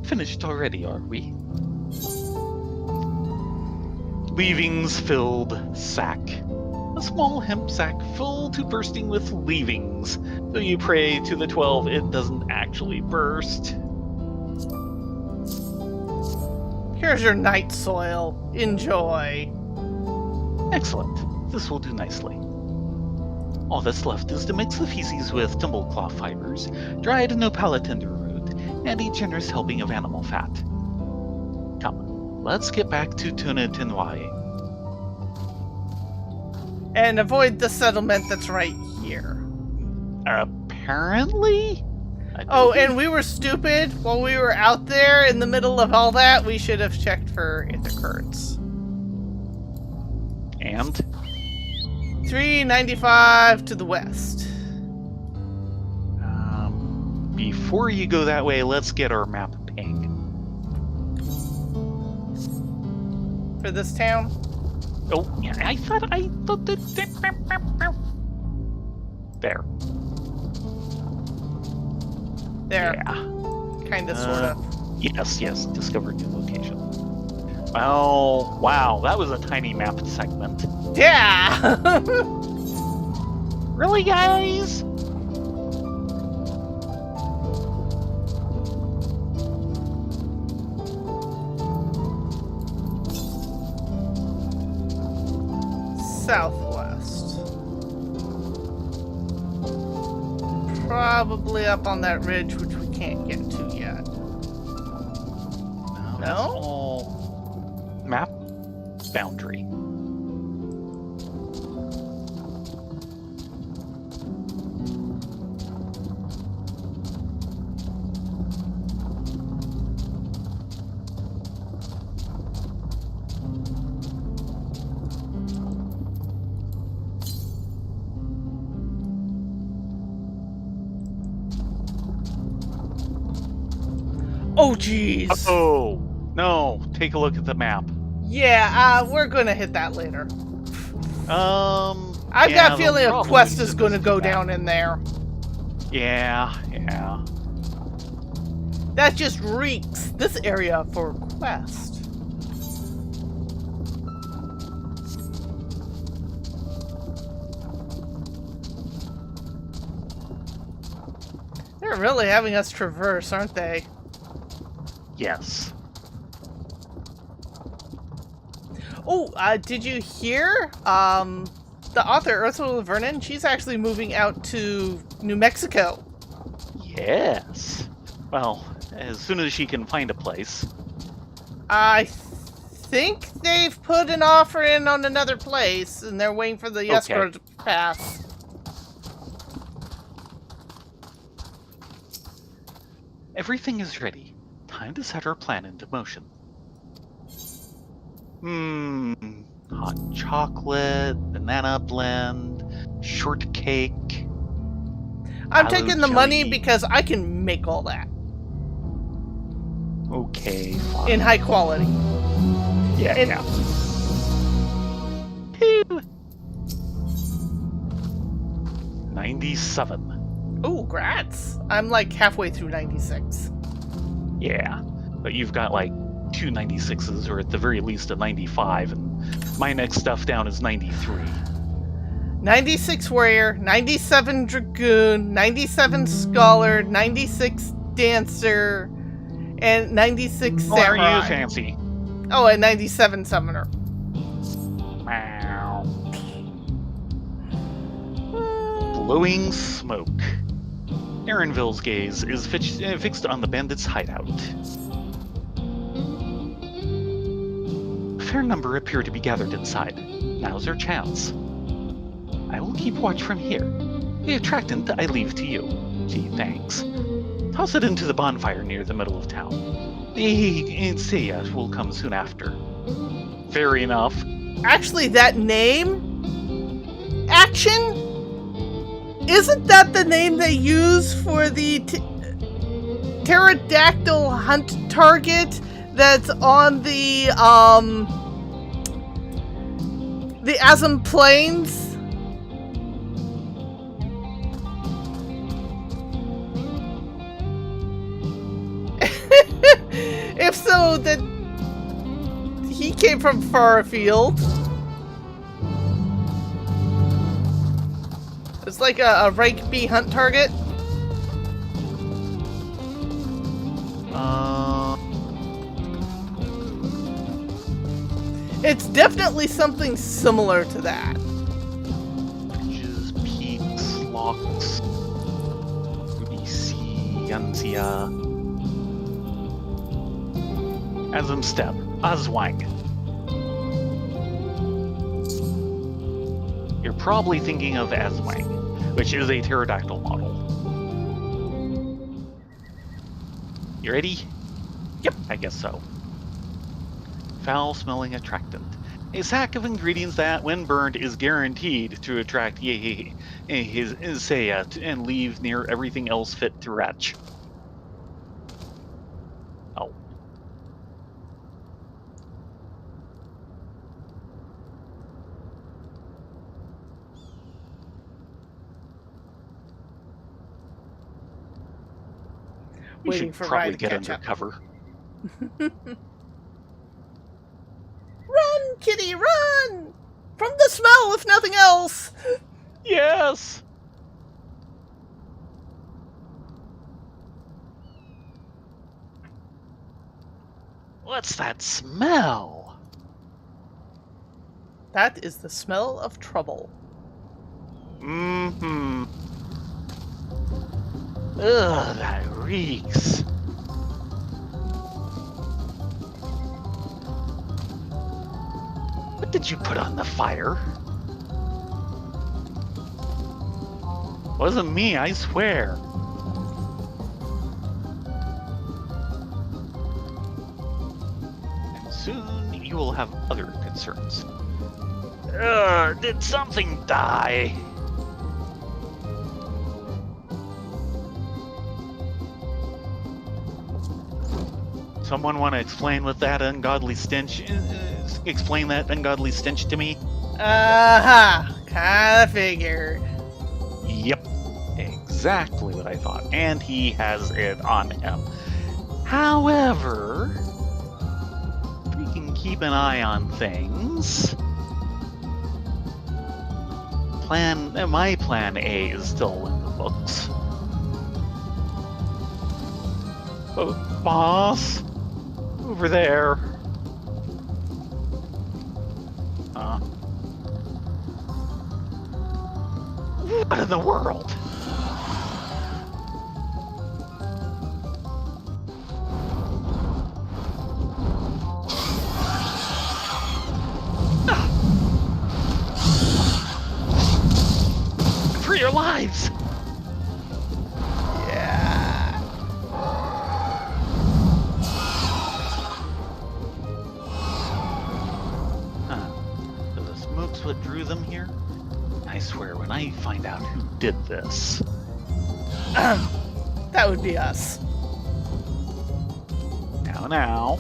Finished already, are we? Leavings-filled sack. A small hemp sack full to bursting with leavings. Though you pray to the 12, it doesn't actually burst. Here's your night soil. Enjoy. Excellent. This will do nicely. All that's left is to mix the feces with tumblecloth fibers, dried nopala tender root, and a generous helping of animal fat. Come, let's get back to Tuna Tenwai. And avoid the settlement that's right here. Apparently? Oh, and we were stupid while we were out there in the middle of all that. We should have checked for ether currents. And? 395 to the west. Before you go that way, let's get our map ping. For this town? Oh, yeah, I thought that... There. There. Yeah. Kinda, sorta. Yes, discovered new location. Well, wow, that was a tiny map segment. Yeah! Really, guys? Southwest. Probably up on that ridge, which we can't get to yet. That's all map boundary. Oh, jeez. Oh, no. Take a look at the map. Yeah, we're gonna hit that later. I I've Yeah, got a feeling they'll a probably quest is send going to us go back. down in there. Yeah. That just reeks this area for quest. They're really having us traverse, aren't they? Yes. Oh, did you hear? The author, Ursula Vernon, she's actually moving out to New Mexico. Yes. Well, as soon as she can find a place. I think they've put an offer in on another place, and they're waiting for the escrow to pass. Everything is ready. Time to set our plan into motion. Hot chocolate, banana blend, shortcake. I'm Aloe taking the money jelly. because I can make all that Okay, fine. in high quality. Yeah, in- yeah. Phew. 97. Ooh, grats. I'm like halfway through 96. Yeah, but you've got like two 96s, or at the very least a 95, and my next stuff down is 93. 96 Warrior, 97 Dragoon, 97 Scholar, 96 Dancer, and 96 Oh, Samurai. are you fancy? Oh, and 97 Summoner. Meow. Blowing smoke. Aaronville's gaze is fixed on the bandits' hideout. A fair number appear to be gathered inside. Now's our chance. I will keep watch from here. The attractant I leave to you. Gee, thanks. Toss it into the bonfire near the middle of town. The Seiya will come soon after. Fair enough. Actually, that name, Action, isn't that the name they use for the pterodactyl hunt target that's on the Azam Plains? If so, then he came from far afield. It's like a rank B hunt target. It's definitely something similar to that. Ridges, peaks, locks, Ruby Sea, Yanxia. Azam Step, Azwang. You're probably thinking of Azwang, which is a pterodactyl model. You ready? Yep, I guess so. Foul-smelling attractant. A sack of ingredients that, when burned, is guaranteed to attract his Seiya and leave near everything else fit to retch. Oh. We Waiting should for probably Ryan to get catch under up. cover. Run, kitty, run! From the smell, if nothing else! Yes! What's that smell? That is the smell of trouble. Mm-hmm. Ugh, that reeks. What did you put on the fire? Wasn't me, I swear. And soon you will have other concerns. Did something die? Someone want to explain what that ungodly stench? Explain that ungodly stench to me. Kinda figured. Yep, exactly what I thought. And he has it on him. However, we can keep an eye on things. My plan A is still in the books. Oh, boss, over there. What in the world? For your lives! Yeah. So the smoke's what drew them here? I swear, when I find out who did this... That would be us. Now.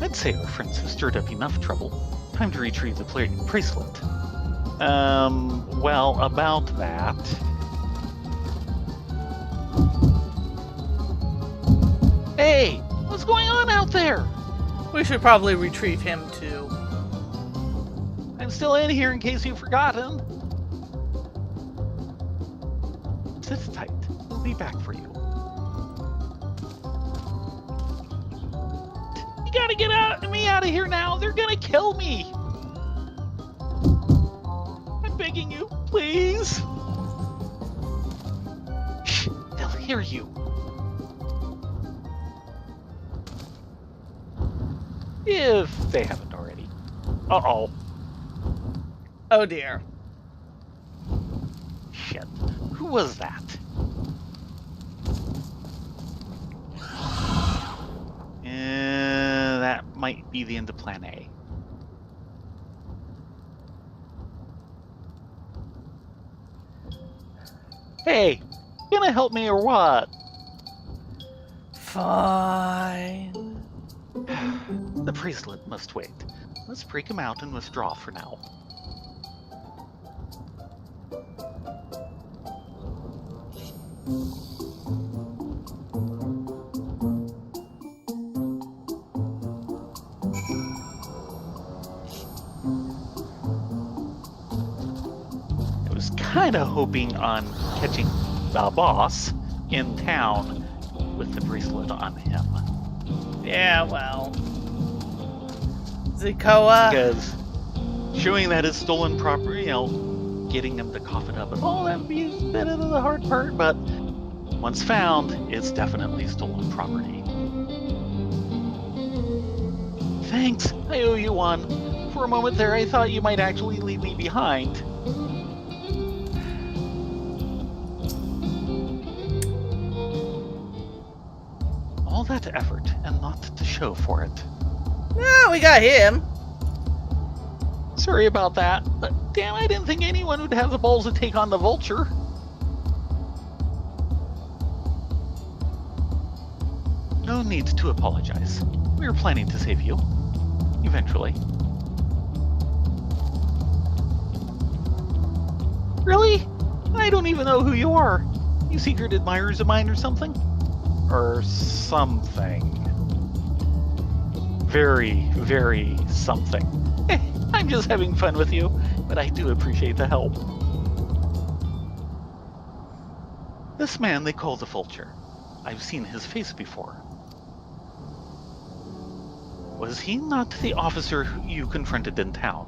I'd say our friends have stirred up enough trouble. Time to retrieve the bracelet. Well, about that... Hey! What's going on out there? We should probably retrieve him too. I'm still in here in case you've forgotten. Sit tight. We'll be back for you. You gotta get me out of here now. They're gonna kill me. I'm begging you, please. Shh, they'll hear you. If they haven't already. Uh-oh. Oh dear. Shit. Who was that? That might be the end of Plan A. Hey, you gonna help me or what? Fine. The bracelet must wait. Let's break him out and withdraw for now. I was kinda hoping on catching the boss in town with the bracelet on him. Yeah, well. Zikoa. Because showing that it's stolen property, getting him to cough it up and all that would be a bit of the hard part, but once found, it's definitely stolen property. Thanks, I owe you one. For a moment there, I thought you might actually leave me behind. All that effort, and not to show for it. No, we got him. Sorry about that, but damn, I didn't think anyone would have the balls to take on the vulture. No need to apologize. We were planning to save you. Eventually. Really? I don't even know who you are. You secret admirers of mine or something? Or something. Very, very something. I'm just having fun with you, but I do appreciate the help. This man they call the Vulture. I've seen his face before. Was he not the officer who you confronted in town?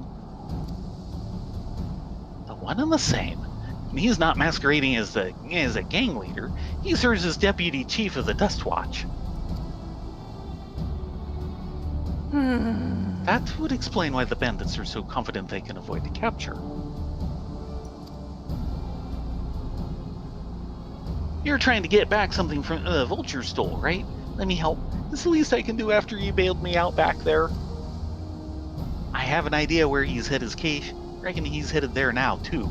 The one and the same. And he's not masquerading as a gang leader. He serves as deputy chief of the Dust Watch. That would explain why the bandits are so confident they can avoid the capture. You're trying to get back something from the Vulture stole, right? Let me help. It's the least I can do after you bailed me out back there. I have an idea where he's hid his cache. Reckon he's headed there now, too.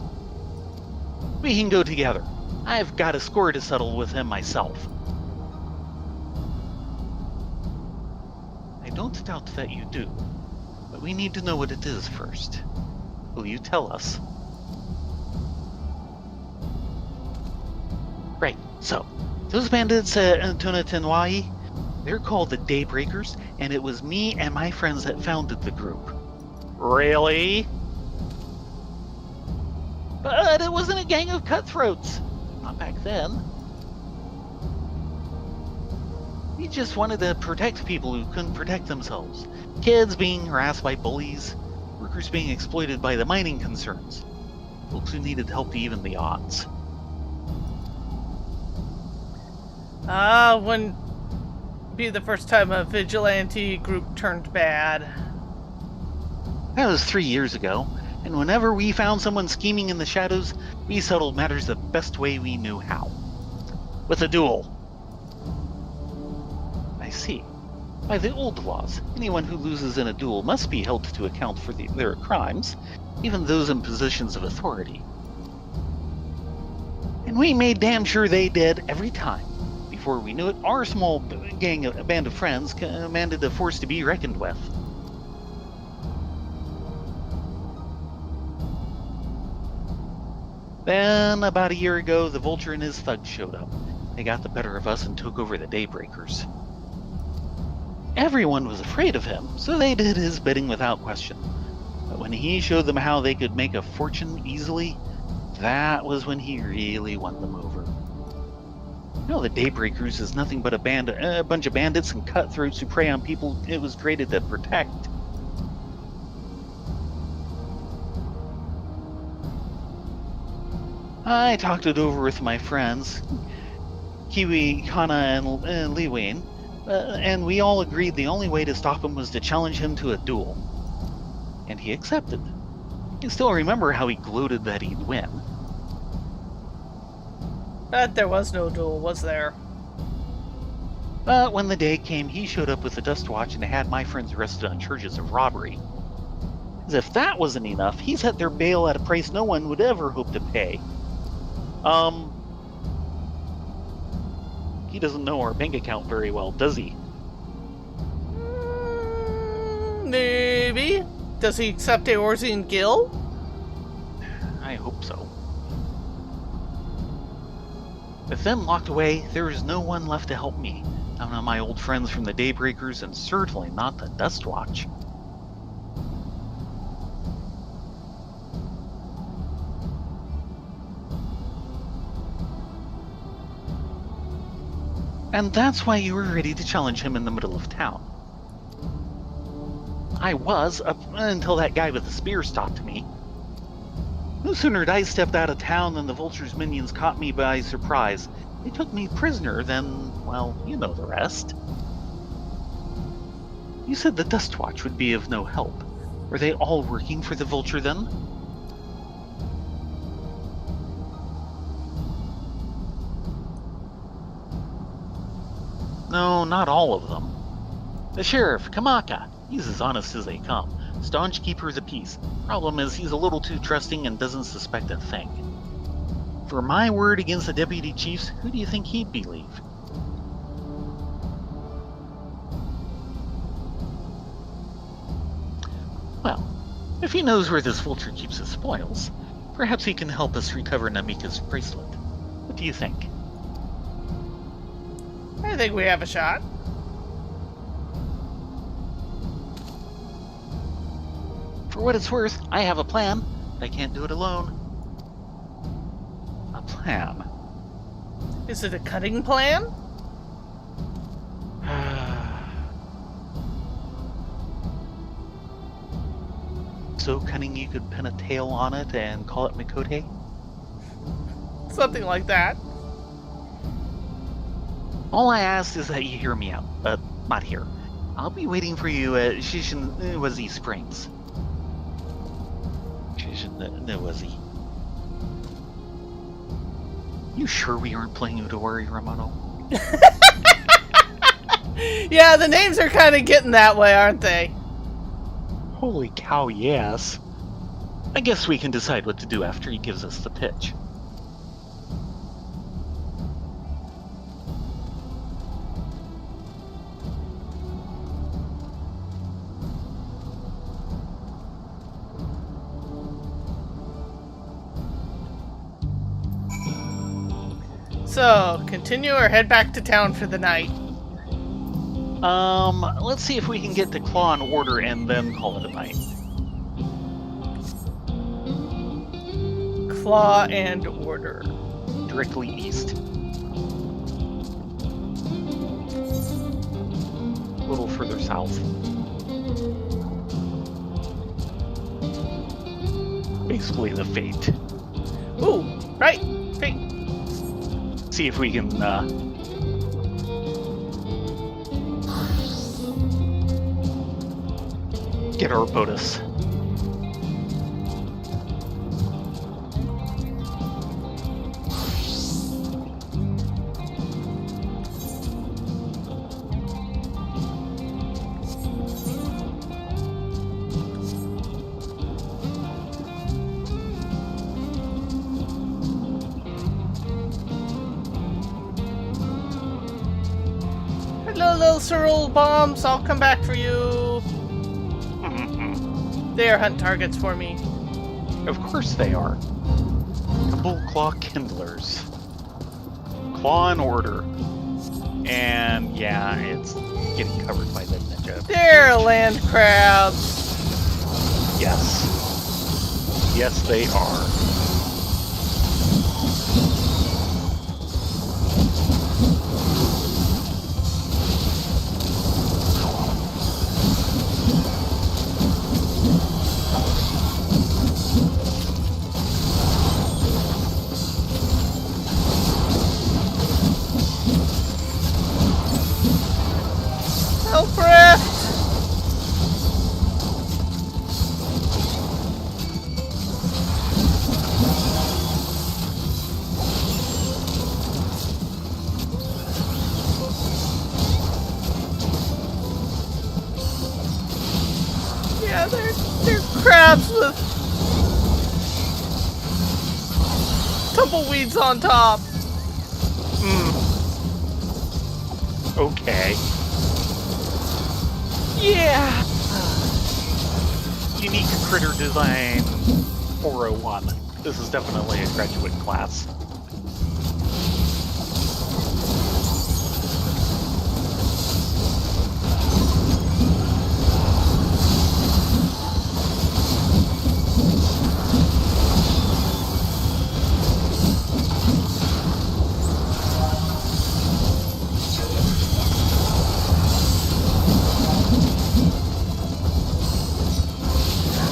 We can go together. I've got a score to settle with him myself. I don't doubt that you do. But we need to know what it is first. Will you tell us? Right, so, those bandits at Tunatinwai, they're called the Daybreakers, and it was me and my friends that founded the group. Really? But it wasn't a gang of cutthroats. Not back then. We just wanted to protect people who couldn't protect themselves. Kids being harassed by bullies, workers being exploited by the mining concerns, folks who needed help to even the odds. Wouldn't be the first time a vigilante group turned bad. That was 3 years ago, and whenever we found someone scheming in the shadows, we settled matters the best way we knew how. With a duel. I see. By the old laws, anyone who loses in a duel must be held to account for their crimes, even those in positions of authority. And we made damn sure they did every time. Before we knew it, our small band of friends commanded a force to be reckoned with. Then, about a year ago, the Vulture and his thugs showed up. They got the better of us and took over the Daybreakers. Everyone was afraid of him, so they did his bidding without question. But when he showed them how they could make a fortune easily, that was when he really won them over. No, the Daybreakers is nothing but a bunch of bandits and cutthroats who prey on people it was created to protect. I talked it over with my friends, Kiwi, Kana, and Liwayne, and we all agreed the only way to stop him was to challenge him to a duel. And he accepted. You still remember how he gloated that he'd win. But there was no duel, was there? But when the day came, he showed up with the Dust Watch and had my friends arrested on charges of robbery. As if that wasn't enough, he set their bail at a price no one would ever hope to pay. He doesn't know our bank account very well, does he? Maybe. Does he accept Eorzean Gil? I hope so. With them locked away, there is no one left to help me. None of my old friends from the Daybreakers, and certainly not the Dust Watch. And that's why you were ready to challenge him in the middle of town. I was, up until that guy with the spear stopped me. No sooner had I stepped out of town than the Vulture's minions caught me by surprise. They took me prisoner, then, well, you know the rest. You said the Dust Watch would be of no help. Were they all working for the Vulture then? No, not all of them. The sheriff, Kamaka, he's as honest as they come. Staunch keeper of the peace. Problem is, he's a little too trusting and doesn't suspect a thing. For my word against the deputy chiefs, who do you think he'd believe? Well, if he knows where this Vulture keeps his spoils, perhaps he can help us recover Namika's bracelet. What do you think? I think we have a shot. For what it's worth, I have a plan, but I can't do it alone. A plan? Is it a cutting plan? So cunning you could pin a tail on it and call it Mikote? Something like that. All I ask is that you hear me out, but not here. I'll be waiting for you at Shishinwazi Springs. Shishinwazi. You sure we aren't playing Udawari, Romano? Yeah, the names are kind of getting that way, aren't they? Holy cow, yes. I guess we can decide what to do after he gives us the pitch. So, continue or head back to town for the night? Let's see if we can get to Claw and Order and then call it a night. Claw and Order. Directly east. A little further south. Basically the Fate. Ooh, right. Fate. See if we can, get our bonus. Hello, little Cyril bombs. I'll come back for you. They are hunt targets for me. Of course they are. Temple Claw Kindlers. Claw and Order. And yeah, it's getting covered by the ninja. They're land crabs. Yes. Yes, they are. Helfrift! Yeah, they're crabs with tumbleweeds on top. Okay. Yeah. Unique critter design 401. This is definitely a graduate class.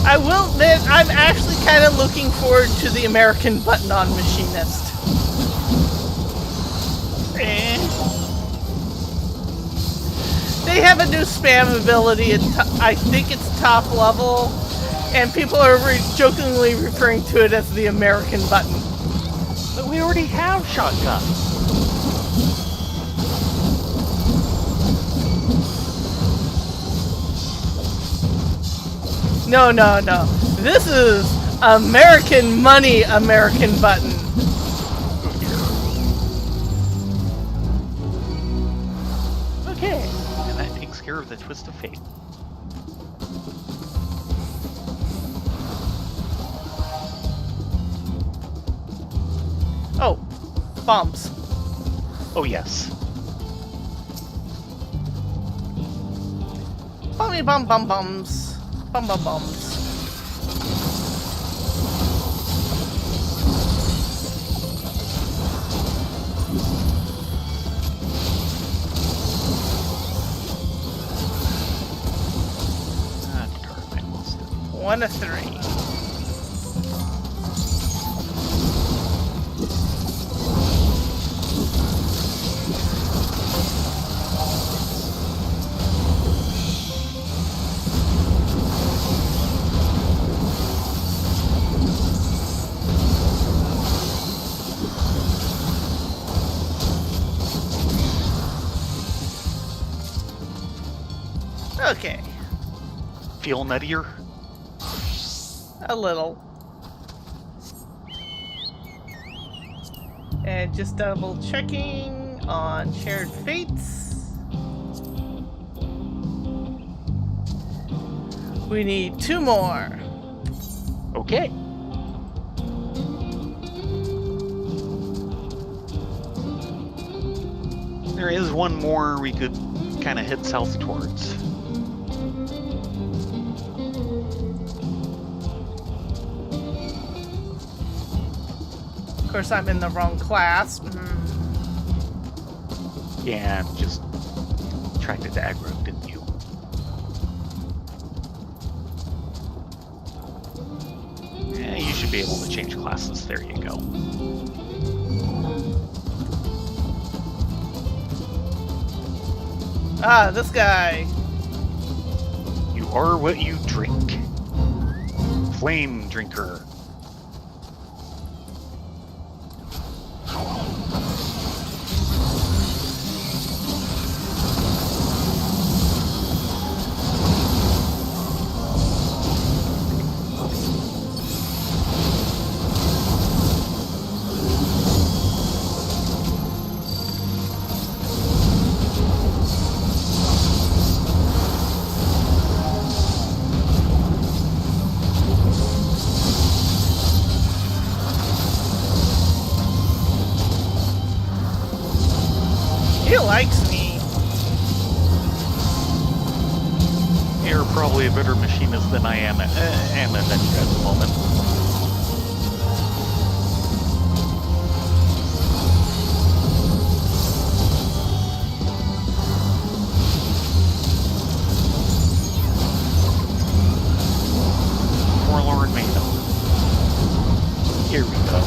I will admit, I'm actually kind of looking forward to the American button-on machinist. They have a new spam ability. I think it's top level, and people are jokingly referring to it as the American button. But we already have shotgun. No, no, no. This is American money, American button. Okay, and that takes care of the twist of fate. Oh, bombs. Oh yes. Bomby bum bum bums. Bum bum bums. Ah, darn, I lost it. 1 of 3. Okay, Feel nuttier? a little. And just double checking on shared fates. We need 2 more. Okay. There is one more we could kind of head south towards. Of course, I'm in the wrong class. Yeah, just attracted to aggro, didn't you? Yeah, you should be able to change classes. There you go. Ah, this guy. You are what you drink. Flame drinker. He likes me. You're probably a better machinist than I am at Adventure at the moment. Forlorn Maiden. Here we go.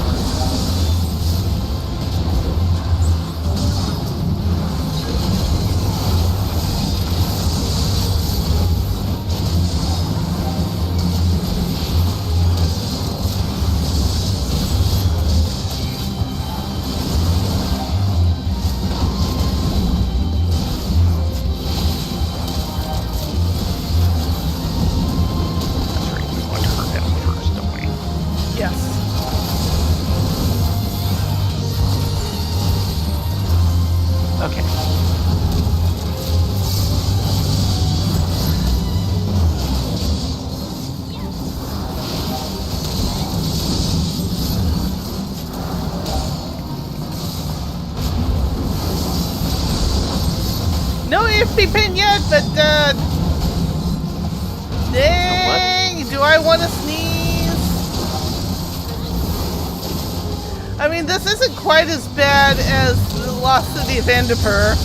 That's right, we want to hurt him first, don't we? Yes. Okay. No EFP pin yet, but dang, do I want to sneeze? I mean, this isn't quite as bad as the Lost City of Vanderpur,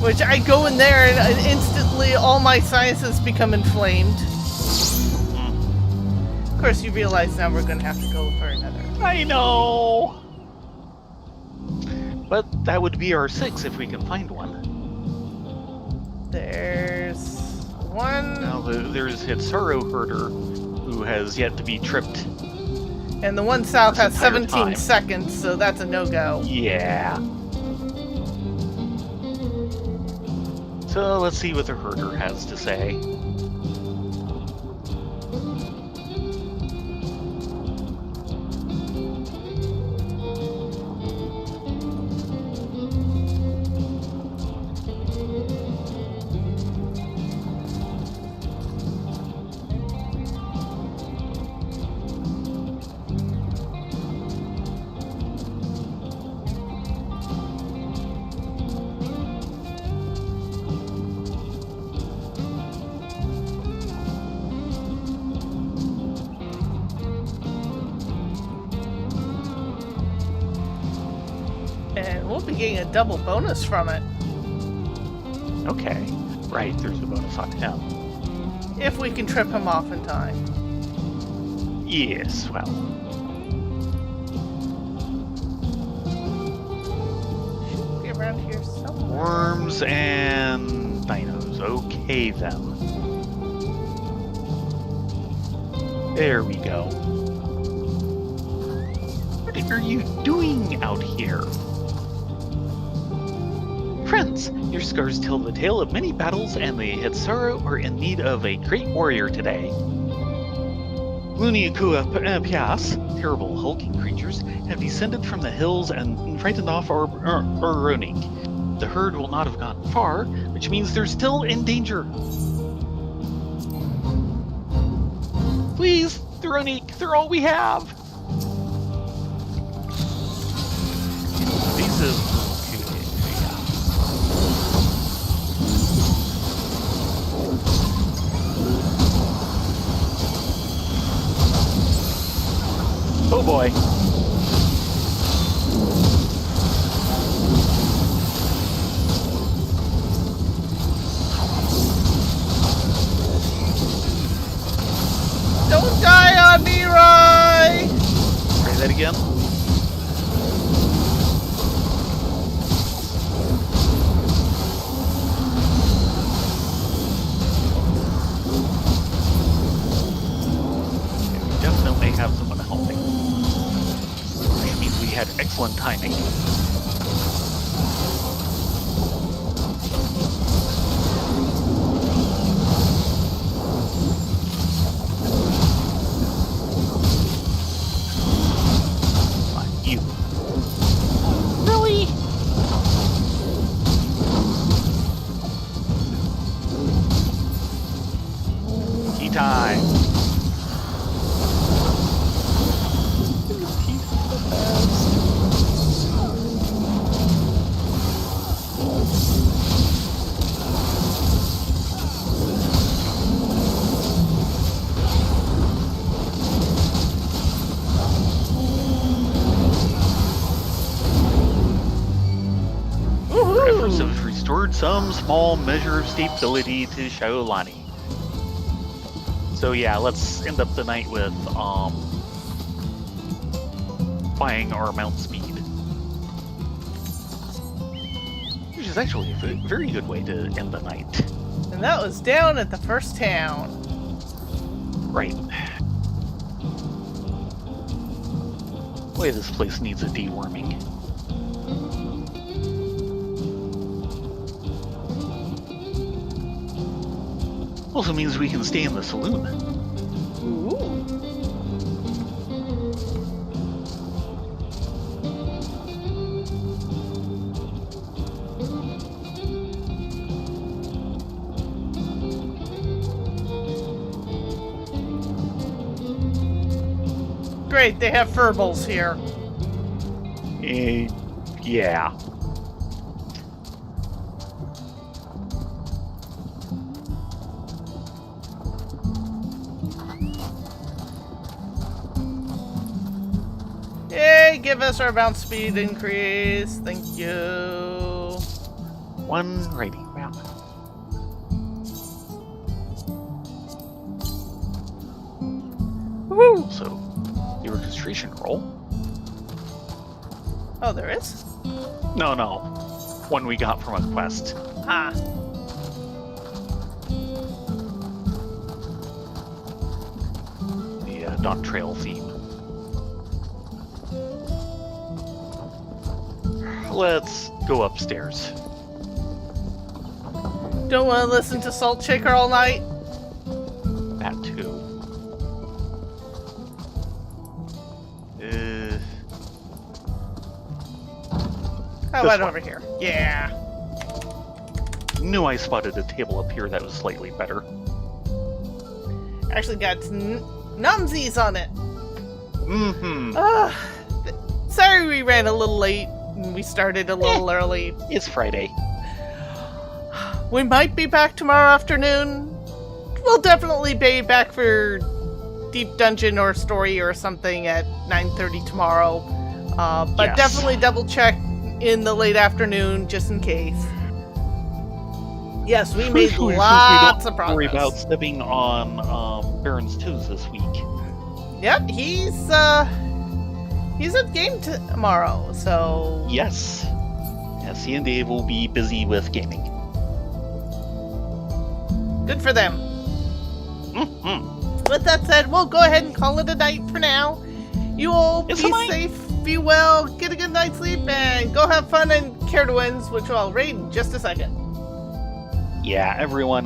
which I go in there and instantly all my sinuses become inflamed. Of course, you realize now we're going to have to go for another. I know! But that would be our 6 if we can find one. There's one, Now there's Hitsuru Herder, who has yet to be tripped. and the one south this has entire 17 time. seconds, so that's a no-go. Yeah. So let's see what the Herder has to say. And we'll be getting a double bonus from it, Okay. Right, there's a bonus on him. if we can trip him off in time. Yes, well. Should be around here somewhere. Worms and dinos. Okay, then. There we go. What are you doing out here? Friends, your scars tell the tale of many battles, and the Hitsuru are in need of a great warrior today. Luniakua Pias, terrible hulking creatures, have descended from the hills and frightened off our Ronik. The herd will not have gone far, which means they're still in danger. Please, the Ronik, they're all we have. boy. Don't die on me, Roy! Try that again. We definitely have someone helping. Which means we had excellent timing. You. Really? Tea time. Efforts have restored some small measure of stability to Shaolani. So yeah, let's end up the night with buying our mount speed. Which is actually a very good way to end the night. And that was down at the first town. Right. Boy, this place needs a deworming. Also means we can stay in the saloon. Ooh. Great, they have furballs here. Yeah. Yay, give us our bounce speed increase. Thank you. One writing map. Woo! So, the orchestration roll? Oh, there is? No. One we got from a quest. Ah. The Dawntrail theme. Let's go upstairs. Don't want to listen to Salt Shaker all night? That too. How This about one. over here? Yeah. Knew I spotted a table up here that was slightly better. Actually got numsies on it. Mm-hmm. Sorry we ran a little late. And we started a little early. It's Friday. We might be back tomorrow afternoon. We'll definitely be back for Deep Dungeon or Story or something at 9:30 tomorrow. But Yes. definitely double check in the late afternoon just in case. Yes, we made Hopefully lots of we don't worry about progress. stepping on Baron's toes this week. Yep, he's at game tomorrow, so Yes. Yes, he and Dave will be busy with gaming. good for them. Mm-hmm. With that said, we'll go ahead and call it a night for now. You all It's be a night. safe, be well, get a good night's sleep, and go have fun in Care to Wins, which I'll rate in just a second. Yeah, everyone